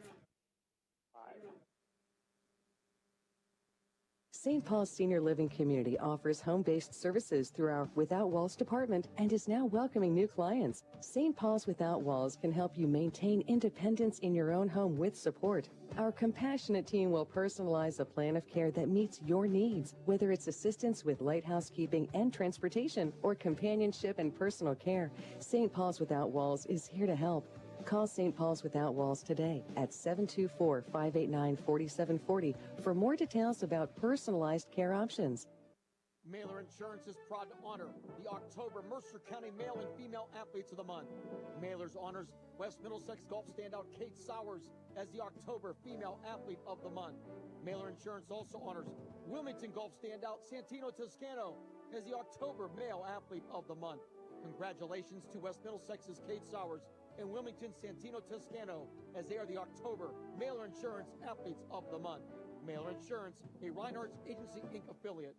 St. Paul's Senior Living Community offers home-based services through our Without Walls department and is now welcoming new clients. St. Paul's Without Walls can help you maintain independence in your own home with support. Our compassionate team will personalize a plan of care that meets your needs, whether it's assistance with light housekeeping and transportation or companionship and personal care. St. Paul's Without Walls is here to help. Call St. Paul's Without Walls today at 724-589-4740 for more details about personalized care options. Mailer Insurance is proud to honor the October Mercer County Male and Female Athletes of the Month. Mailers honors West Middlesex golf standout Kate Sowers as the October Female Athlete of the Month. Mailer Insurance also honors Wilmington golf standout Santino Toscano as the October Male Athlete of the Month. Congratulations to West Middlesex's Kate Sowers and Wilmington Santino Toscano as they are the October Mailer Insurance Athletes of the Month. Mailer Insurance, a Reinhardt's Agency Inc. affiliate.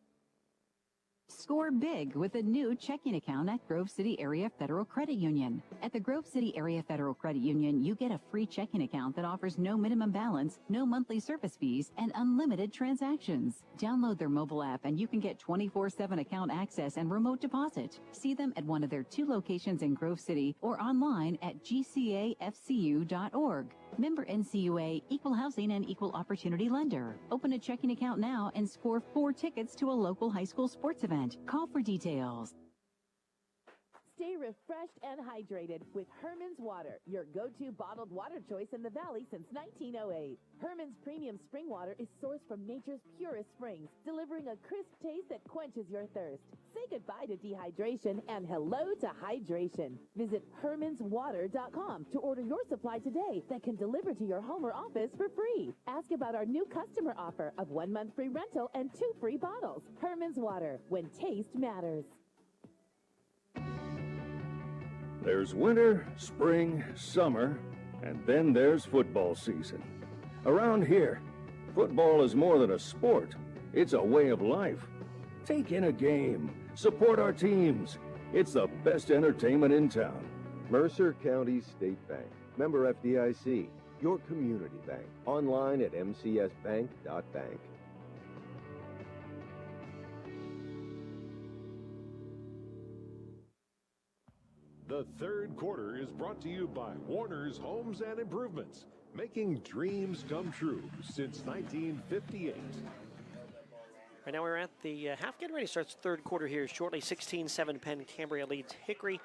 Score big with a new checking account at Grove City Area Federal Credit Union. At the Grove City Area Federal Credit Union, you get a free checking account that offers no minimum balance, no monthly service fees, and unlimited transactions. Download their mobile app and you can get 24/7 account access and remote deposit. See them at one of their 2 locations in Grove City or online at gcafcu.org. Member NCUA, Equal Housing and Equal Opportunity Lender. Open a checking account now and score 4 tickets to a local high school sports event. Call for details. Stay refreshed and hydrated with Herman's Water, your go-to bottled water choice in the Valley since 1908. Herman's premium spring water is sourced from nature's purest springs, delivering a crisp taste that quenches your thirst. Say goodbye to dehydration and hello to hydration. Visit hermanswater.com to order your supply today that can deliver to your home or office for free. Ask about our new customer offer of 1 month free rental and 2 free bottles. Herman's Water, when taste matters. There's winter, spring, summer, and then there's football season. Around here, football is more than a sport. It's a way of life. Take in a game. Support our teams. It's the best entertainment in town. Mercer County State Bank. Member FDIC. Your community bank. Online at mcsbank.bank. The third quarter is brought to you by Warner's Homes and Improvements, making dreams come true since 1958. Right now we're at the half, getting ready to start third quarter here shortly. 16-7 Penn Cambria leads Hickory.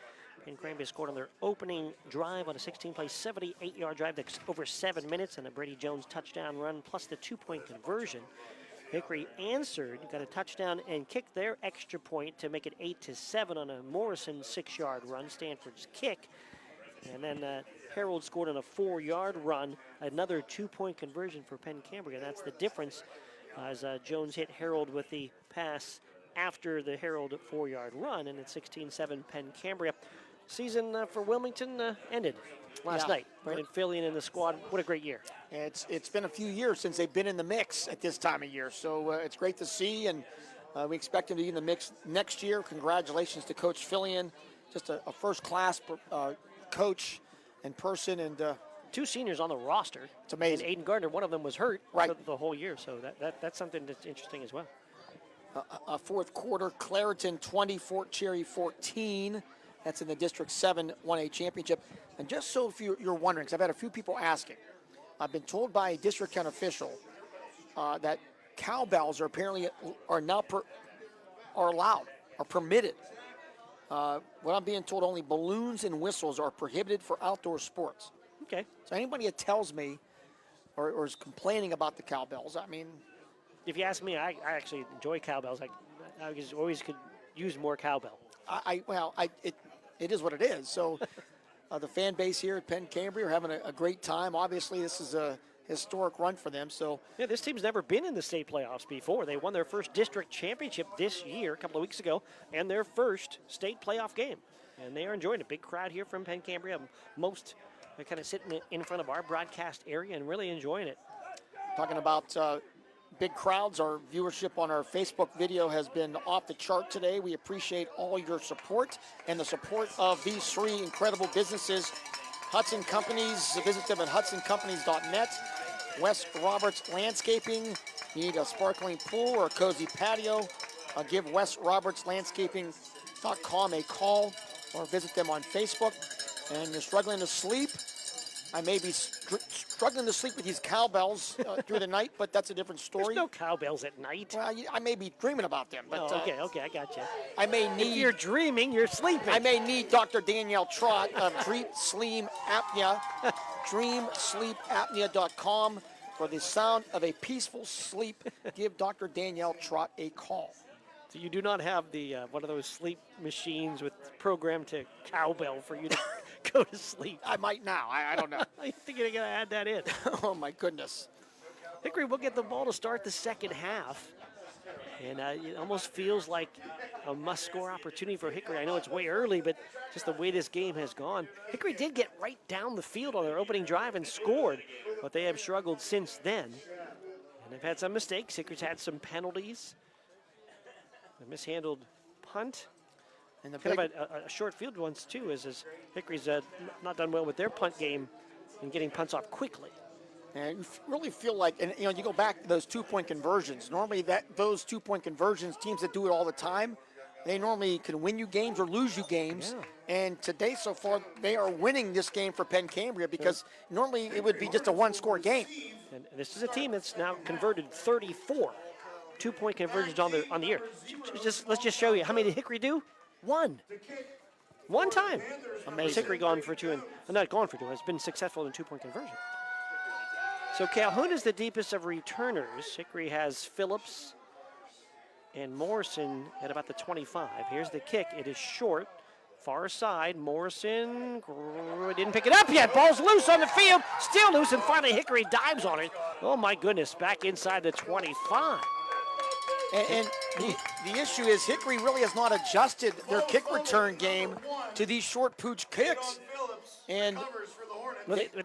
Penn Cambria scored on their opening drive on a 16-play, 78-yard drive that's over 7 minutes, and a Brady Jones touchdown run plus the 2-point conversion. Hickory answered, got a touchdown and kicked their extra point to make it 8-7 on a Morrison 6-yard run. Stanford's kick And then Harold scored on a 4-yard run, another 2-point conversion for Penn Cambria. That's the difference as Jones hit Harold with the pass after the Harold 4-yard run, and it's 16-7 Penn Cambria. Season for Wilmington ended last night. Brandon Fillion and the squad, what a great year. It's been a few years since they've been in the mix at this time of year, so it's great to see, and we expect them to be in the mix next year. Congratulations to Coach Fillion, just a first-class coach and person, and 2 seniors on the roster. It's amazing. And Aiden Gardner, one of them was hurt the whole year, so that's something that's interesting as well. A fourth quarter, Clareton 20, Fort Cherry 14. That's in the District 7 1A championship. And just so if you're wondering, because I've had a few people asking, I've been told by a district county official that cowbells are apparently now allowed, are permitted. What I'm being told, only balloons and whistles are prohibited for outdoor sports. Okay. So anybody that tells me or is complaining about the cowbells, I mean, if you ask me, I actually enjoy cowbells. I always could use more cowbell. It is what it is. So the fan base here at Penn Cambria are having a great time. Obviously, this is a historic run for them. So yeah, this team's never been in the state playoffs before. They won their first district championship this year, a couple of weeks ago, and their first state playoff game. And they are enjoying it. Big crowd here from Penn Cambria. Most are kind of sitting in front of our broadcast area and really enjoying it. Talking about big crowds, our viewership on our Facebook video has been off the chart today. We appreciate all your support and the support of these 3 incredible businesses. Hudson Companies, visit them at hudsoncompanies.net. Wes Roberts Landscaping, you need a sparkling pool or a cozy patio, give Wes Roberts Landscaping.com a call or visit them on Facebook. And you're struggling to sleep, I may be struggling to sleep with these cowbells through the night, but that's a different story. There's no cowbells at night. Well, I may be dreaming about them. But, okay, I got you. I may need. If you're dreaming, you're sleeping. I may need Dr. Danielle Trott of Dream Sleep Apnea, dreamsleepapnea.com for the sound of a peaceful sleep. Give Dr. Danielle Trott a call. So you do not have the one of those sleep machines with programmed to cowbell for you to go to sleep. I might now. I don't know. I think you're going to add that in. Oh, my goodness. Hickory will get the ball to start the second half. And it almost feels like a must-score opportunity for Hickory. I know it's way early, but just the way this game has gone. Hickory did get right down the field on their opening drive and scored, but they have struggled since then. And they've had some mistakes. Hickory's had some penalties. A mishandled punt. And the kind of a short field ones, too, as Hickory's not done well with their punt game and getting punts off quickly. And you really feel like, and you go back to those 2-point conversions. Normally, those 2-point conversions, teams that do it all the time, they normally can win you games or lose you games. Yeah. And today, so far, they are winning this game for Penn Cambria because normally it would be just a 1-score game. And this is a team that's now converted 34 2-point conversions on the year. Let's just show you. How many did Hickory do? 1. One time. Amazing. Hickory gone for 2, and not gone for 2, has been successful in 2-point conversion. So Calhoun is the deepest of returners. Hickory has Phillips and Morrison at about the 25. Here's the kick. It is short. Far side. Morrison didn't pick it up yet. Ball's loose on the field. Still loose, and finally Hickory dives on it. Oh, my goodness. Back inside the 25. And the issue is Hickory really has not adjusted their kick return game to these short pooch kicks. And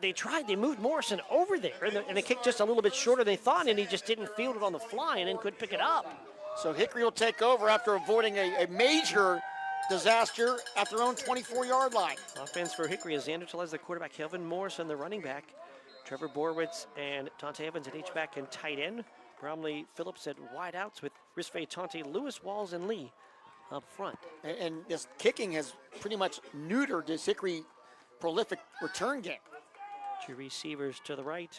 they tried. They moved Morrison over there, and the kick just a little bit shorter than they thought, and he just didn't field it on the fly and then couldn't pick it up. So Hickory will take over after avoiding a major disaster at their own 24-yard line. Offense for Hickory is Xander Tellez, the quarterback, Kelvin Morrison, the running back, Trevor Borowitz and Tonte Evans at H-back and tight end. Bromley Phillips at wideouts with Risfe, Tonte, Lewis, Walls, and Lee up front. And this kicking has pretty much neutered this Hickory prolific return game. 2 receivers to the right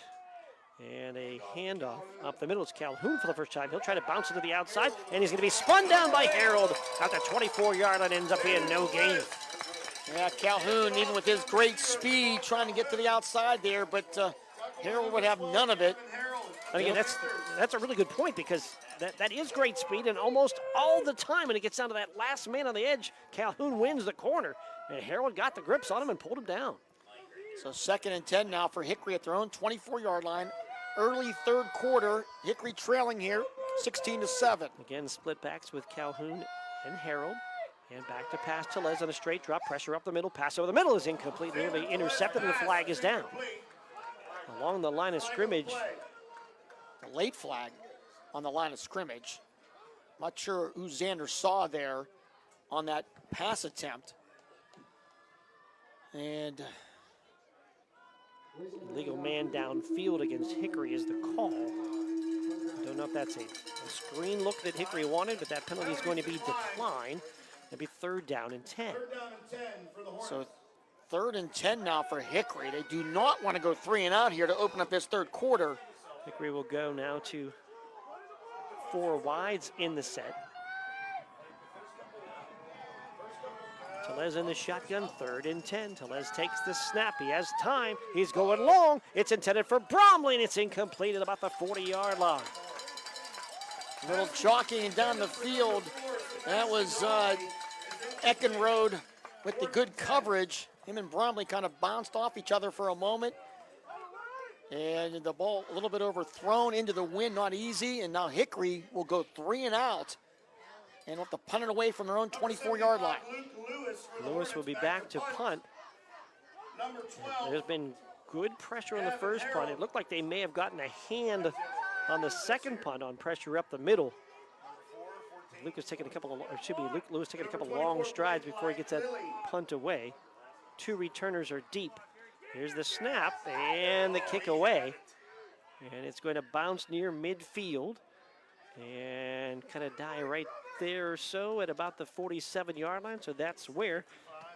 and a handoff up the middle. It's Calhoun for the first time. He'll try to bounce it to the outside, and he's going to be spun down by Harold at the 24-yard line. Ends up being no gain. Yeah, Calhoun, even with his great speed, trying to get to the outside there, but Harold would have none of it. And again, that's a really good point because that is great speed, and almost all the time when it gets down to that last man on the edge, Calhoun wins the corner, and Harold got the grips on him and pulled him down. So 2nd and 10 now for Hickory at their own 24-yard line. Early third quarter, Hickory trailing here, 16-7. Again, split backs with Calhoun and Harold. And back to pass to Les on a straight drop. Pressure up the middle. Pass over the middle is incomplete. Nearly intercepted, and the flag is down. Along the line of scrimmage. The late flag on the line of scrimmage. Not sure who Xander saw there on that pass attempt. And illegal man downfield against Hickory is the call. I don't know if that's a screen look that Hickory wanted, but that penalty is going to be declined. It'll be 3rd down and 10. So 3rd and 10 now for Hickory. They do not want to go 3 and out here to open up this third quarter. Hickory will go now to 4 wides in the set. Tellez in the shotgun, 3rd and 10. Tellez takes the snap. He has time. He's going long. It's intended for Bromley, and it's incomplete at about the 40-yard line. A little jockeying down the field. That was Eckenrode with the good coverage. Him and Bromley kind of bounced off each other for a moment. And the ball a little bit overthrown into the wind, not easy. And now Hickory will go 3 and out. And will have to punt it away from their own 24-yard line. Lewis will be back to punt. There's been good pressure on the first punt. It looked like they may have gotten a hand on the second punt on pressure up the middle. Lewis taking a couple of long strides before he gets that punt away. 2 returners are deep. Here's the snap and the kick away. And it's going to bounce near midfield and kind of die right there or so at about the 47-yard line. So that's where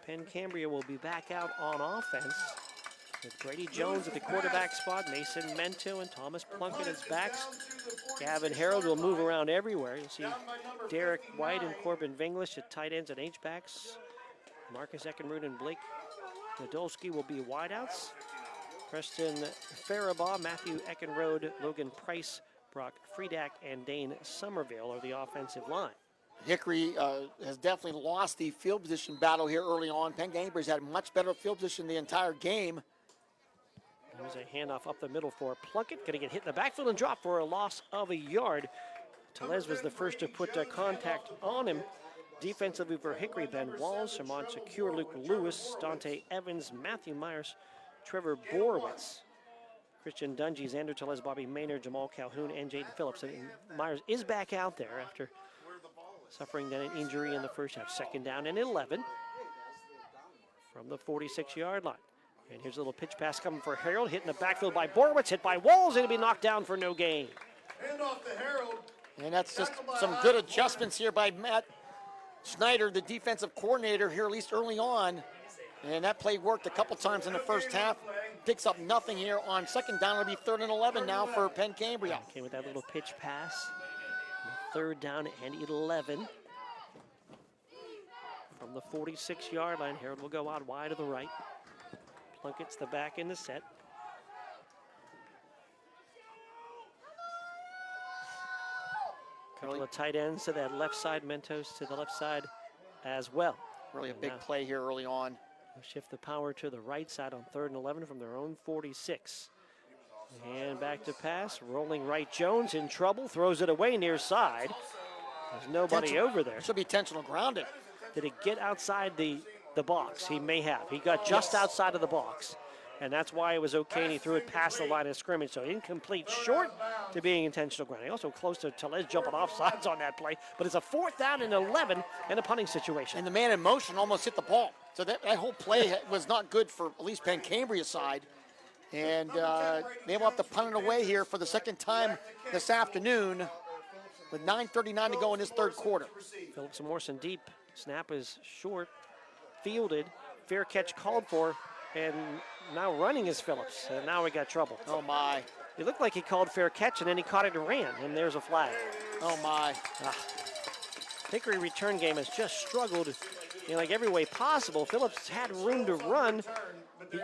Penn Cambria will be back out on offense. With Brady Jones at the quarterback spot, Mason Mento and Thomas Plunkett as backs. Gavin Harold will move around everywhere. You'll see Derek White and Corbin Vinglish at tight ends and H-backs. Marcus Eckenrud and Blake Nadolski will be wideouts. Preston Faribaugh, Matthew Eckenrode, Logan Price, Brock Friedak, and Dane Somerville are the offensive line. Hickory has definitely lost the field position battle here early on. Penn Cambria's had much better field position the entire game. There's a handoff up the middle for Plunkett. Going to get hit in the backfield and drop for a loss of a yard. Tellez was the first to put contact on him. Defensively for Hickory, Ben Walls, Sherman Secure, Luke Lewis, Dante Evans, Matthew Myers, Trevor Borowitz, Christian Dungy, Xander Tellez, Bobby Maynard, Jamal Calhoun, and Jaden Phillips. And Myers is back out there after suffering then an injury in the first half. 2nd down and 11 from the 46-yard line. And here's a little pitch pass coming for Harold, hit in the backfield by Borowitz, hit by Walls, and it'll be knocked down for no gain. Hand off to Harold. And that's just some good adjustments here by Matt Schneider, the defensive coordinator here, at least early on. And that play worked a couple times in the first half. Picks up nothing here on 2nd down. It'll be 3rd and 11 now for Penn Cambria. Came with that little pitch pass. 3rd down and 11. From the 46-yard line, Harold will go out wide to the right. Plunkett's the back in the set. Couple of tight ends to that left side, Mentos to the left side as well. Really a big play here early on. They'll shift the power to the right side on 3rd and 11 from their own 46. And back to pass, rolling right Jones in trouble, throws it away near side. There's nobody over there. Should be intentional grounding. Did it get outside the box? He may have. He got just outside of the box. And that's why it was okay, and he threw it past the line of scrimmage. So incomplete, short to being intentional grounding. Also close to Tellez jumping off sides on that play. But it's a 4th down and 11 in a punting situation. And the man in motion almost hit the ball. So that whole play was not good for at least Penn Cambria's side. And they will have to punt it away here for the 2nd time this afternoon with 9:39 to go in this 3rd quarter. Phillips and Morrison deep. Snap is short, fielded, fair catch called for, and now running is Phillips. And now we got trouble. Oh my. It looked like he called fair catch and then he caught it and ran, and there's a flag. Oh my. Hickory return game has just struggled in like every way possible. Phillips had room to run.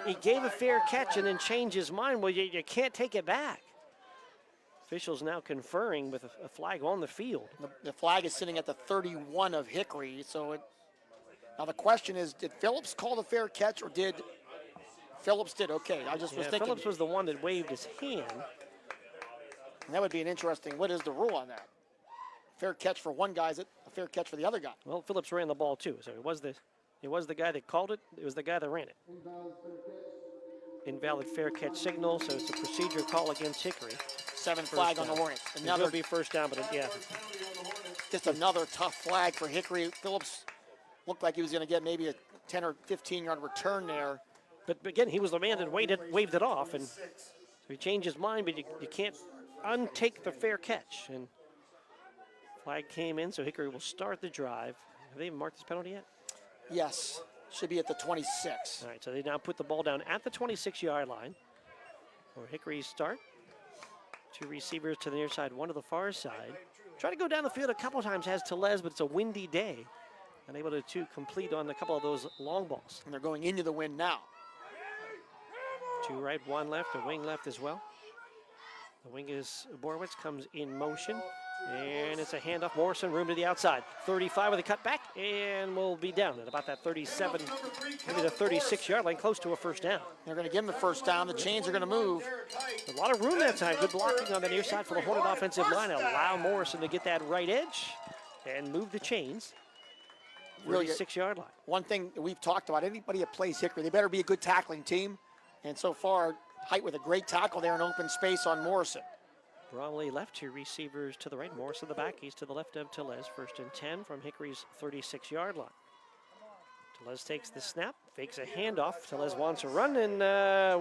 He gave a fair catch and then changed his mind. Well, you can't take it back. Officials now conferring with a flag on the field. The flag is sitting at the 31 of Hickory. So now the question is, did Phillips call the fair catch or did Phillips did, okay. I just was thinking. Phillips was the one that waved his hand. And that would be an interesting, what is the rule on that? Fair catch for one guy, is it a fair catch for the other guy? Well, Phillips ran the ball too, so it was the guy that called it. It was the guy that ran it. Invalid fair catch signal, so it's a procedure call against Hickory. 7 flag on the Hornets. Another be first down, but yeah. Just another tough flag for Hickory. Phillips looked like he was going to get maybe a 10 or 15-yard return there. But again, he was the man that waved it off, and so he changed his mind, but you can't untake the fair catch. And flag came in, so Hickory will start the drive. Have they even marked this penalty yet? Yes, should be at the 26. All right, so they now put the ball down at the 26-yard line. For Hickory's start. 2 receivers to the near side, 1 to the far side. Try to go down the field a couple times, has Tellez, but it's a windy day. Unable to complete on a couple of those long balls. And they're going into the wind now. 2 right, 1 left, a wing left as well. The wing is Borowitz, comes in motion. And it's a handoff. Morrison, room to the outside. 35 with a cutback, and we'll be down at about that 37, maybe the 36-yard line, close to a first down. They're going to give him the first down. The chains are going to move. A lot of room that time. Good blocking on the near side for the Hornet offensive line. Allow Morrison to get that right edge and move the chains. 36-yard line. One thing that we've talked about, anybody that plays Hickory, they better be a good tackling team. And so far, Height with a great tackle there in open space on Morrison. Bromley left, 2 receivers to the right. Morrison the back. He's to the left of Tellez. 1st and 10 from Hickory's 36-yard line. Tellez takes the snap, fakes a handoff. Tellez wants a run and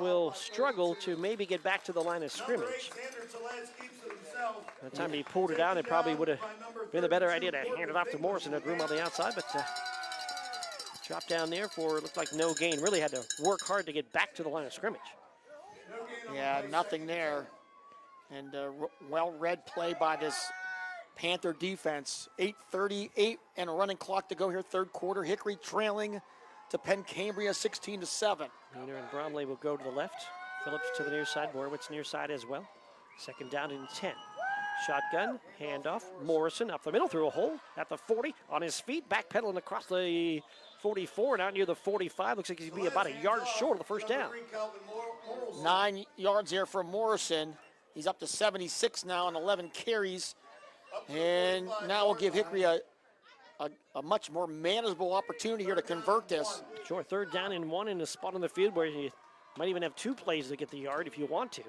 will struggle to maybe get back to the line of scrimmage. By the time he pulled it out, it probably would have been a better idea to hand it off to Morrison. Had room on the outside, but dropped down there for, looked like no gain. Really had to work hard to get back to the line of scrimmage. Yeah, nothing there. And well-read play by this Panther defense. 8:38 and a running clock to go here, 3rd quarter. Hickory trailing to Penn Cambria 16-7. Wiener and Bromley will go to the left. Phillips to the near side. Borowitz near side as well. 2nd down and 10. Shotgun, handoff. Morrison up the middle through a hole at the 40. On his feet, backpedaling across the 44 and out near the 45. Looks like he's going to be about a yard short of the first down. 9 yards there for Morrison. He's up to 76 now on 11 carries. And now we'll give Hickory a much more manageable opportunity here to convert this. Sure, 3rd down and 1 in a spot on the field where you might even have 2 plays to get the yard if you want to.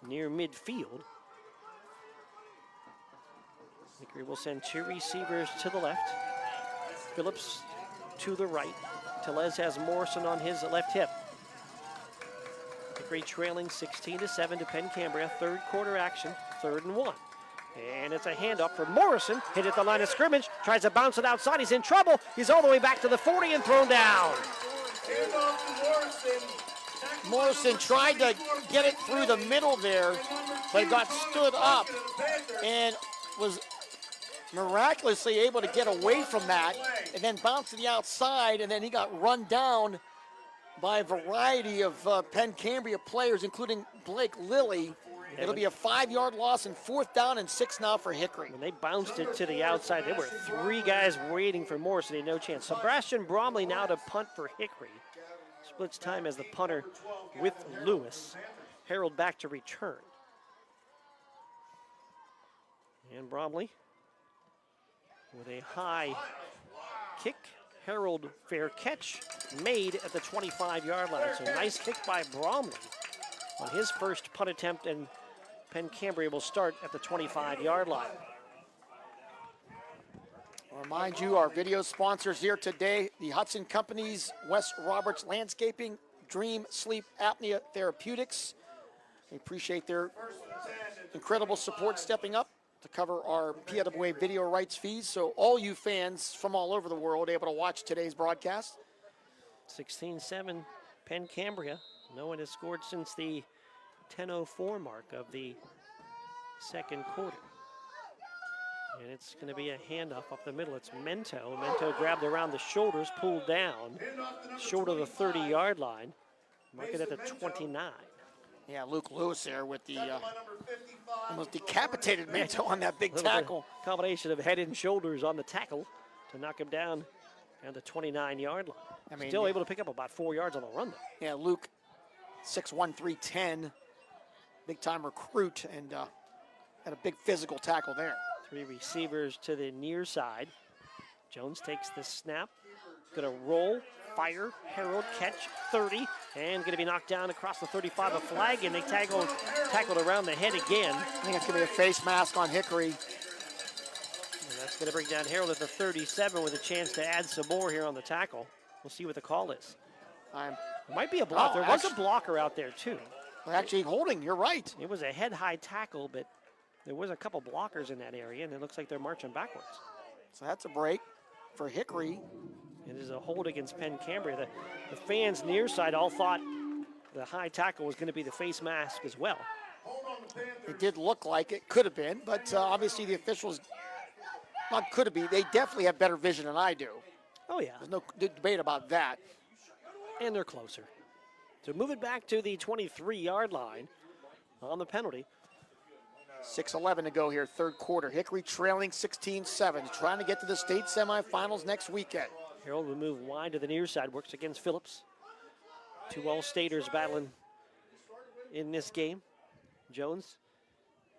Near midfield. Hickory will send 2 receivers to the left. Phillips to the right. Tellez has Morrison on his left hip. Hickory trailing 16-7 to Penn Cambria. 3rd quarter action, 3rd and 1. And it's a handoff for Morrison. Hit at the line of scrimmage. Tries to bounce it outside. He's in trouble. He's all the way back to the 40 and thrown down. Morrison tried to get it through the middle there, but got stood up and was miraculously able to get away from that and then bounce to the outside, and then he got run down by a variety of Penn Cambria players, including Blake Lilly. It'll be a 5-yard loss and 4th down and 6 now for Hickory. When they bounced it to the outside, there were 3 guys waiting for Morrison. He had no chance. Sebastian Bromley now to punt for Hickory. Splits time as the punter with Lewis. Harold back to return. And Bromley with a high kick. Harold fair catch made at the 25-yard line. So nice kick by Bromley on his first punt attempt, and Penn Cambria will start at the 25-yard line. I'll remind you, our video sponsors here today, the Hudson Companies, Wes Roberts Landscaping, Dream Sleep Apnea Therapeutics. We appreciate their incredible support stepping up to cover our PWA video rights fees. So all you fans from all over the world able to watch today's broadcast. 16-7 Penn Cambria. No one has scored since the 10:04 mark of the 2nd quarter. And it's going to be a handoff up the middle. It's Mento. Mento grabbed around the shoulders, pulled down, short of the 30-yard line. Mark it at the 29. Yeah, Luke Lewis there with the almost decapitated Mento on that big tackle. Combination of head and shoulders on the tackle to knock him down at the 29-yard line. I mean, still able to pick up about 4 yards on the run, though. Yeah, Luke 6'1", 310. Big-time recruit and had a big physical tackle there. 3 receivers to the near side. Jones takes the snap. Going to roll, fire, Harold, catch, 30, and going to be knocked down across the 35, a flag, and they tackled around the head again. I think it's going to be a face mask on Hickory. And that's going to bring down Harold at the 37 with a chance to add some more here on the tackle. We'll see what the call is. It might be a block. There was a blocker out there, too. Actually holding, you're right. It was a head-high tackle, but there was a couple blockers in that area, and it looks like they're marching backwards. So that's a break for Hickory. It is a hold against Penn Cambria. The fans near side all thought the high tackle was going to be the face mask as well. It did look like it could have been, but obviously the officials, not could have been, they definitely have better vision than I do. Oh, yeah. There's no debate about that. And they're closer. So move it back to the 23-yard line on the penalty. 6:11 to go here, third quarter. Hickory trailing 16-7, trying to get to the state semifinals next weekend. Harold will move wide to the near side, works against Phillips. 2 All-Staters battling in this game. Jones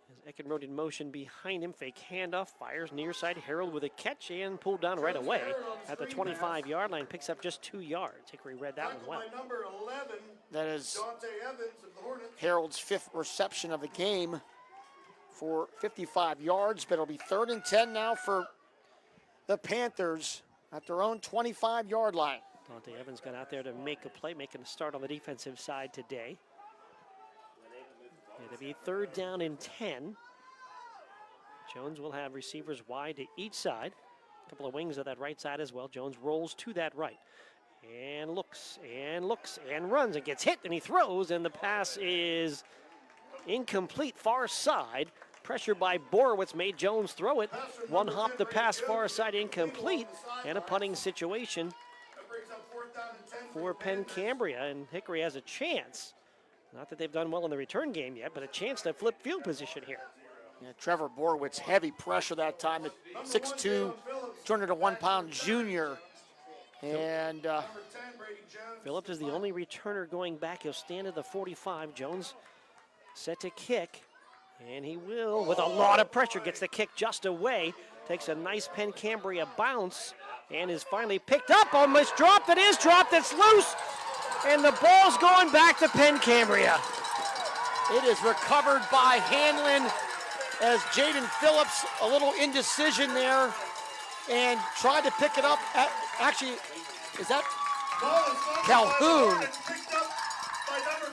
has Eckenrode in motion behind him. Fake handoff, fires near side. Harold with a catch and pulled down right away at the 25-yard line. Picks up just 2 yards. Hickory read that one well. That is Harold's 5th reception of the game for 55 yards, but it'll be 3rd and 10 now for the Panthers at their own 25-yard line. Dante Evans got out there to make a play, making a start on the defensive side today. It'll be 3rd down and 10. Jones will have receivers wide to each side. A couple of wings of that right side as well. Jones rolls to that right and looks and runs and gets hit, and he throws, and the pass is incomplete, far side. Pressure by Borowitz made Jones throw it. One hop the pass, far side, incomplete, and a punting situation for Penn Cambria, and Hickory has a chance. Not that they've done well in the return game yet, but a chance to flip field position here. Yeah, Trevor Borowitz, heavy pressure that time at 6'2", 201-pound junior. And Phillips is the only returner going back. He'll stand at the 45. Jones set to kick, and he will, with a lot of pressure, gets the kick just away. Takes a nice Penn Cambria bounce, and is finally picked up. Almost dropped. It is dropped. It's loose, and the ball's going back to Penn Cambria. It is recovered by Hanlon as Jaden Phillips, a little indecision there, and tried to pick it up. Actually, is that Calhoun?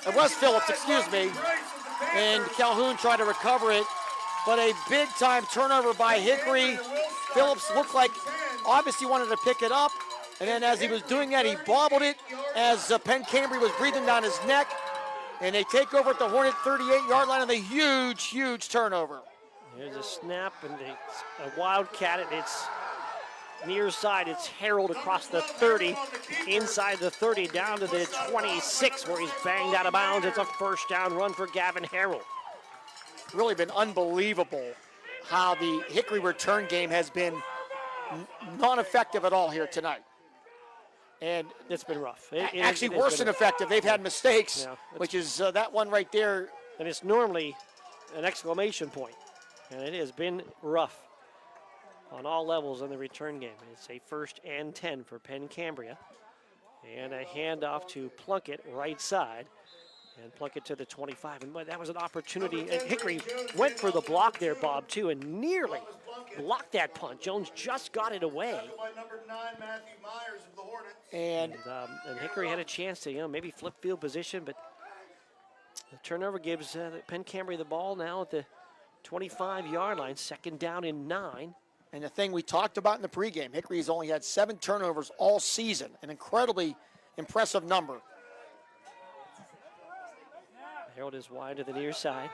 It was Phillips, excuse me. And Calhoun tried to recover it, but a big-time turnover by Hickory. Phillips looked like obviously wanted to pick it up, and then as he was doing that, he bobbled it as Penn Cambria was breathing down his neck, and they take over at the Hornet 38-yard line with a huge, huge turnover. There's a snap, and it's a wildcat, and it's near side. It's Harold across the 30, inside the 30, down to the 26, where he's banged out of bounds. It's a first down run for Gavin Harold. Really been unbelievable how the Hickory return game has been non-effective at all here tonight. And it's been rough. Actually worse than effective. They've had mistakes, which is that one right there. And it's normally an exclamation point, and it has been rough on all levels in the return game. It's a 1st and 10 for Penn Cambria. And a handoff to Plunkett, right side. And Plunkett to the 25. And that was an opportunity. And Hickory went for the block there, Bob, too, and nearly blocked that punt. Jones just got it away. And Hickory had a chance to, maybe flip field position, but the turnover gives Penn Cambria the ball now at the 25-yard line, 2nd down and 9. And the thing we talked about in the pregame, Hickory has only had 7 turnovers all season, an incredibly impressive number. Harold is wide to the near side.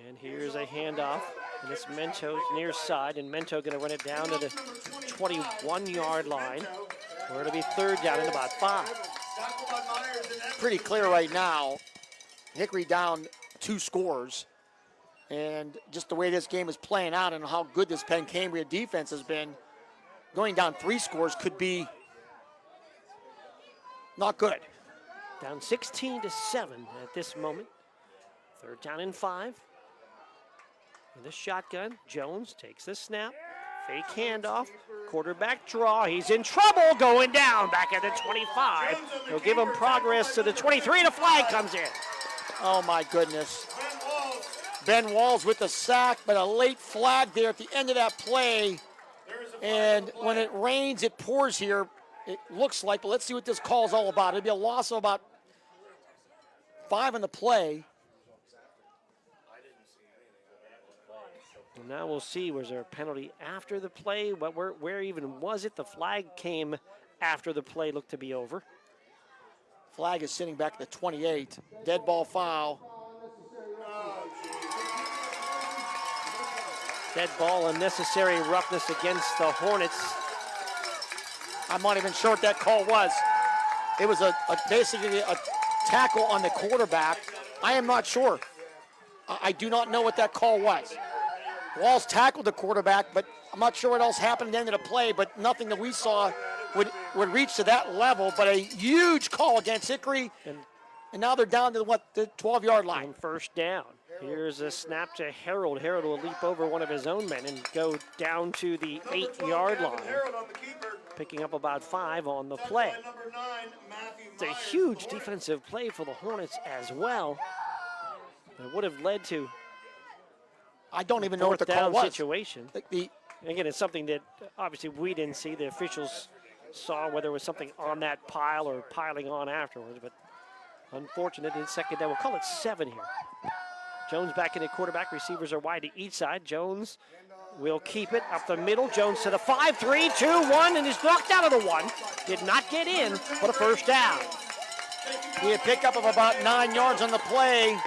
And here's a handoff, and it's Mento's near side, and Mento going to run it down to the 21-yard line, where it'll be 3rd down and about 5. Pretty clear right now. Hickory down 2 scores. And just the way this game is playing out and how good this Penn Cambria defense has been, going down 3 scores could be not good. Down 16-7 at this moment. 3rd down and 5. In the shotgun, Jones takes the snap. Fake handoff. Quarterback draw. He's in trouble going down back at the 25. They'll give him progress to the 23 and a flag comes in. Oh my goodness. Ben Walls with the sack, but a late flag there at the end of that play. And when it rains, it pours here. It looks like, but let's see what this call is all about. It'll be a loss of about 5 in the play. Now we'll see, was there a penalty after the play? Where even was it? The flag came after the play looked to be over. Flag is sitting back at the 28. Dead ball foul. Dead ball, unnecessary roughness against the Hornets. I'm not even sure what that call was. It was basically a tackle on the quarterback. I am not sure. I do not know what that call was. Walls tackled the quarterback, but I'm not sure what else happened at the end of the play, but nothing that we saw would reach to that level, but a huge call against Hickory, and now they're down to the 12-yard line. And 1st down. Here's a snap to Harold. Harold will leap over one of his own men and go down to the 8-yard line, picking up about 5 on the play. It's a huge defensive play for the Hornets as well. It would have led to I don't even know what the call was. Situation. Again, it's something that obviously we didn't see. The officials saw whether it was something on that pile or piling on afterwards, but unfortunate in 2nd down. We'll call it 7 here. Jones back in at quarterback. Receivers are wide to each side. Jones will keep it up the middle. Jones to the 5, 3, 2, 1, and he's knocked out of the 1. Did not get in, but a 1st down. He had pickup of about 9 yards on the play.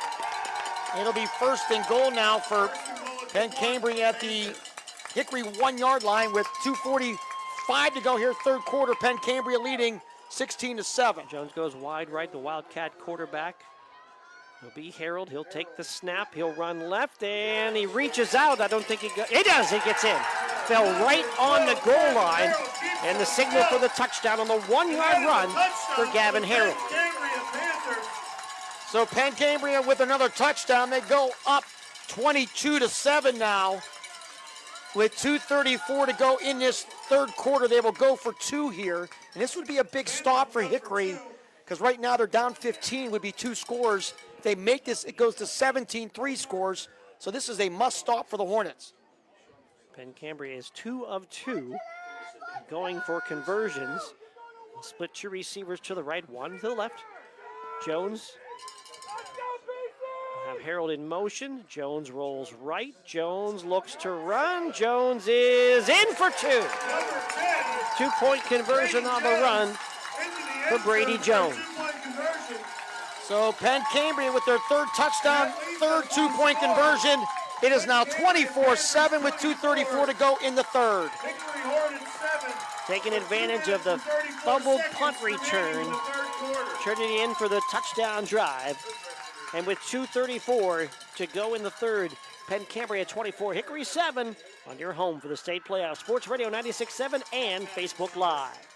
It'll be 1st and goal now for Penn Cambria at the Hickory 1-yard line with 2:45 to go here, 3rd quarter. Penn Cambria leading 16-7. Jones goes wide right, the Wildcat quarterback. It'll be Harold. He'll take the snap. He'll run left, and he reaches out. I don't think he does. He gets in. Fell right on the goal line, and the signal for the touchdown on the 1-yard run for Gavin Harold. So Penn Cambria with another touchdown. They go up 22-7 now. With 2:34 to go in this 3rd quarter, they will go for 2 here. And this would be a big stop for Hickory, because right now they're down 15, would be 2 scores. If they make this, it goes to 17, 3 scores. So this is a must stop for the Hornets. Penn Cambria is 2 of 2, going for conversions. Split 2 receivers to the right, 1 to the left. Jones. Have Harold in motion. Jones rolls right. Jones looks to run. Jones is in for 2. 2-point conversion on the run for Brady Jones. So Penn Cambria with their 3rd touchdown, 3rd 2-point conversion. It is now 24-7 with 2:34 to go in the 3rd. Taking advantage of the fumbled punt return, turning it in for the touchdown drive. And with 2:34 to go in the 3rd, Penn Cambria 24, Hickory 7 on your home for the state playoffs. Sports Radio 96.7 and Facebook Live.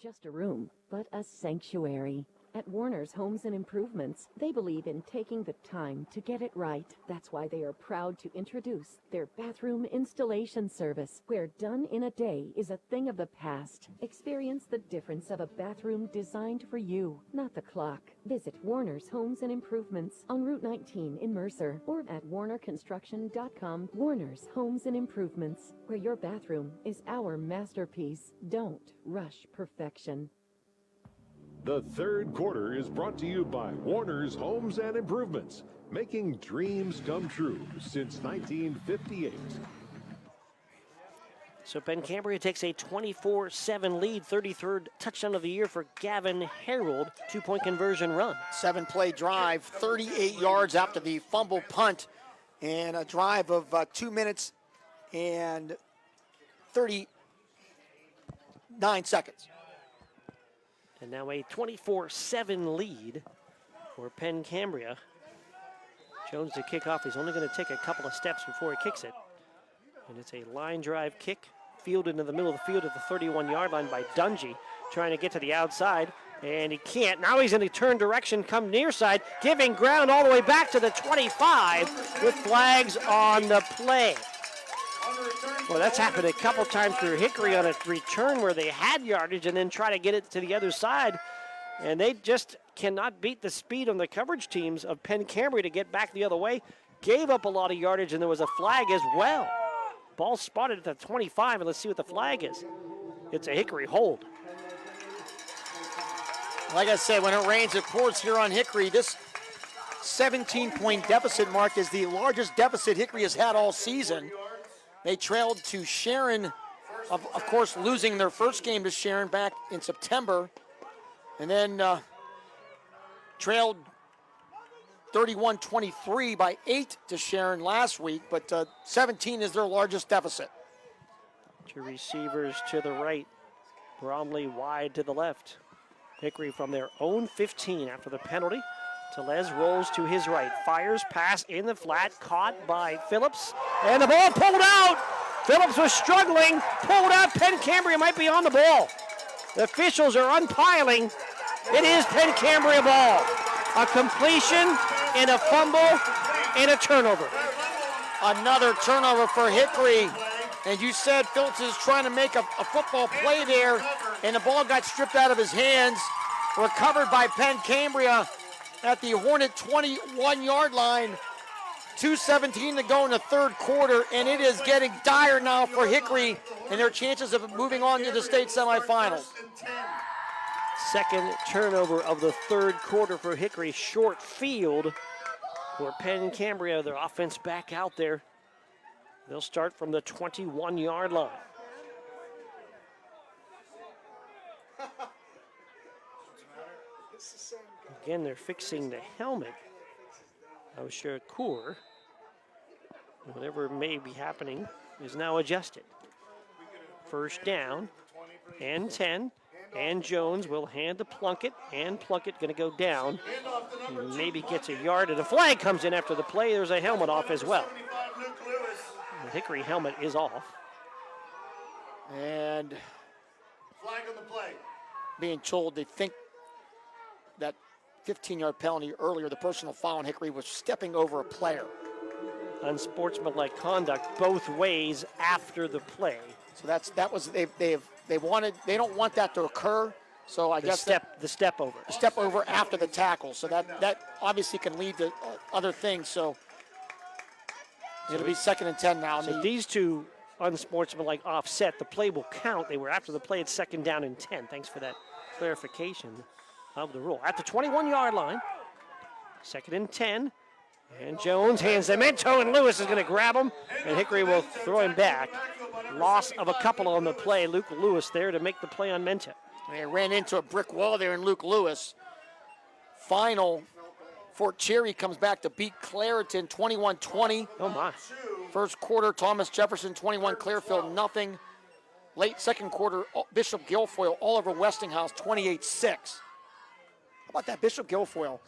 Just a room, but a sanctuary. At Warner's Homes and Improvements, they believe in taking the time to get it right. That's why they are proud to introduce their bathroom installation service, where done in a day is a thing of the past. Experience the difference of a bathroom designed for you, not the clock. Visit Warner's Homes and Improvements on Route 19 in Mercer or at warnerconstruction.com. Warner's Homes and Improvements, where your bathroom is our masterpiece. Don't rush perfection. The 3rd quarter is brought to you by Warner's Homes and Improvements, making dreams come true since 1958. So Penn Cambria takes a 24-7 lead, 33rd touchdown of the year for Gavin Harold, 2-point conversion run. 7-play drive, 38 yards after the fumble punt, and a drive of 2 minutes and 39 seconds. And now a 24-7 lead for Penn Cambria. Jones to kick off. He's only going to take a couple of steps before he kicks it. And it's a line drive kick, fielded into the middle of the field at the 31-yard line by Dungy. trying to get to the outside, and he can't. Now he's in a turn direction, come near side, giving ground all the way back to the 25 with flags on the play. Well, that's happened a couple times for Hickory on a return where they had yardage and then try to get it to the other side, and they just cannot beat the speed on the coverage teams of Penn Cambria to get back the other way. Gave up a lot of yardage, and there was a flag as well. Ball spotted at the 25, and let's see what the flag is. It's a Hickory hold. Like I said, when it rains, it pours here on Hickory. This 17-point deficit mark is the largest deficit Hickory has had all season. They trailed to Sharon, of course, losing their first game to Sharon back in September, and then trailed 31-23 by 8 to Sharon last week, but 17 is their largest deficit. Two receivers to the right, Bromley wide to the left. Hickory from their own 15 after the penalty. Telez rolls to his right, fires, pass in the flat, caught by Phillips, and the ball pulled out. Phillips was struggling, pulled out. Penn Cambria might be on the ball. The officials are unpiling. It is Penn Cambria ball. A completion and a fumble and a turnover. Another turnover for Hickory. And you said Phillips is trying to make a football play there, and the ball got stripped out of his hands. Recovered by Penn Cambria at the Hornet 21-yard line. 2:17 to go in the third quarter, and it is getting dire now for Hickory and their chances of moving on to the state semifinals. Second turnover of the third quarter for Hickory. Short field for Penn Cambria. Their offense back out there. They'll start from the 21-yard line. Again, they're fixing the helmet of Shakur. Whatever may be happening is now adjusted. First down and 10. And Jones will hand to Plunkett, and Plunkett going to go down. Maybe gets a yard, and a flag comes in after the play. There's a helmet off as well. The Hickory helmet is off. And flag on the play. Being told they think that 15-yard penalty earlier, the personal foul on Hickory was stepping over a player. Unsportsmanlike conduct both ways after the play. So they don't want that to occur. So I guess the step over. The step over after the tackle. So that obviously can lead to other things. So it'll be 2nd and 10 now. So these two unsportsmanlike offset. The play will count. They were after the play. It's 2nd down and 10. Thanks for that clarification of the rule. At the 21-yard line, 2nd and 10. And Jones hands Demento, and Lewis is going to grab him, and Hickory will throw him back. Loss of a couple on the play. Luke Lewis there to make the play on Menta. They ran into a brick wall there in Luke Lewis. Final, Fort Cherry comes back to beat Clareton 21-20. Oh my. First quarter, Thomas Jefferson 21, Clearfield nothing. Late second quarter, Bishop Guilfoyle all over Westinghouse 28-6. How about that, Bishop Guilfoyle?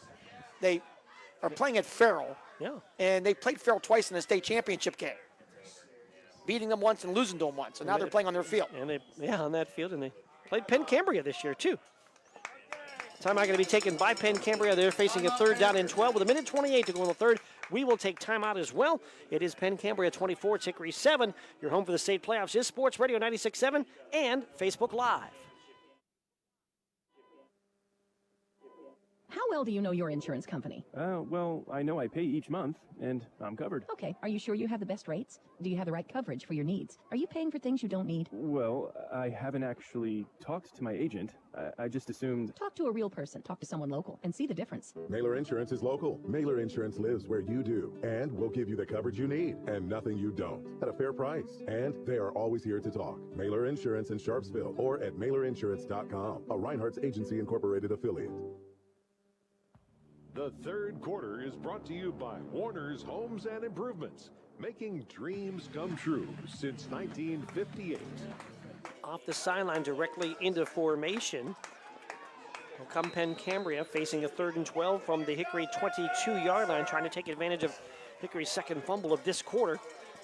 They are playing at Farrell. Yeah. And they played Farrell twice in the state championship game. Beating them once and losing to them once. And now they're playing on their field. And on that field, and they played Penn Cambria this year too. Timeout going to be taken by Penn Cambria. They're facing a 3rd down and 12 with 1:28 to go in the third. We will take timeout as well. It is Penn Cambria 24, Hickory 7. Your home for the state playoffs is Sports Radio 96.7 and Facebook Live. How well do you know your insurance company? Well, I know I pay each month, and I'm covered. Okay, are you sure you have the best rates? Do you have the right coverage for your needs? Are you paying for things you don't need? Well, I haven't actually talked to my agent. I just assumed... Talk to a real person. Talk to someone local and see the difference. Mailer Insurance is local. Mailer Insurance lives where you do, and will give you the coverage you need and nothing you don't at a fair price. And they are always here to talk. Mailer Insurance in Sharpsville or at mailerinsurance.com, a Reinhardt's Agency Incorporated affiliate. The third quarter is brought to you by Warner's Homes and Improvements, making dreams come true since 1958. Off the sideline directly into formation. Will come Penn Cambria facing a 3rd and 12 from the Hickory 22-yard line, trying to take advantage of Hickory's second fumble of this quarter.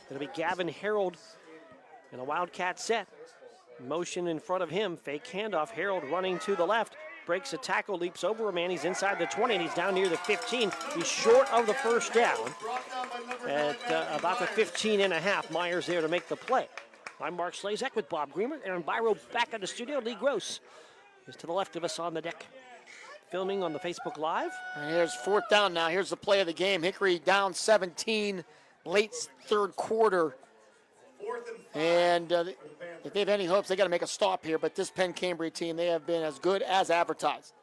It'll be Gavin Harold in a Wildcat set. Motion in front of him, fake handoff. Harold running to the left, breaks a tackle, leaps over a man. He's inside the 20, and he's down near the 15. He's short of the first down at about the 15 and a half. Myers there to make the play. I'm Mark Slazak with Bob Greener. Aaron Byro back at the studio. Lee Gross is to the left of us on the deck, filming on the Facebook Live. And here's fourth down now. Here's the play of the game. Hickory down 17, late third quarter. And if they have any hopes, they got to make a stop here. But this Penn Cambria team, they have been as good as advertised.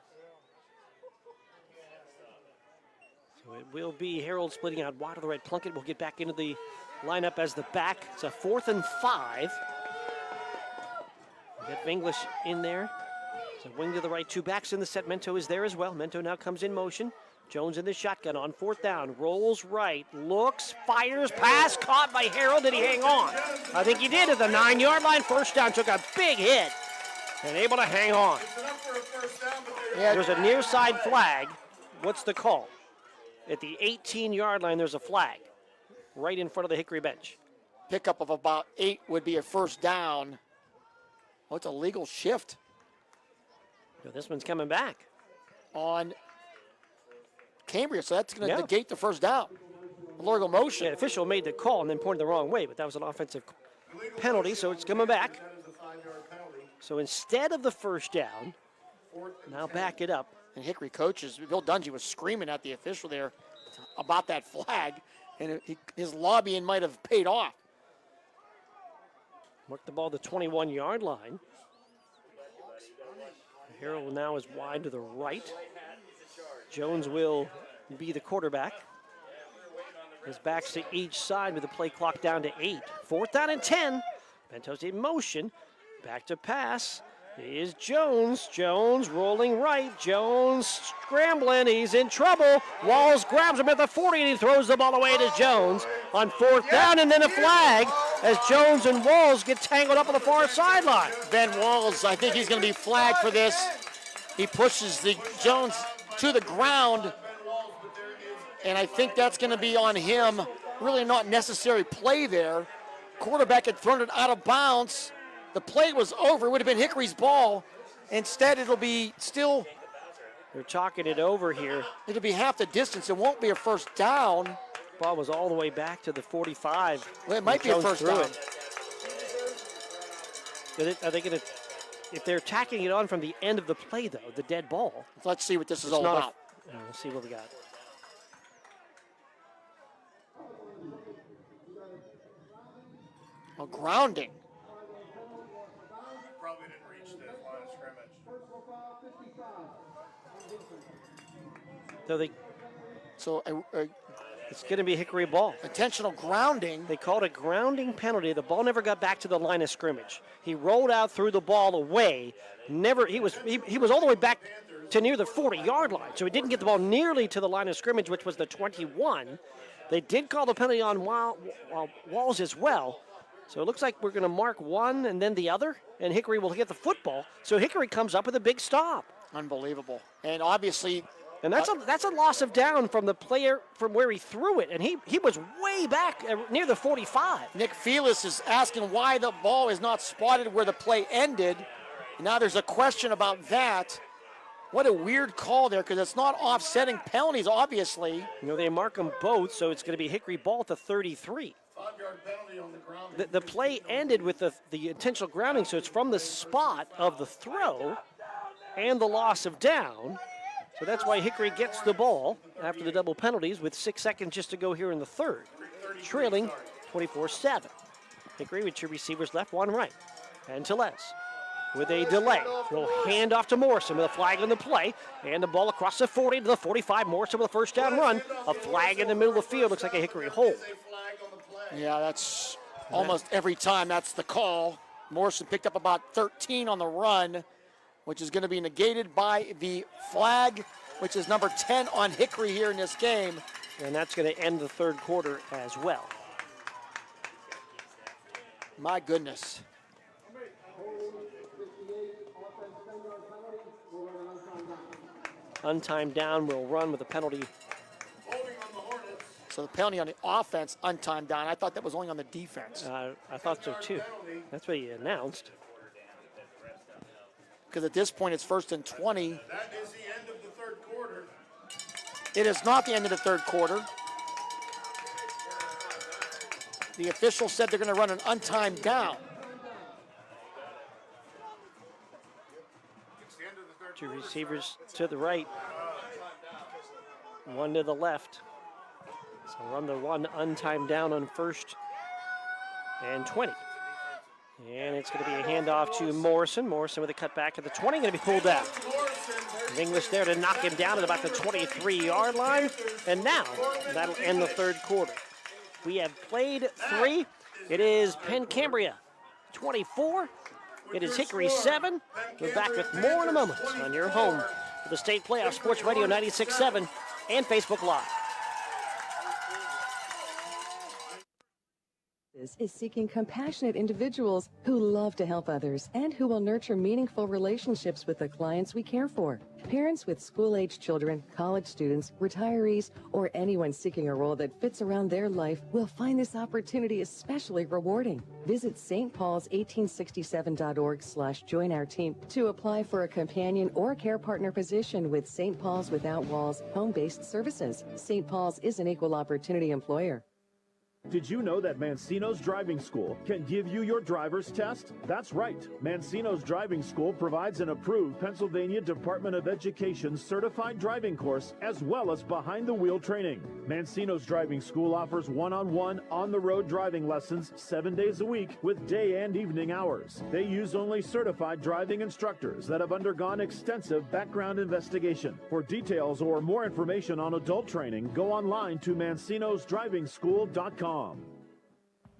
So it will be Harold splitting out wide to the right. Plunkett will get back into the lineup as the back. It's a 4th and 5. Get English in there. So wing to the right, 2 backs in the set. Mento is there as well. Mento now comes in motion. Jones in the shotgun on 4th down. Rolls right, looks, fires, pass, caught by Harold. Did he hang on? I think he did at the 9-yard line. First down, took a big hit and able to hang on. There's a near side flag. What's the call? At the 18-yard line, there's a flag right in front of the Hickory bench. Pickup of about 8 would be a first down. Oh, it's a legal shift. So this one's coming back. On Cambria, so that's going to negate the first down. Illegal motion. Yeah, the official made the call and then pointed the wrong way, but that was an offensive penalty, so it's coming back. So instead of the first down, now back it up. And Hickory coaches, Bill Dungy was screaming at the official there about that flag, and his lobbying might have paid off. Mark the ball to the 21-yard line. Harold now is wide to the right. Jones will be the quarterback. His backs to each side with the play clock down to 8. 4th down and 10. Bento's in motion. Back to pass. Is Jones. Jones rolling right. Jones scrambling. He's in trouble. Walls grabs him at the 40 and he throws the ball away to Jones on 4th down, and then a flag as Jones and Walls get tangled up on the far sideline. Ben Walls, I think he's going to be flagged for this. He pushes the Jones to the ground, and I think that's going to be on him. Really not necessary play there. Quarterback had thrown it out of bounds. The play was over. It would have been Hickory's ball. Instead, it'll be still. They're chalking it over here. It'll be half the distance. It won't be a first down. Ball was all the way back to the 45. Well, it might be a first down. Are they going to, if they're tacking it on from the end of the play, though, the dead ball. Let's see what this is all about. We'll see what we got. A grounding. Probably didn't reach the line of scrimmage. So it's going to be a Hickory ball. Intentional grounding. They called a grounding penalty. The ball never got back to the line of scrimmage. He rolled out, threw the ball away. He was all the way back to near the 40-yard line. So he didn't get the ball nearly to the line of scrimmage, which was the 21. They did call the penalty on Walls as well. So it looks like we're going to mark one and then the other, and Hickory will get the football. So Hickory comes up with a big stop. Unbelievable. And obviously, and that's a loss of down from the player from where he threw it, and he was way back near the 45. Nick Felix is asking why the ball is not spotted where the play ended. Now there's a question about that. What a weird call there, because it's not offsetting penalties, obviously. They mark them both, so it's going to be Hickory ball at the 33. 5-yard penalty on the ground. The play ended with the intentional grounding, so it's from the spot of the throw and the loss of down. So that's why Hickory gets the ball after the double penalties with 6 seconds just to go here in the third, trailing 24-7. Hickory with 2 receivers left, 1 right. And Tellez with a delay. Will hand off to Morrison with a flag on the play, and the ball across the 40 to the 45. Morrison with a first down run. A flag in the middle of the field. Looks like a Hickory hold. Yeah, that's almost every time that's the call. Morrison picked up about 13 on the run, which is going to be negated by the flag, which is number 10 on Hickory here in this game. And that's going to end the third quarter as well. My goodness. Untimed down will run with a penalty. So the penalty on the offense, untimed down. I thought that was only on the defense. I thought so too. That's what he announced. because at this point it's 1st and 20. That is the end of the third quarter. It is not the end of the third quarter. The official said they're going to run an untimed down. Two receivers to the right, one to the left. So run the one untimed down on 1st and 20. And it's going to be a handoff to Morrison. Morrison with a cutback at the 20, going to be pulled out. English there to knock him down at about the 23-yard line. And now that'll end the third quarter. We have played 3. It is Penn Cambria 24. It is Hickory 7. We're back with more in a moment on your home for the state playoff, Sports Radio 96.7 and Facebook Live. Is seeking compassionate individuals who love to help others and who will nurture meaningful relationships with the clients we care for. Parents with school-age children, college students, retirees, or anyone seeking a role that fits around their life will find this opportunity especially rewarding. Visit stpaul's1867.org/join our team to apply for a companion or care partner position with St. Paul's Without Walls home-based services. St. Paul's is an equal opportunity employer. Did you know that Mancino's Driving School can give you your driver's test? That's right. Mancino's Driving School provides an approved Pennsylvania Department of Education certified driving course as well as behind-the-wheel training. Mancino's Driving School offers one-on-one, on-the-road driving lessons 7 days a week with day and evening hours. They use only certified driving instructors that have undergone extensive background investigation. For details or more information on adult training, go online to mancinosdrivingschool.com.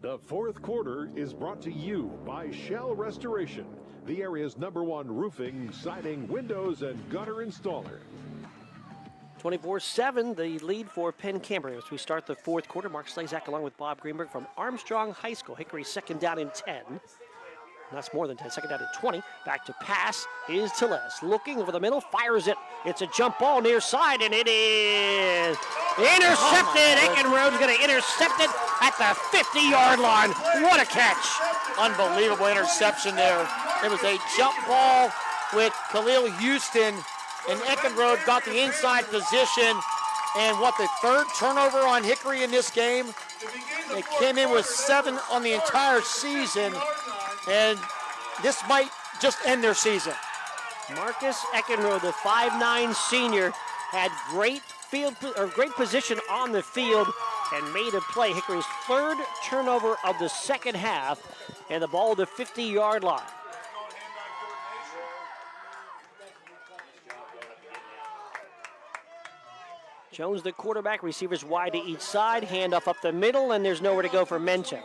The fourth quarter is brought to you by Shell Restoration, the area's #1 roofing, siding, windows, and gutter installer. 24-7, the lead for Penn Cambria as we start the fourth quarter. Mark Slazak along with Bob Greenberg from Armstrong High School. Hickory second down and 10. That's more than 10. Second down and 20. Back to pass is Teles. Looking over the middle, fires it. It's a jump ball near side, and it is intercepted. Eckenrode's going to intercept it at the 50-yard line. What a catch. Unbelievable interception there. It was a jump ball with Khalil Houston, and Eckenrode got the inside position. And what, the third turnover on Hickory in this game? They came in with 7 on the entire season, and this might just end their season. Marcus Eckenrode, the 5'9" senior, had great position on the field and made a play. Hickory's third turnover of the second half, and the ball to 50-yard line. Jones, the quarterback, receivers wide to each side, handoff up the middle, and there's nowhere to go for Mento.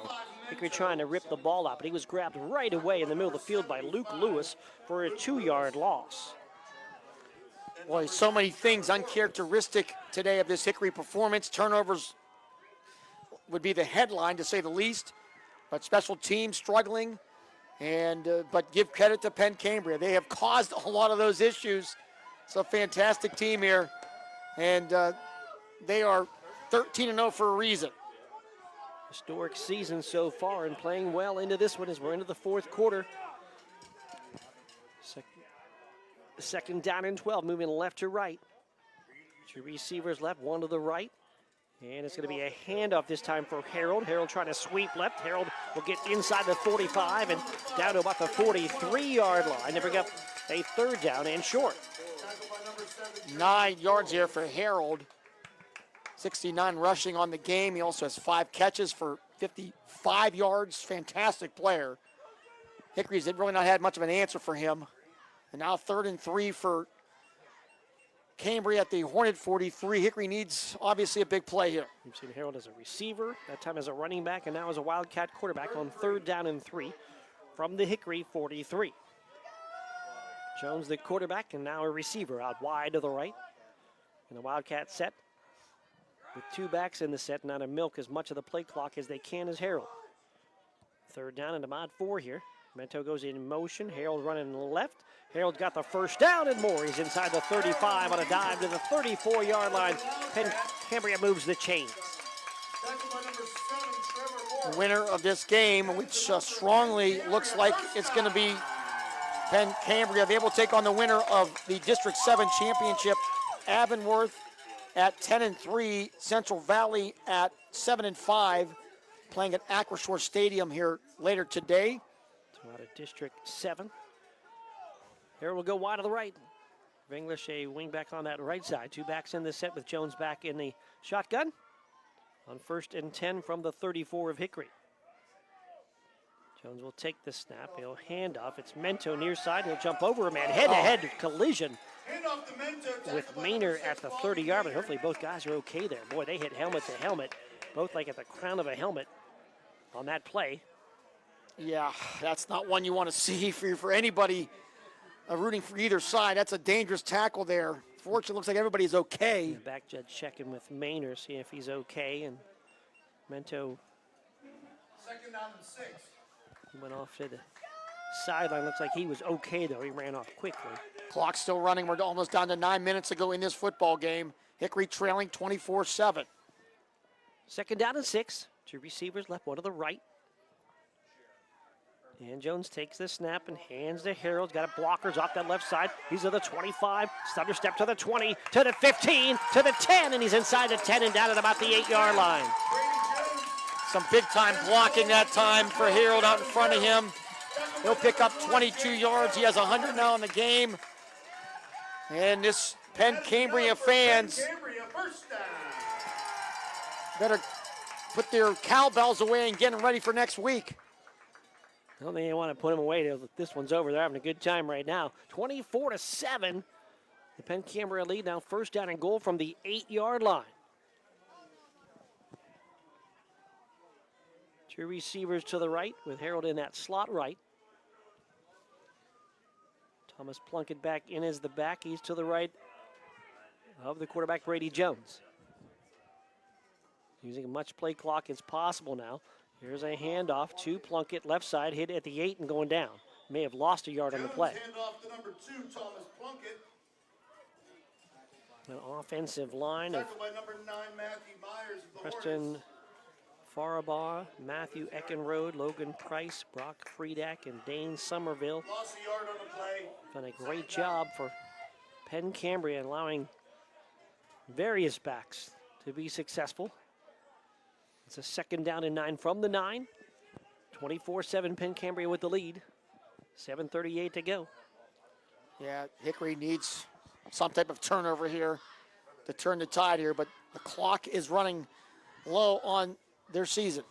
Hickory trying to rip the ball out, but he was grabbed right away in the middle of the field by Luke Lewis for a 2-yard loss. Boy, so many things uncharacteristic today of this Hickory performance. Turnovers would be the headline, to say the least, but special teams struggling, and but give credit to Penn Cambria. They have caused a lot of those issues. It's a fantastic team here, and they are 13-0 for a reason. Historic season so far and playing well into this one as we're into the fourth quarter. Second down and 12, moving left to right. 2 receivers left, 1 to the right. And it's going to be a handoff this time for Harold. Harold trying to sweep left. Harold will get inside the 45 and down to about the 43-yard line to bring up a third down and short. 9 yards here for Harold. 69 rushing on the game. He also has 5 catches for 55 yards. Fantastic player. Hickory's really not had much of an answer for him. And now 3rd and 3 for Cambria at the Hornet 43. Hickory needs, obviously, a big play here. We've seen Harold as a receiver, that time as a running back, and now as a Wildcat quarterback on 3rd down and 3 from the Hickory 43. Jones, the quarterback, and now a receiver out wide to the right. And the Wildcat set with 2 backs in the set, now to milk as much of the play clock as they can as Harold. 3rd down and a mod 4 here. Mento goes in motion. Harold running left. Harold got the first down and more. He's inside the 35 on a dive to the 34-yard line. Penn Cambria moves the chains. The winner of this game, which strongly looks like it's going to be Penn Cambria. They will take on the winner of the District 7 championship, Avonworth at 10-3, Central Valley at 7-5, playing at Acroshore Stadium here later today. Out of District 7. Here will go wide to the right. English a wing back on that right side. Two backs in the set with Jones back in the shotgun. On 1st and 10 from the 34 of Hickory. Jones will take the snap. He'll hand off. It's Mento near side. He'll jump over a man. Head-to-head collision with Maynard at the 30-yard line. Hopefully both guys are okay there. Boy, they hit helmet to helmet. Both like at the crown of a helmet on that play. Yeah, that's not one you want to see for anybody rooting for either side. That's a dangerous tackle there. Fortunately, looks like everybody's okay. The back judge checking with Maynard, see if he's okay. And Mento 2nd down and 6. Went off to the sideline. Looks like he was okay, though. He ran off quickly. Clock's still running. We're almost down to 9 minutes to go in this football game. Hickory trailing 24-7. 2nd down and 6. Two receivers left, one to the right. And Jones takes the snap and hands to Harold. Got blockers off that left side. He's at the 25. Stutter step to the 20, to the 15, to the 10, and he's inside the 10 and down at about the 8-yard line. Some big-time blocking that time for Harold out in front of him. He'll pick up 22 yards. He has 100 now in the game. And this Penn Cambria fans better put their cowbells away and get them ready for next week. I don't think they want to put him away till this one's over. They're having a good time right now. 24-7. The Penn Cambria lead now. 1st down and goal from the 8-yard line. Two receivers to the right with Harold in that slot right. Thomas Plunkett back in as the back. He's to the right of the quarterback, Brady Jones. Using as much play clock as possible now. Here's a handoff to Plunkett, left side, hit at the 8 and going down. May have lost a yard on the play. Handoff to number 2, Thomas Plunkett. An offensive line of By number 9, Matthew Myers of the Preston Farabaugh, Matthew Eckenrode, Logan Price, Brock Friedak, and Dane Somerville. Lost a yard on the play. Done a great job for Penn Cambria, allowing various backs to be successful. It's a 2nd down and 9 from the 9. 24-7 Penn Cambria with the lead. 7:38 to go. Yeah, Hickory needs some type of turnover here to turn the tide here, but the clock is running low on their season.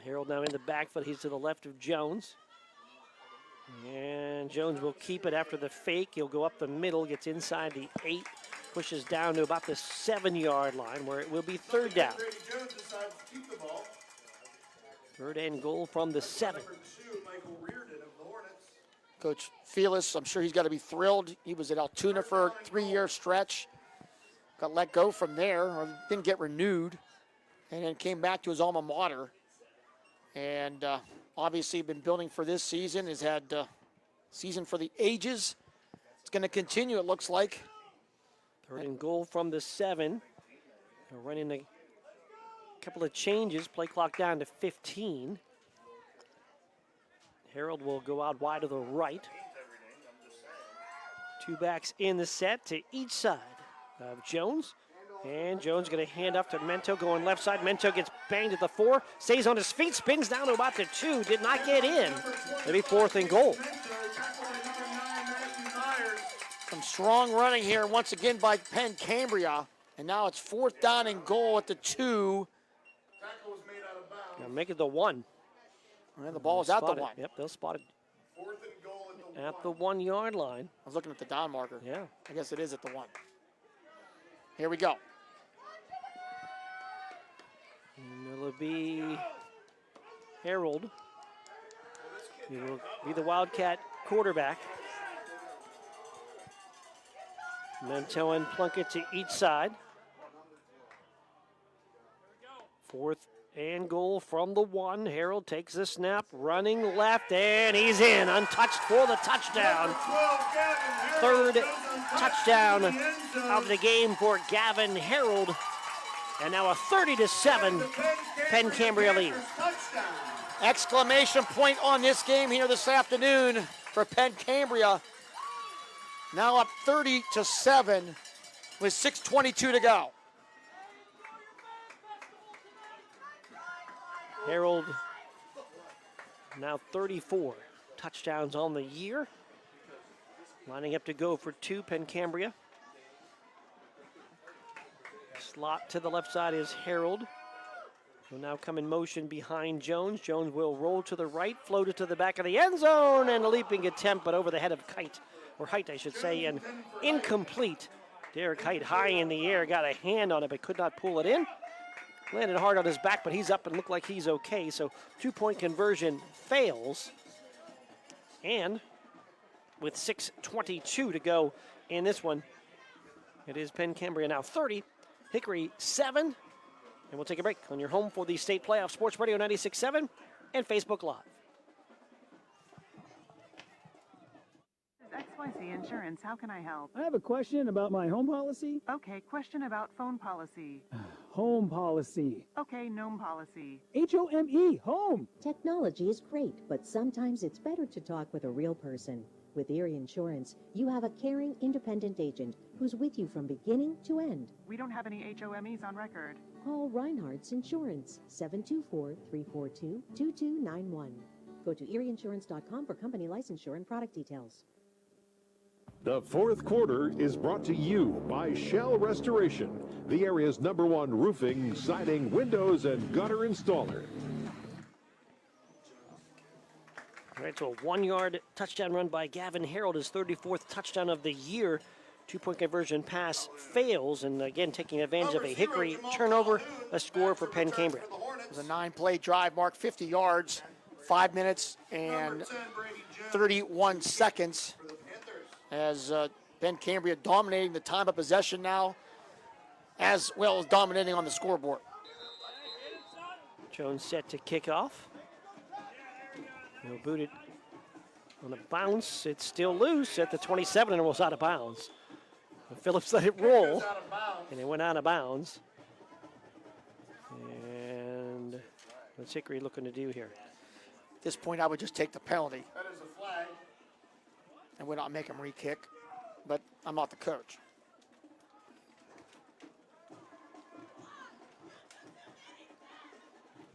Harold now in the backfield. He's to the left of Jones. And Jones will keep it after the fake. He'll go up the middle, gets inside the 8, pushes down to about the 7-yard line where it will be 3rd down. 3rd and goal from the 7. Coach Felix, I'm sure he's got to be thrilled. He was at Altoona for a 3-year stretch. Got let go from there, or didn't get renewed, and then came back to his alma mater. And obviously been building for this season, has had season for the ages. It's going to continue, it looks like. 3rd and goal from the 7. They're running a couple of changes. Play clock down to 15. Harold will go out wide to the right. Two backs in the set to each side of Jones. And Jones going to hand off to Mento going left side. Mento gets banged at the 4. Stays on his feet, spins down to about the 2. Did not get in. Maybe 4th and goal. Some strong running here once again by Penn Cambria. And now it's 4th down and goal at the 2. Now make it the 1. And the ball is at the 1. Yep, they'll spot it at the 1-yard line. I was looking at the down marker. Yeah. I guess it is at the 1. Here we go. And it'll be Harold. He will be the Wildcat quarterback. Mento and Plunkett to each side. 4th and goal from the 1. Harold takes the snap, running left, and he's in, untouched for the touchdown. 3rd touchdown of the game for Gavin Harold. And now a 30-7 Penn Cambria lead. Exclamation point on this game here this afternoon. for Penn Cambria. Now up 30-7 with 6:22 to go. Harold now 34 touchdowns on the year. Lining up to go for 2, Penn Cambria. Slot to the left side is Harold. Will now come in motion behind Jones. Jones will roll to the right, float it to the back of the end zone, and a leaping attempt, but over the head of Height, I should say, and incomplete. Derek Height high in the air, got a hand on it, but could not pull it in. Landed hard on his back, but he's up and looked like he's okay. So 2-point conversion fails. And with 6:22 to go in this one, it is Penn Cambria now 30, Hickory 7. And we'll take a break on your home for the state playoff, Sports Radio 96.7 and Facebook Live. XYZ Insurance, how can I help? I have a question about my home policy. Okay, question about phone policy. Home policy. Okay, gnome policy. HOME, home. Technology is great, but sometimes it's better to talk with a real person. With Erie Insurance, you have a caring, independent agent who's with you from beginning to end. We don't have any HOMEs on record. Call Reinhardt's Insurance, 724-342-2291. Go to erieinsurance.com for company licensure and product details. The fourth quarter is brought to you by Shell Restoration, the area's #1 roofing, siding, windows, and gutter installer. All right, so a 1-yard touchdown run by Gavin Harold, his 34th touchdown of the year. 2-point conversion pass fails, and again taking advantage of a Hickory turnover, a score for Penn Cambria. It was a 9-play drive, marked 50 yards, 5 minutes and 31 seconds. As Penn Cambria dominating the time of possession now, as well as dominating on the scoreboard. Jones set to kick off. He'll boot it on a bounce. It's still loose at the 27 and almost out of bounds. But Phillips let it roll, and it went out of bounds. And what's Hickory looking to do here? At this point, I would just take the penalty. That is a flag. And would not make him re-kick, but I'm not the coach.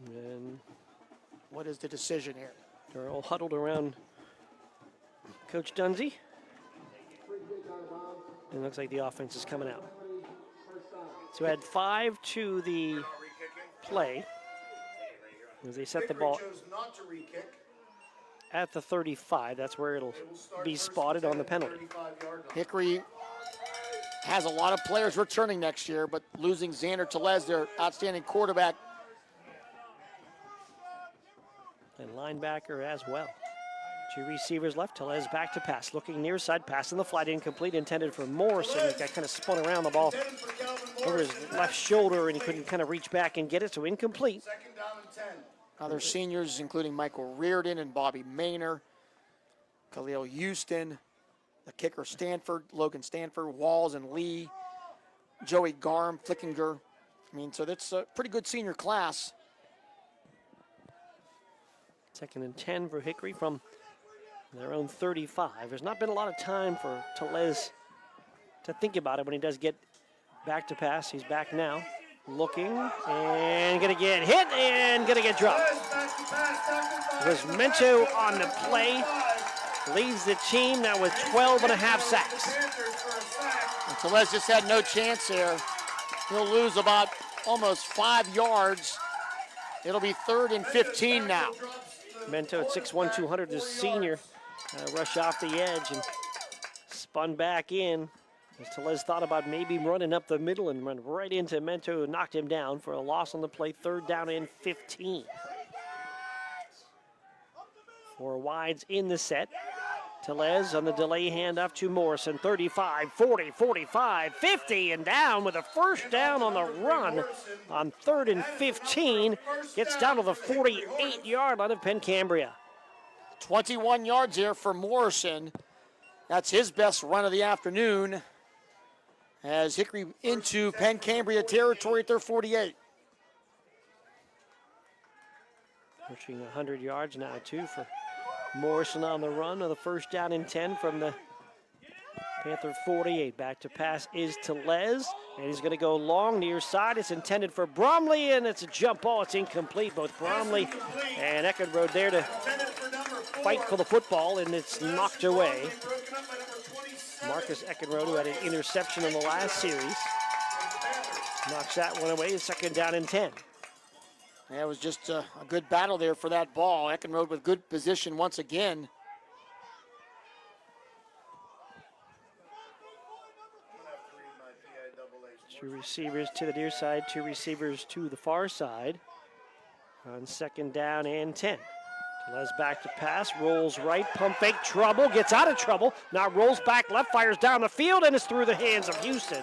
And what is the decision here? They're all huddled around Coach Dunsey. And it looks like the offense is coming out. So add 5 to the play as they set the ball chose not to re-kick. at the 35. That's where it'll be spotted on the penalty. Hickory has a lot of players returning next year, but losing Xander Telez, their outstanding quarterback. And linebacker as well. 2 receivers left. Telez back to pass. Looking near side. Pass in the flat. Incomplete. Intended for Morrison. He got kind of spun around the ball over his left shoulder, and he couldn't kind of reach back and get it, so incomplete. Second down and 10. Other seniors, including Michael Reardon and Bobby Maynor, Khalil Houston, the kicker Logan Stanford, Walls and Lee, Joey Garm, Flickinger. I mean, so that's a pretty good senior class. 2nd and 10 for Hickory from their own 35. There's not been a lot of time for Telez to think about it when he does get back to pass. He's back now, looking, and gonna get hit and gonna get dropped. It was Mento on the play, leads the team now with 12 and a half sacks. And Telez just had no chance there. He'll lose about almost 5 yards. It'll be 3rd and 15 now. Mento at 6'1", 200, the senior, rush off the edge and spun back in. As Telez thought about maybe running up the middle and run right into Mento, and knocked him down for a loss on the play, 3rd down and 15. 4 wides in the set. Telez on the delay handoff to Morrison, 35, 40, 45, 50, and down with a 1st down on the run on 3rd and 15. Gets down to the 48-yard line of Penn Cambria. 21 yards here for Morrison. That's his best run of the afternoon as Hickory into Penn Cambria territory at their 48. Pushing 100 yards now, too, for Morrison on the run of the first down and 10 from the Panther 48. Back to pass is Tellez, and he's going to go long near side. It's intended for Bromley, and it's a jump ball. It's incomplete. Both Bromley and Eckenrode there to fight for the football, and it's knocked away. Marcus Eckenrode, who had an interception in the last series, knocks that one away. Second down and 10. Yeah, it was just a good battle there for that ball. Eckenrode with good position once again. Two receivers to the near side, two receivers to the far side. On second down and 10. Tellez back to pass, rolls right, pump fake, trouble, gets out of trouble. Now rolls back left, fires down the field, and it's through the hands of Houston,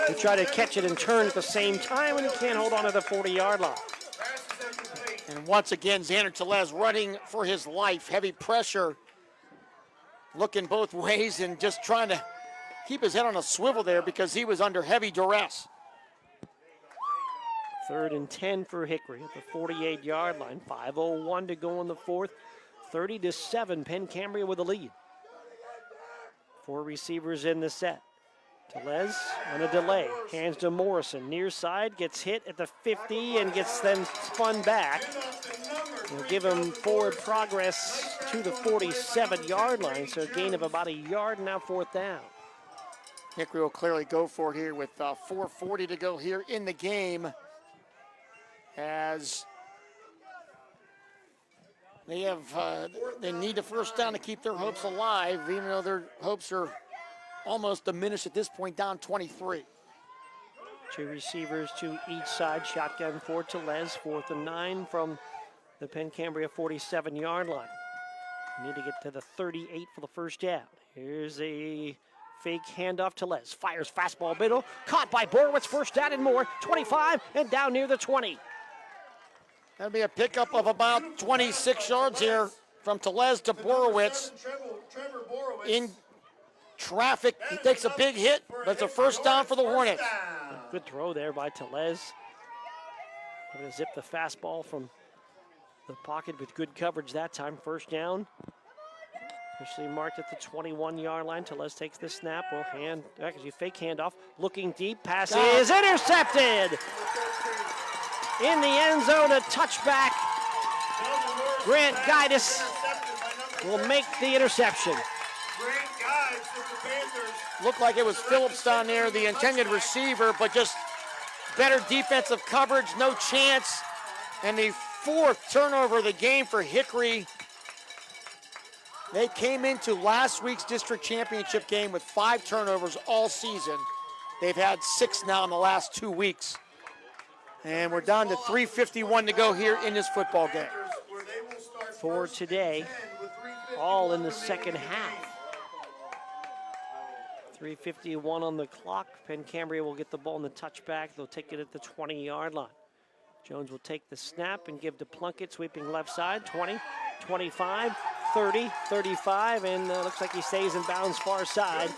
who try to catch it and turn at the same time, and he can't hold on to the 40-yard line. And once again, Xander Tellez running for his life. Heavy pressure, looking both ways and just trying to keep his head on a swivel there because he was under heavy duress. Third and 10 for Hickory at the 48-yard line. 5:01 to go in the fourth. 30-7, Penn Cambria with the lead. Four receivers in the set. Tellez on a delay, hands to Morrison. Near side, gets hit at the 50 and gets then spun back. We'll give him forward progress to the 47-yard line, so a gain of about a yard, now fourth down. Hickory will clearly go for it here with 4:40 to go here in the game, as they have they need a first down to keep their hopes alive, even though their hopes are almost diminished at this point, down 23. Two receivers to each side, shotgun for Tellez, 4th and 9 from the Penn Cambria 47-yard line. Need to get to the 38 for the first down. Here's a fake handoff to Tellez, fires fastball middle, caught by Borowitz, first down and more, 25 and down near the 20. That'll be a pickup of about 26 yards here from Tellez to Borowitz. In traffic, he takes a big hit, but it's a first down for the Hornets. Good throw there by Tellez. Going to zip the fastball from the pocket with good coverage that time. First down. Officially marked at the 21-yard line. Tellez takes the snap. Will actually fake handoff. Looking deep. Pass is intercepted. In the end zone, a touchback. Grant Guidus will make the interception. Looked like it was Phillips down there, the intended receiver, but just better defensive coverage, no chance. And the fourth turnover of the game for Hickory. They came into last week's district championship game with 5 turnovers all season. They've had 6 now in the last 2 weeks. And we're down to 3:51 to go here in this football game. For today, all in the second half. 3:51 on the clock. Penn Cambria will get the ball in the touchback. They'll take it at the 20-yard line. Jones will take the snap and give to Plunkett, sweeping left side, 20, 25, 30, 35, and looks like he stays in bounds far side,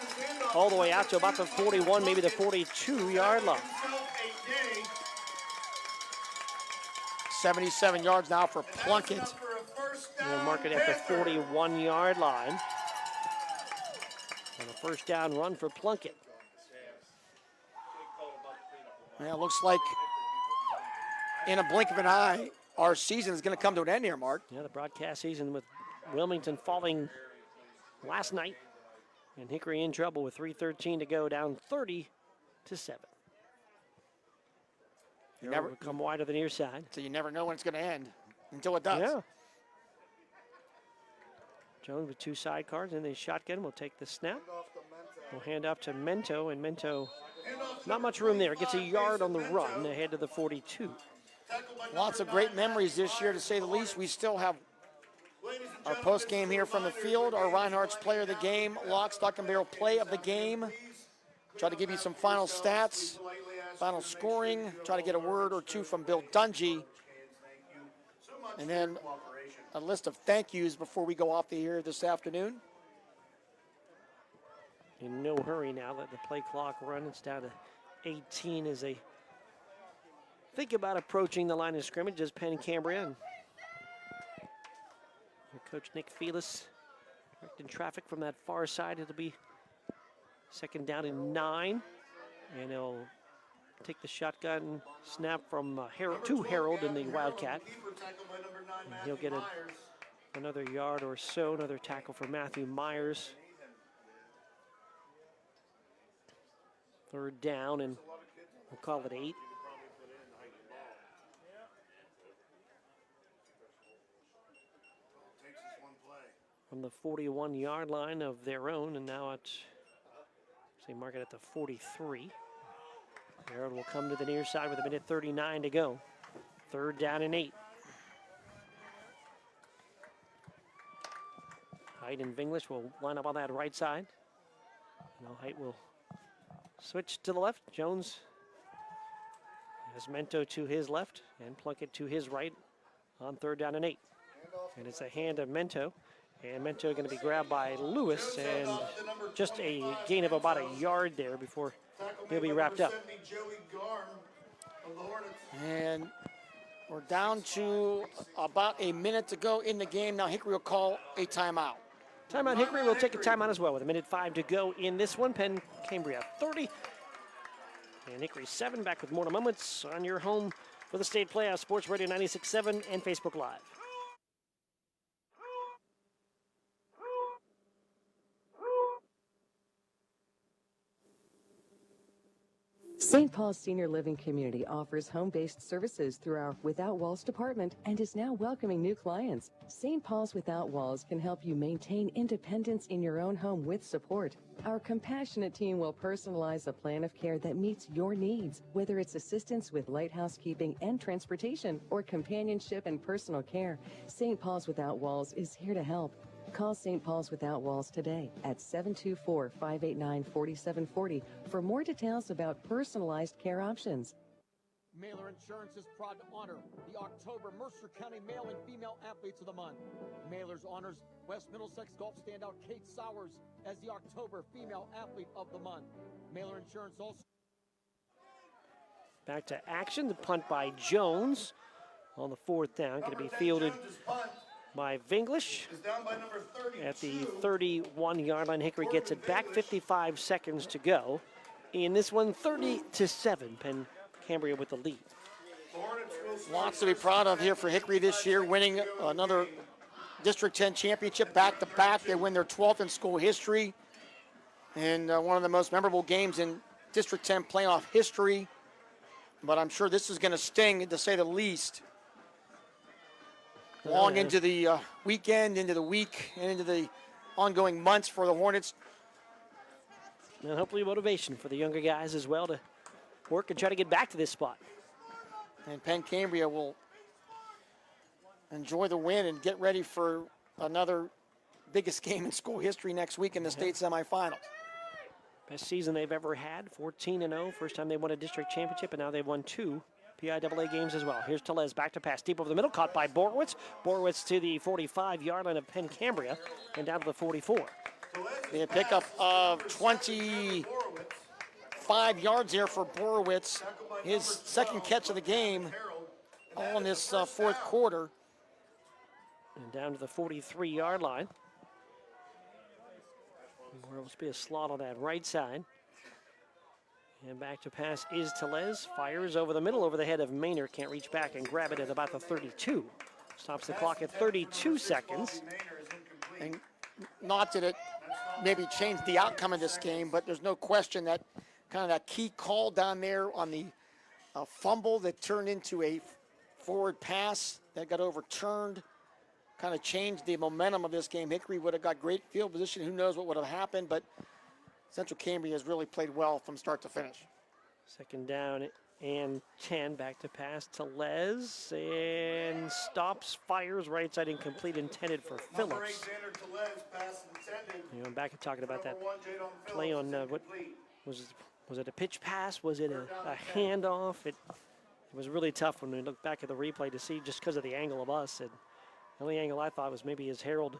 all the way out to about the 41, maybe the 42-yard line. 77 yards now for Plunkett. We'll mark it at the 41-yard line. And a first down run for Plunkett. Yeah, it looks like in a blink of an eye, our season is going to come to an end here, Mark. Yeah, the broadcast season with Wilmington falling last night. And Hickory in trouble with 3:13 to go, down 30-7. You never come wide of the near side. So you never know when it's going to end until it does. Yeah. Jones with 2 sidecars and the shotgun will take the snap. We'll hand off to Mento, and Mento, not much room there. Gets a yard on the run ahead of the 42. Lots of great memories this year, to say the least. We still have our post game here from the field, our Reinhardt's player of the game, lock, stock, and barrel play of the game. Try to give you some final stats, final scoring, try to get a word or two from Bill Dungy. And then a list of thank yous before we go off the air this afternoon. In no hurry now, let the play clock run. It's down to 18 as they think about approaching the line of scrimmage as Penn Cambria. Coach Nick Felis directing traffic from that far side. It'll be 2nd down and 9. And he'll take the shotgun snap from Harold in the Wildcat. And he'll get another yard or so, another tackle for Matthew Myers. 3rd down, and we'll call it 8. From the 41-yard line of their own, and now at, say, mark it at the 43. Harold will come to the near side with 1:39 to go. 3rd down and 8. Height and Vinglish will line up on that right side. Now Height will switch to the left. Jones has Mento to his left and Plunkett to his right on 3rd down and 8. And it's a hand of Mento. And Mento going to be grabbed by Lewis, and just a gain of about a yard there before he'll be wrapped up. And we're down to about a minute to go in the game. Now Hickory will call a timeout. Timeout. Hickory will take a timeout as well with 1:05 to go in this one. Penn, Cambria 30. And Hickory 7. Back with more in a moments on your home for the state playoff. Sports Radio 96.7 and Facebook Live. St. Paul's Senior Living Community offers home-based services through our Without Walls department and is now welcoming new clients. St. Paul's Without Walls can help you maintain independence in your own home with support. Our compassionate team will personalize a plan of care that meets your needs, whether it's assistance with light housekeeping and transportation or companionship and personal care. St. Paul's Without Walls is here to help. Call St. Paul's Without Walls today at 724-589-4740 for more details about personalized care options. Mailer Insurance is proud to honor the October Mercer County Male and Female Athletes of the Month. Mailers honors West Middlesex golf standout Kate Sowers as the October Female Athlete of the Month. Mailer Insurance also... Back to action. The punt by Jones on the 4th down. Going to be fielded by Vinglish at the 31-yard line. Hickory gets it back. 55 seconds to go. In this one, 30-7. Penn Cambria with the lead. Lots to be proud of here for Hickory this year, winning another District 10 championship back-to-back. They win their 12th in school history, and one of the most memorable games in District 10 playoff history. But I'm sure this is going to sting, to say the least, long into the weekend, into the week, and into the ongoing months for the Hornets. And hopefully motivation for the younger guys as well to work and try to get back to this spot. And Penn Cambria will enjoy the win and get ready for another biggest game in school history next week in the state semifinals. Best season they've ever had, 14-0. First time they won a district championship, and now they've won 2 PIAA games as well. Here's Telez back to pass, deep over the middle, caught by Borowitz. Borowitz to the 45-yard line of Penn Cambria and down to the 44. The pickup of 25 yards there for Borowitz. His second catch of the game all in this 4th quarter. And down to the 43-yard line. There will be a slot on that right side. And back to pass is Telez. Fires over the middle, over the head of Maynard. Can't reach back and grab it at about the 32. Stops the clock at 32 seconds. And not that it maybe changed the outcome of this game, but there's no question that kind of that key call down there on the fumble that turned into a forward pass that got overturned kind of changed the momentum of this game. Hickory would have got great field position. Who knows what would have happened, but Central Cambria has really played well from start to finish. 2nd down and 10. Back to pass to Les. And stops, fires, right side incomplete, intended for Phillips. You know, back and talking about that play on what was it a pitch pass? Was it a handoff? It was really tough when we look back at the replay to see, just because of the angle of us. And the only angle I thought was maybe as Harold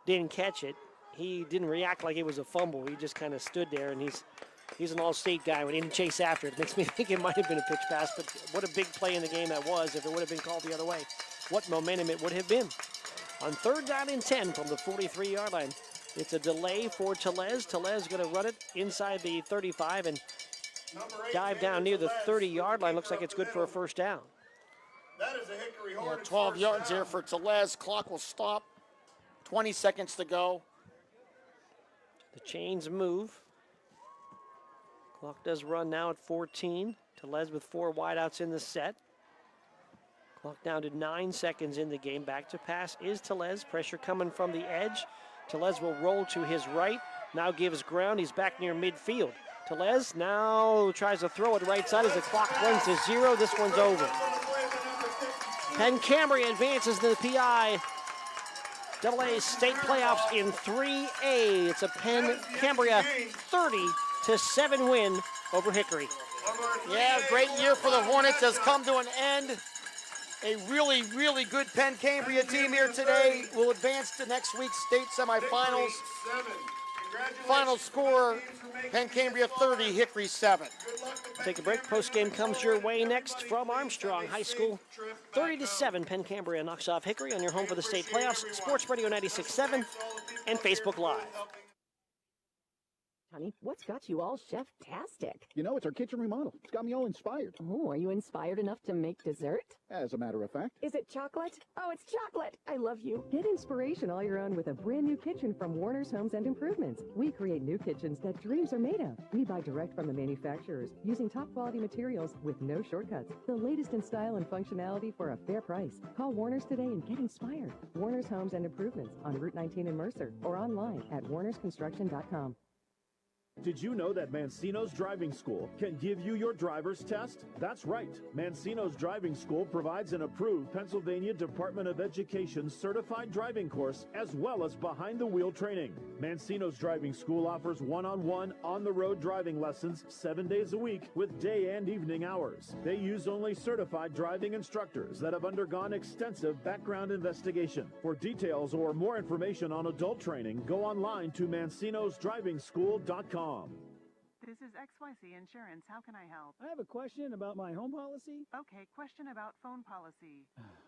didn't catch it. He didn't react like it was a fumble. He just kind of stood there, and he's an all-state guy. When he didn't chase after it, makes me think it might have been a pitch pass, but what a big play in the game that was. If it would have been called the other way, what momentum it would have been. On 3rd down and 10 from the 43-yard line. It's a delay for Tellez. Tellez going to run it inside the 35 and dive down near the 30-yard line. Looks like it's good for a first down. That is a Hickory Yeah, Hornets 12 first yards down. here for Tellez. Clock will stop. 20 seconds to go. The chains move. Clock does run now at 14. Tellez with 4 wideouts in the set. Clock down to 9 seconds in the game. Back to pass is Tellez. Pressure coming from the edge. Tellez will roll to his right. Now gives ground. He's back near midfield. Tellez now tries to throw it right side as the clock runs to 0. This one's over. Penn Cambria advances to the PI AA state playoffs in 3A. It's a Penn Cambria 30-7 win over Hickory. Yeah, great year for the Hornets has come to an end. A really, really good Penn Cambria team here today will advance to next week's state semifinals. Final score, Penn Cambria 30, Hickory 7. Take a break. Post game comes your way next from Armstrong High School. 30-7, Penn Cambria knocks off Hickory on your home for the state playoffs. Sports Radio 96.7 and Facebook Live. Honey, what's got you all chef-tastic? You know, it's our kitchen remodel. It's got me all inspired. Oh, are you inspired enough to make dessert? As a matter of fact. Is it chocolate? Oh, it's chocolate. I love you. Get inspiration all your own with a brand new kitchen from Warner's Homes and Improvements. We create new kitchens that dreams are made of. We buy direct from the manufacturers using top quality materials with no shortcuts. The latest in style and functionality for a fair price. Call Warner's today and get inspired. Warner's Homes and Improvements on Route 19 in Mercer or online at warnersconstruction.com. Did you know that Mancino's Driving School can give you your driver's test? That's right. Mancino's Driving School provides an approved Pennsylvania Department of Education certified driving course as well as behind-the-wheel training. Mancino's Driving School offers one-on-one, on-the-road driving lessons 7 days a week with day and evening hours. They use only certified driving instructors that have undergone extensive background investigation. For details or more information on adult training, go online to mancinosdrivingschool.com. This is XYZ Insurance. How can I help? I have a question about my home policy. Okay, question about phone policy.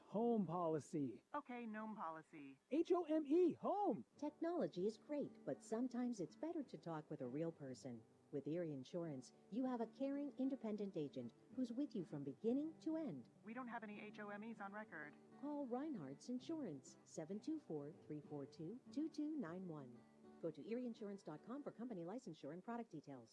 Home policy. Okay, gnome policy. HOME, home. Technology is great, but sometimes it's better to talk with a real person. With Erie Insurance, you have a caring, independent agent who's with you from beginning to end. We don't have any HOMEs on record. Call Reinhardt's Insurance, 724-342-2291. Go to erieinsurance.com for company licensure and product details.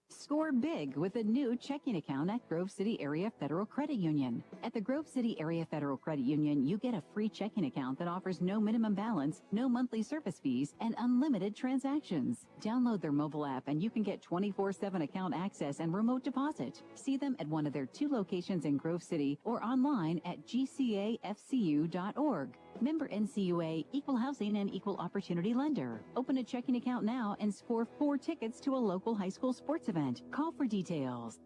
Score big with a new checking account at Grove City Area Federal Credit Union. At the Grove City Area Federal Credit Union, you get a free checking account that offers no minimum balance, no monthly service fees, and unlimited transactions. Download their mobile app and you can get 24/7 account access and remote deposit. See them at one of their 2 locations in Grove City or online at gcafcu.org. Member NCUA, Equal Housing and Equal Opportunity Lender. Open a checking account now and score 4 tickets to a local high school sports event. Call for details.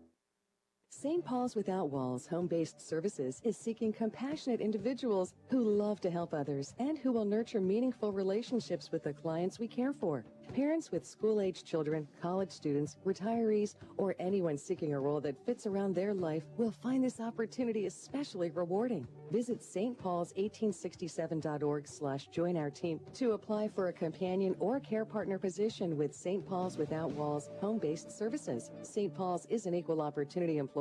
St. Paul's Without Walls Home-Based Services is seeking compassionate individuals who love to help others and who will nurture meaningful relationships with the clients we care for. Parents with school-aged children, college students, retirees, or anyone seeking a role that fits around their life will find this opportunity especially rewarding. Visit stpaul's1867.org/join our team to apply for a companion or care partner position with St. Paul's Without Walls Home-Based Services. St. Paul's is an equal opportunity employer.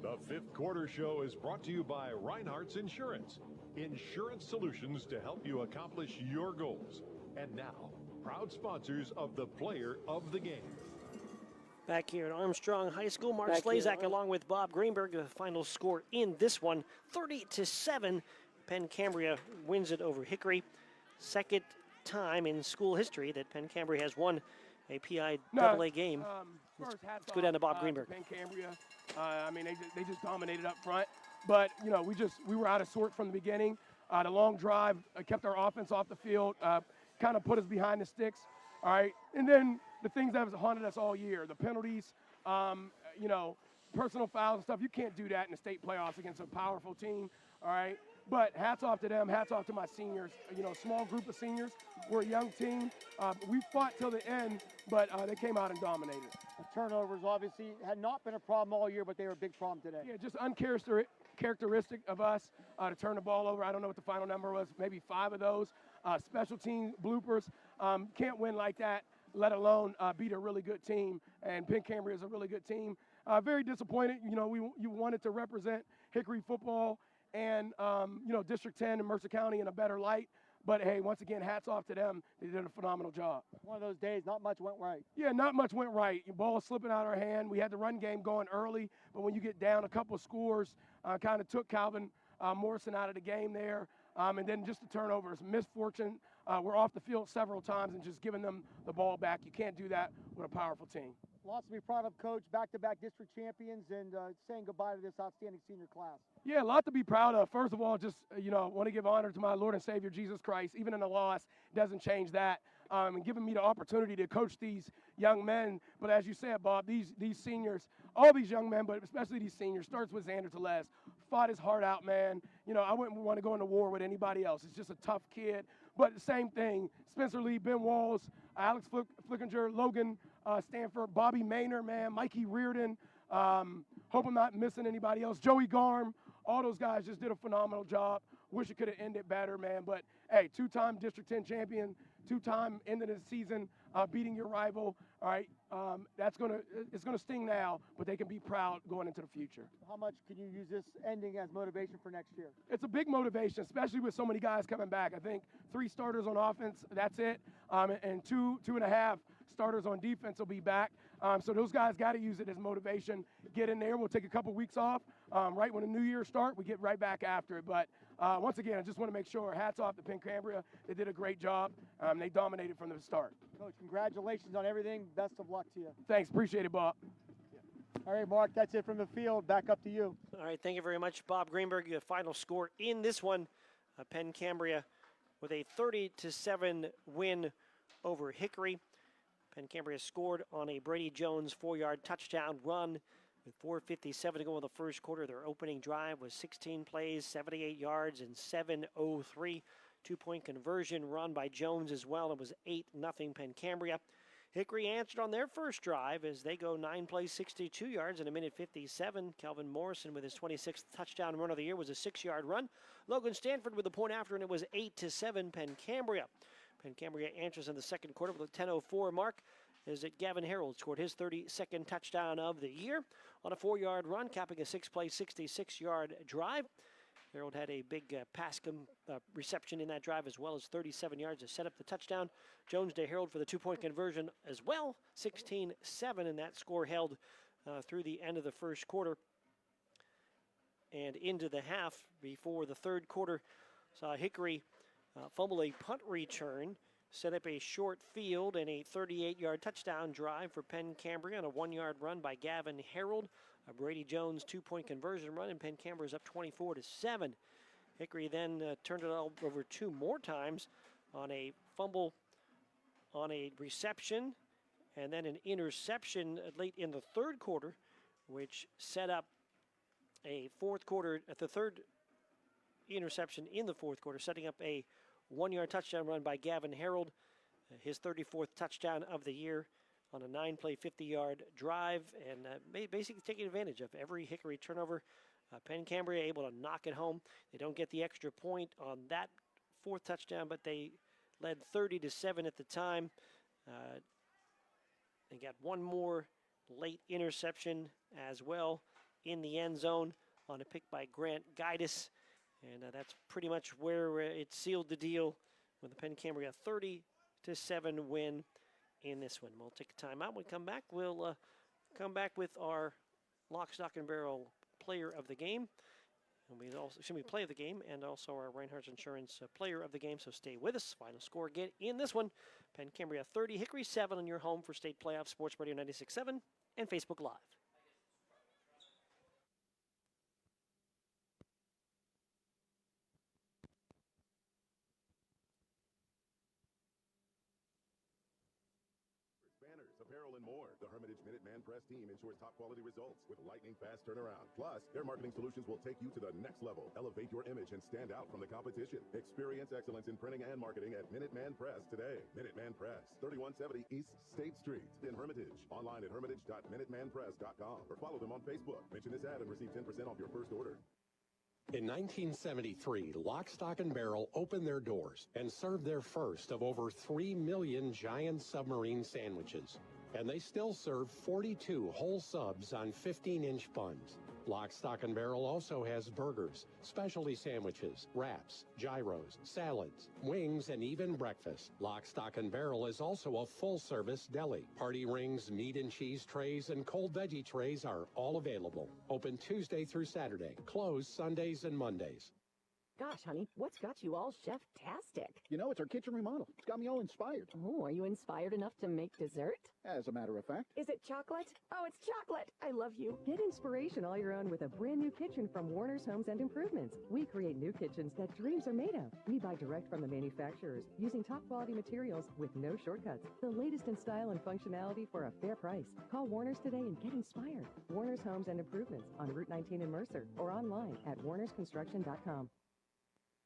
The Fifth Quarter Show is brought to you by Reinhardt's Insurance. Insurance solutions to help you accomplish your goals. And now, proud sponsors of the Player of the Game. Back here at Armstrong High School, Mark Slazak along with Bob Greenberg. The final score in this one, 30-7. Penn Cambria wins it over Hickory. Second time in school history that Penn Cambria has won a PI AA game. Let's go down to Bob Greenberg. Penn Cambria. I mean, they just dominated up front. But, you know, we were out of sort from the beginning. The long drive kept our offense off the field, kind of put us behind the sticks. All right. And then the things that have haunted us all year, the penalties, you know, personal fouls and stuff. You can't do that in the state playoffs against a powerful team. All right. But hats off to them, hats off to my seniors. You know, small group of seniors. We're a young team. We fought till the end, but they came out and dominated. The turnovers obviously had not been a problem all year, but they were a big problem today. Yeah, just uncharacteristic of us to turn the ball over. I don't know what the final number was, maybe 5 of those. Special team bloopers. Can't win like that, let alone beat a really good team. And Penn Cambria is a really good team. Very disappointed. You know, you wanted to represent Hickory football and, you know, District 10 and Mercer County in a better light. But, hey, once again, hats off to them. They did a phenomenal job. One of those days, not much went right. Yeah, not much went right. Your ball slipping out of our hand. We had the run game going early, but when you get down a couple of scores, kind of took Calvin Morrison out of the game there. And then just the turnovers, misfortune. We're off the field several times and just giving them the ball back. You can't do that with a powerful team. Lots to be proud of, Coach. Back-to-back district champions and saying goodbye to this outstanding senior class. Yeah, a lot to be proud of. First of all, just, you know, want to give honor to my Lord and Savior, Jesus Christ. Even in a loss, doesn't change that. And giving me the opportunity to coach these young men. But as you said, Bob, these seniors, all these young men, but especially these seniors, starts with Xander Telez. Fought his heart out, man. You know, I wouldn't want to go into war with anybody else. It's just a tough kid. But the same thing, Spencer Lee, Ben Walls, Alex Flickinger, Logan Stanford, Bobby Maynard, man, Mikey Reardon. Hope I'm not missing anybody else. Joey Garm. All those guys just did a phenomenal job. Wish it could have ended better, man. But, hey, 2-time District 10 champion, 2-time end of the season, beating your rival. All right, it's gonna sting now, but they can be proud going into the future. How much can you use this ending as motivation for next year? It's a big motivation, especially with so many guys coming back. I think 3 starters on offense, that's it, and 2.5 starters on defense will be back. So those guys got to use it as motivation. Get in there. We'll take a couple weeks off. Right when the new year starts, we get right back after it. But once again, I just want to make sure, hats off to Penn Cambria. They did a great job. They dominated from the start. Coach, congratulations on everything. Best of luck to you. Thanks. Appreciate it, Bob. All right, Mark, that's it from the field. Back up to you. All right, thank you very much, Bob Greenberg. Your final score in this one, Penn Cambria with a 30-7 win over Hickory. Penn Cambria scored on a Brady Jones 4-yard touchdown run with 4:57 to go in the first quarter. Their opening drive was 16 plays, 78 yards, and 7:03. 2-point conversion run by Jones as well. It was 8-0 Penn Cambria. Hickory answered on their first drive as they go 9 plays, 62 yards, in a minute 57. Calvin Morrison with his 26th touchdown run of the year was a 6-yard run. Logan Stanford with the point after, and it was 8-7 Penn Cambria. Penn Cambria answers in the second quarter with a 10:04 mark as Gavin Harold scored his 32nd touchdown of the year on a 4-yard run, capping a 6-play, 66-yard drive. Harold had a big pass reception in that drive, as well as 37 yards to set up the touchdown. Jones to Harold for the 2-point conversion as well, 16-7, and that score held through the end of the first quarter and into the half. Before the third quarter saw Hickory fumble a punt return, set up a short field and a 38-yard touchdown drive for Penn Cambria on a 1-yard run by Gavin Harold. A Brady Jones 2-point conversion run, and Penn Cambria is up 24-7. Hickory then turned it over 2 more times on a fumble, on a reception, and then an interception late in the third quarter, which set up a fourth quarter, the third interception in the fourth quarter, setting up a 1-yard touchdown run by Gavin Harold, his 34th touchdown of the year on a 9-play, 50-yard drive, and basically taking advantage of every Hickory turnover. Penn Cambria able to knock it home. They don't get the extra point on that 4th touchdown, but they led 30-7 at the time. They got one more late interception as well in the end zone on a pick by Grant Guidis. And that's pretty much where it sealed the deal with the Penn Cambria 30-7 win in this one. We'll take a timeout. When we come back, we'll come back with our lock, stock, and barrel player of the game. And we also, play of the game, and also our Reinhardt's Insurance player of the game. So stay with us. Final score again in this one: Penn Cambria 30, Hickory 7 on your home for state playoff. Sports Radio 96.7 and Facebook Live. Apparel apparel, and more. The Hermitage Minuteman Press team ensures top quality results with lightning fast turnaround. Plus, their marketing solutions will take you to the next level. Elevate your image and stand out from the competition. Experience excellence in printing and marketing at Minuteman Press today. Minuteman Press, 3170 East State Street in Hermitage. Online at hermitage.minutemanpress.com or follow them on Facebook. Mention this ad and receive 10% off your first order. In 1973, Lock, Stock, and Barrel opened their doors and served their first of over 3 million giant submarine sandwiches. And they still serve 42 whole subs on 15-inch buns. Lock, Stock, and Barrel also has burgers, specialty sandwiches, wraps, gyros, salads, wings, and even breakfast. Lock, Stock, and Barrel is also a full-service deli. Party rings, meat and cheese trays, and cold veggie trays are all available. Open Tuesday through Saturday. Closed Sundays and Mondays. Gosh, honey, what's got you all chef-tastic? You know, it's our kitchen remodel. It's got me all inspired. Oh, are you inspired enough to make dessert? As a matter of fact. Is it chocolate? Oh, it's chocolate. I love you. Get inspiration all your own with a brand new kitchen from Warner's Homes and Improvements. We create new kitchens that dreams are made of. We buy direct from the manufacturers using top quality materials with no shortcuts. The latest in style and functionality for a fair price. Call Warner's today and get inspired. Warner's Homes and Improvements on Route 19 in Mercer or online at warnersconstruction.com.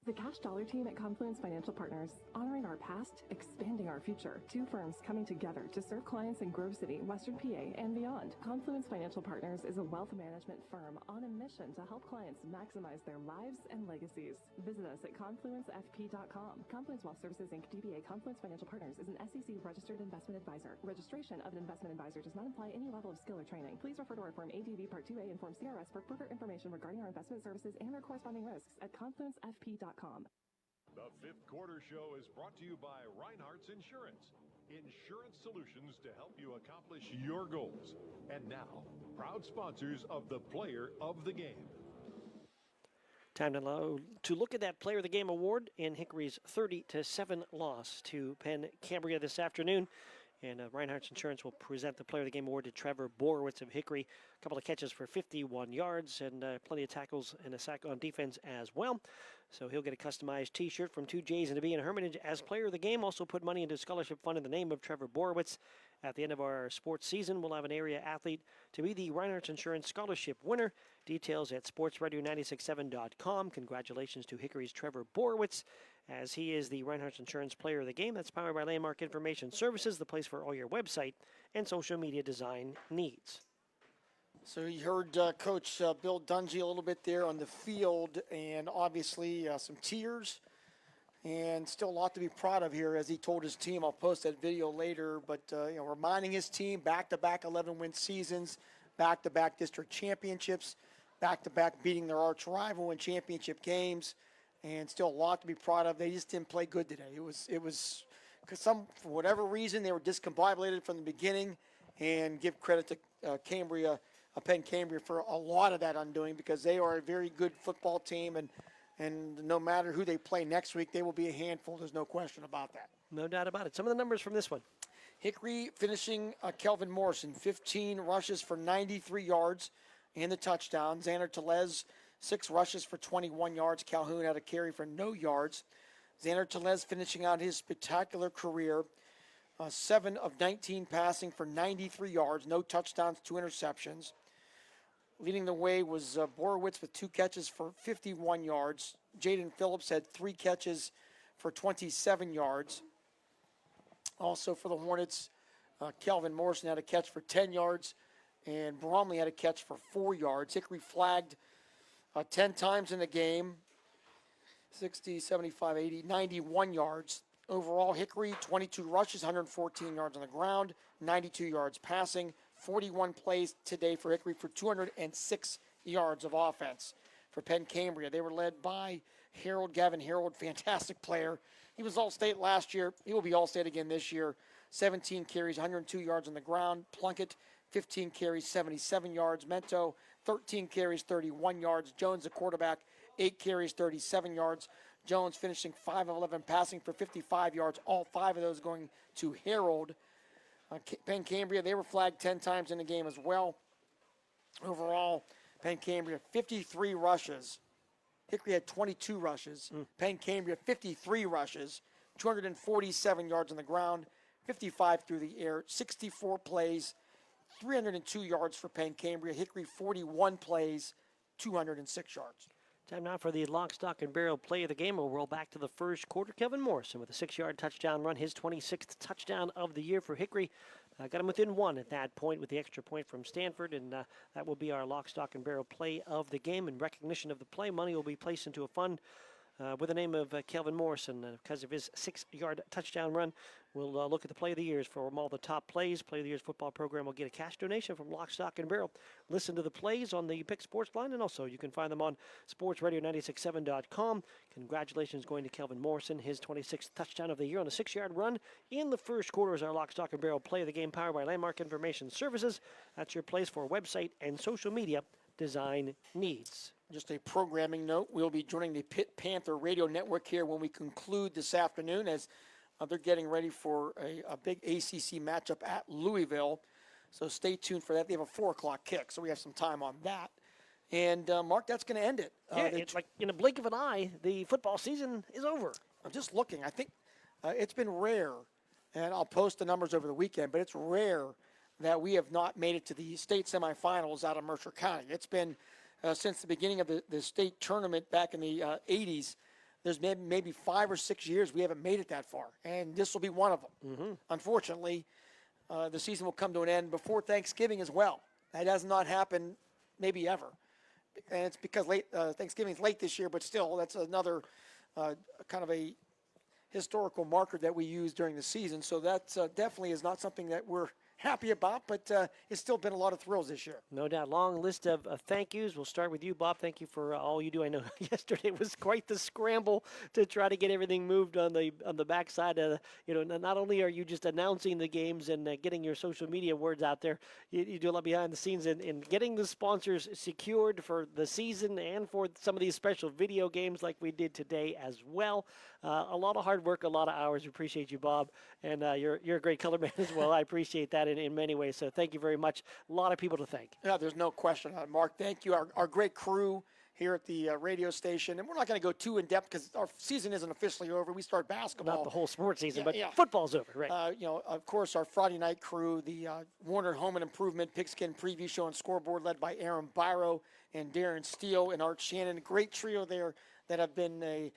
The Cash Dollar team at Confluence Financial Partners, honoring our past, expanding our future. Two firms coming together to serve clients in Grove City, Western PA, and beyond. Confluence Financial Partners is a wealth management firm on a mission to help clients maximize their lives and legacies. Visit us at confluencefp.com. Confluence Wealth Services, Inc., DBA Confluence Financial Partners is an SEC registered investment advisor. Registration of an investment advisor does not imply any level of skill or training. Please refer to our Form ADV Part 2A and Form CRS for further information regarding our investment services and their corresponding risks at confluencefp.com. The fifth quarter show is brought to you by Reinhardt's Insurance. Insurance solutions to help you accomplish your goals. And now, proud sponsors of the Player of the Game. Time to look at that Player of the Game award in Hickory's 30-7 loss to Penn Cambria this afternoon. And Reinhardt's Insurance will present the Player of the Game award to Trevor Borowitz of Hickory. A couple of catches for 51 yards and plenty of tackles and a sack on defense as well. So he'll get a customized T-shirt from 2J's and to be in Hermitage as Player of the Game. Also put money into a scholarship fund in the name of Trevor Borowitz. At the end of our sports season, we'll have an area athlete to be the Reinhardt's Insurance Scholarship winner. Details at sportsradio967.com. Congratulations to Hickory's Trevor Borowitz, as he is the Reinhardt's Insurance Player of the Game. That's powered by Landmark Information Services, the place for all your website and social media design needs. So you heard Coach Bill Dungy a little bit there on the field, and obviously some tears, and still a lot to be proud of here, as he told his team. I'll post that video later, but reminding his team back-to-back 11-win seasons, back-to-back district championships, back-to-back beating their arch rival in championship games, and still a lot to be proud of. They just didn't play good today. It was because for whatever reason, they were discombobulated from the beginning, and give credit to Penn Cambria for a lot of that undoing, because they are a very good football team, and no matter who they play next week, they will be a handful. There's no question about that. No doubt about it. Some of the numbers from this one. Hickory finishing Kelvin Morrison, 15 rushes for 93 yards and the touchdown. Xander Telez, 6 rushes for 21 yards. Calhoun had a carry for no yards. Xander Telez finishing out his spectacular career, 7 of 19 passing for 93 yards, no touchdowns, 2 interceptions. Leading the way was Borowitz with 2 catches for 51 yards. Jaden Phillips had 3 catches for 27 yards. Also for the Hornets, Kelvin Morrison had a catch for 10 yards, and Bromley had a catch for 4 yards. Hickory flagged 10 times in the game, 60, 75, 80, 91 yards. Overall, Hickory, 22 rushes, 114 yards on the ground, 92 yards passing, 41 plays today for Hickory for 206 yards of offense. For Penn Cambria, they were led by Gavin Harold, fantastic player. He was All-State last year. He will be All-State again this year. 17 carries, 102 yards on the ground. Plunkett, 15 carries, 77 yards. Mento, 13 carries, 31 yards. Jones, the quarterback, 8 carries, 37 yards. Jones finishing 5 of 11 passing for 55 yards, all 5 of those going to Harold. Penn Cambria, they were flagged 10 times in the game as well. Overall, Penn Cambria, 53 rushes. Hickory had 22 rushes. Penn Cambria, 53 rushes, 247 yards on the ground, 55 through the air, 64 plays, 302 yards for Penn. Cambria. Hickory, 41 plays, 206 yards. Time now for the lock, stock, and barrel play of the game. We'll roll back to the first quarter. Kevin Morrison with a 6-yard touchdown run, his 26th touchdown of the year for Hickory. Got him within one at that point with the extra point from Stanford, and that will be our lock, stock, and barrel play of the game. In recognition of the play, money will be placed into a fund with the name of Kelvin Morrison. Because of his 6-yard touchdown run, we'll look at the play of the years for all the top plays. Play of the years football program will get a cash donation from Lock, Stock, and Barrel. Listen to the plays on the Pick Sports line, and also you can find them on sportsradio967.com. Congratulations going to Kelvin Morrison, his 26th touchdown of the year on a 6-yard run in the first quarter is our Lock, Stock, and Barrel play of the game, powered by Landmark Information Services. That's your place for website and social media design needs. Just a programming note, we'll be joining the Pitt Panther Radio Network here when we conclude this afternoon, as they're getting ready for a big ACC matchup at Louisville. So stay tuned for that. They have a 4 o'clock kick, so we have some time on that. And, Mark, that's going to end it. Yeah, it's like in a blink of an eye, the football season is over. I'm just looking. I think it's been rare, and I'll post the numbers over the weekend, but it's rare that we have not made it to the state semifinals out of Mercer County. It's been since the beginning of the state tournament back in the 80s. There's maybe 5 or 6 years we haven't made it that far, and this will be one of them. Unfortunately, the season will come to an end before Thanksgiving as well. That has not happened maybe ever, and it's because Thanksgiving's late this year, but still, that's another kind of a historical marker that we use during the season. So that definitely is not something that we're happy about, but it's still been a lot of thrills this year. No doubt. Long list of thank yous. We'll start with you, Bob. Thank you for all you do. I know yesterday was quite the scramble to try to get everything moved on the backside. Not only are you just announcing the games and getting your social media words out there, you do a lot behind the scenes in getting the sponsors secured for the season and for some of these special video games like we did today as well. A lot of hard work, a lot of hours. We appreciate you, Bob, and you're a great color man as well. I appreciate that in many ways, so thank you very much. A lot of people to thank. Yeah, there's no question on it, Mark. Thank you. Our great crew here at the radio station, and we're not going to go too in-depth because our season isn't officially over. We start basketball. Not the whole sports season, but football's over, right? Of course, our Friday night crew, the Warner Home and Improvement Pigskin Preview Show and Scoreboard, led by Aaron Byro and Darren Steele and Art Shannon. A great trio there that have been a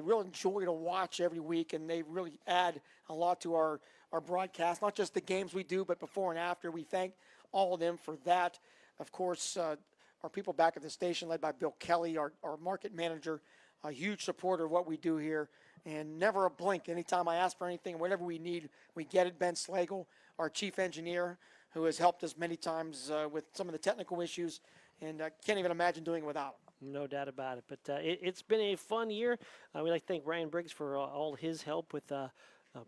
real joy to watch every week, and they really add a lot to our broadcast, not just the games we do, but before and after. We thank all of them for that. Of course, our people back at the station, led by Bill Kelly, our market manager, a huge supporter of what we do here, and never a blink. Anytime I ask for anything, whatever we need, we get it. Ben Slagle, our chief engineer, who has helped us many times with some of the technical issues, and I can't even imagine doing it without him. No doubt about it. But it's been a fun year. We'd like to thank Ryan Briggs for all his help with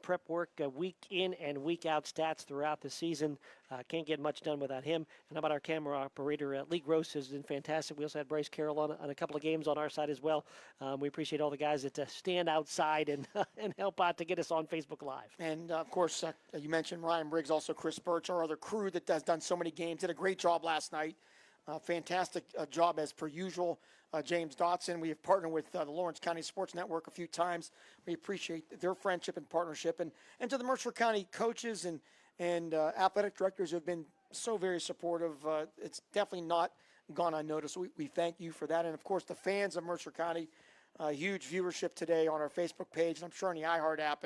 prep work, week in and week out stats throughout the season. Can't get much done without him. And how about our camera operator, Lee Gross, has been fantastic. We also had Bryce Carroll on a couple of games on our side as well. We appreciate all the guys that stand outside and help out to get us on Facebook Live. And, of course, you mentioned Ryan Briggs, also Chris Birch, our other crew that has done so many games. Did a great job last night. Fantastic job as per usual. James Dotson, we have partnered with the Lawrence County Sports Network a few times. We appreciate their friendship and partnership. And to the Mercer County coaches and athletic directors who have been so very supportive, it's definitely not gone unnoticed. We thank you for that. And, of course, the fans of Mercer County, huge viewership today on our Facebook page, and I'm sure on the iHeart app.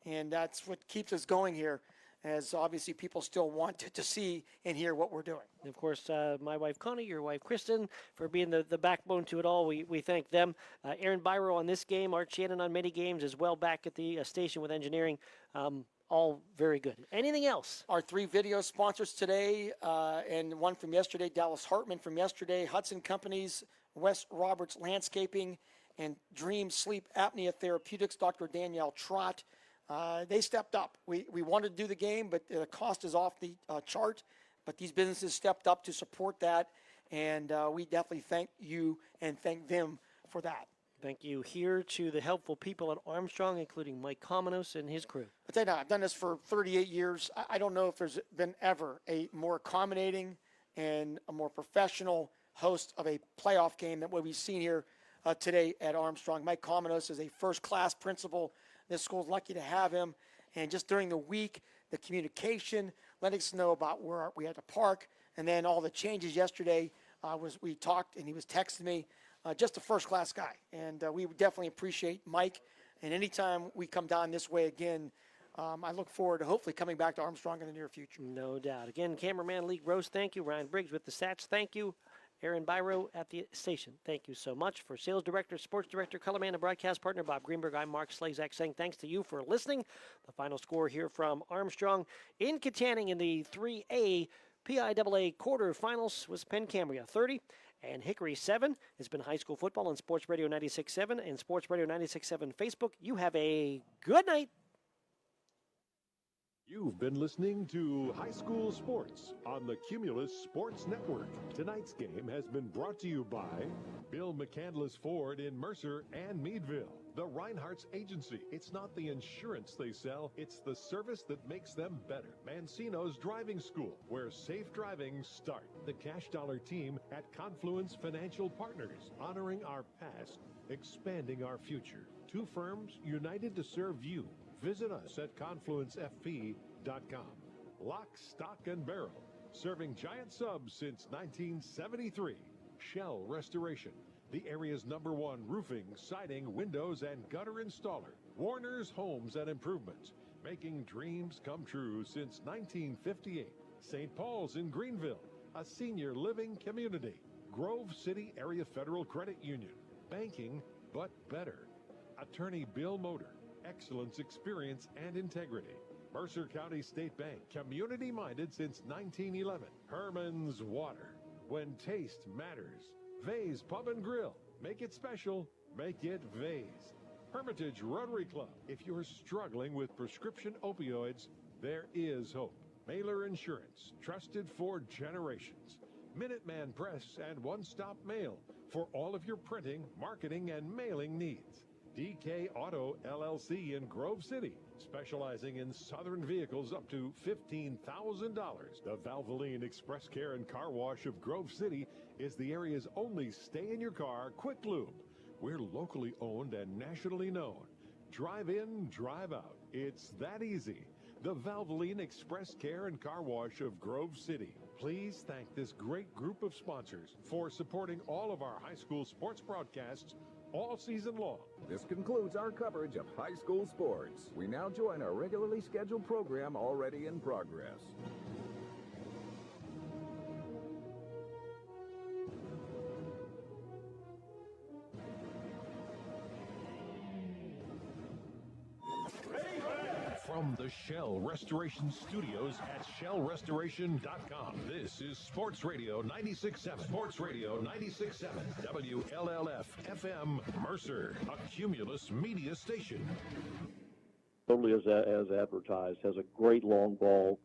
And that's what keeps us going here, as obviously people still want to see and hear what we're doing. And of course, my wife Connie, your wife Kristen, for being the backbone to it all. We thank them. Aaron Byro on this game, Art Shannon on many games as well, back at the station with engineering. All very good. Anything else? Our 3 video sponsors today, and one from yesterday, Dallas Hartman from yesterday, Hudson Companies, Wes Roberts Landscaping, and Dream Sleep Apnea Therapeutics, Dr. Danielle Trott. They stepped up. We wanted to do the game, but the cost is off the chart. But these businesses stepped up to support that, and we definitely thank you and thank them for that. Thank you here to the helpful people at Armstrong, including Mike Komenos and his crew. I'll tell you now, I've done this for 38 years. I don't know if there's been ever a more accommodating and a more professional host of a playoff game than what we've seen here today at Armstrong. Mike Komenos is a first-class principal. This school's lucky to have him, And just during the week, the communication, letting us know about where we had to park, and then all the changes yesterday we talked, and he was texting me. Just a first-class guy, and we definitely appreciate Mike. And anytime we come down this way again, I look forward to hopefully coming back to Armstrong in the near future. No doubt. Again, cameraman Lee Gross, thank you. Ryan Briggs with the Sats, thank you. Aaron Byro at the station, thank you so much. For sales director, sports director, colorman, and broadcast partner Bob Greenberg, I'm Mark Slazak saying thanks to you for listening. The final score here from Armstrong in Katanning in the 3A PIAA quarterfinals was Penn Cambria 30 and Hickory 7. It's been high school football on Sports Radio 96.7 and Sports Radio 96.7 Facebook. You have a good night. You've been listening to High School Sports on the Cumulus Sports Network. Tonight's game has been brought to you by Bill McCandless Ford in Mercer and Meadville. The Reinhardt's Agency. It's not the insurance they sell, it's the service that makes them better. Mancino's Driving School, where safe driving starts. The Cash Dollar team at Confluence Financial Partners, honoring our past, expanding our future. Two firms united to serve you. Visit us at confluencefp.com. Lock, Stock, and Barrel, serving giant subs since 1973. Shell Restoration, the area's #1 roofing, siding, windows, and gutter installer. Warner's Homes and Improvements, making dreams come true since 1958. St. Paul's in Greenville, a senior living community. Grove City Area Federal Credit Union, banking but better. Attorney Bill Motor, excellence, experience, and integrity. Mercer County State Bank, community-minded since 1911. Herman's Water, when taste matters. Vay's Pub and Grill, make it special, make it Vay's. Hermitage Rotary Club, if you're struggling with prescription opioids, there is hope. Mailer Insurance, trusted for generations. Minuteman Press and One Stop Mail for all of your printing, marketing, and mailing needs. DK Auto LLC in Grove City, specializing in southern vehicles up to $15,000. The Valvoline Express Care and Car Wash of Grove City is the area's only stay-in-your-car quick lube. We're locally owned and nationally known. Drive in, drive out. It's that easy. The Valvoline Express Care and Car Wash of Grove City. Please thank this great group of sponsors for supporting all of our high school sports broadcasts all season long. This concludes our coverage of high school sports. We now join our regularly scheduled program already in progress. From the Shell Restoration Studios at shellrestoration.com, this is Sports Radio 96.7. Sports Radio 96.7. WLLF FM Mercer, a Cumulus media station. Totally as advertised, has a great long ball,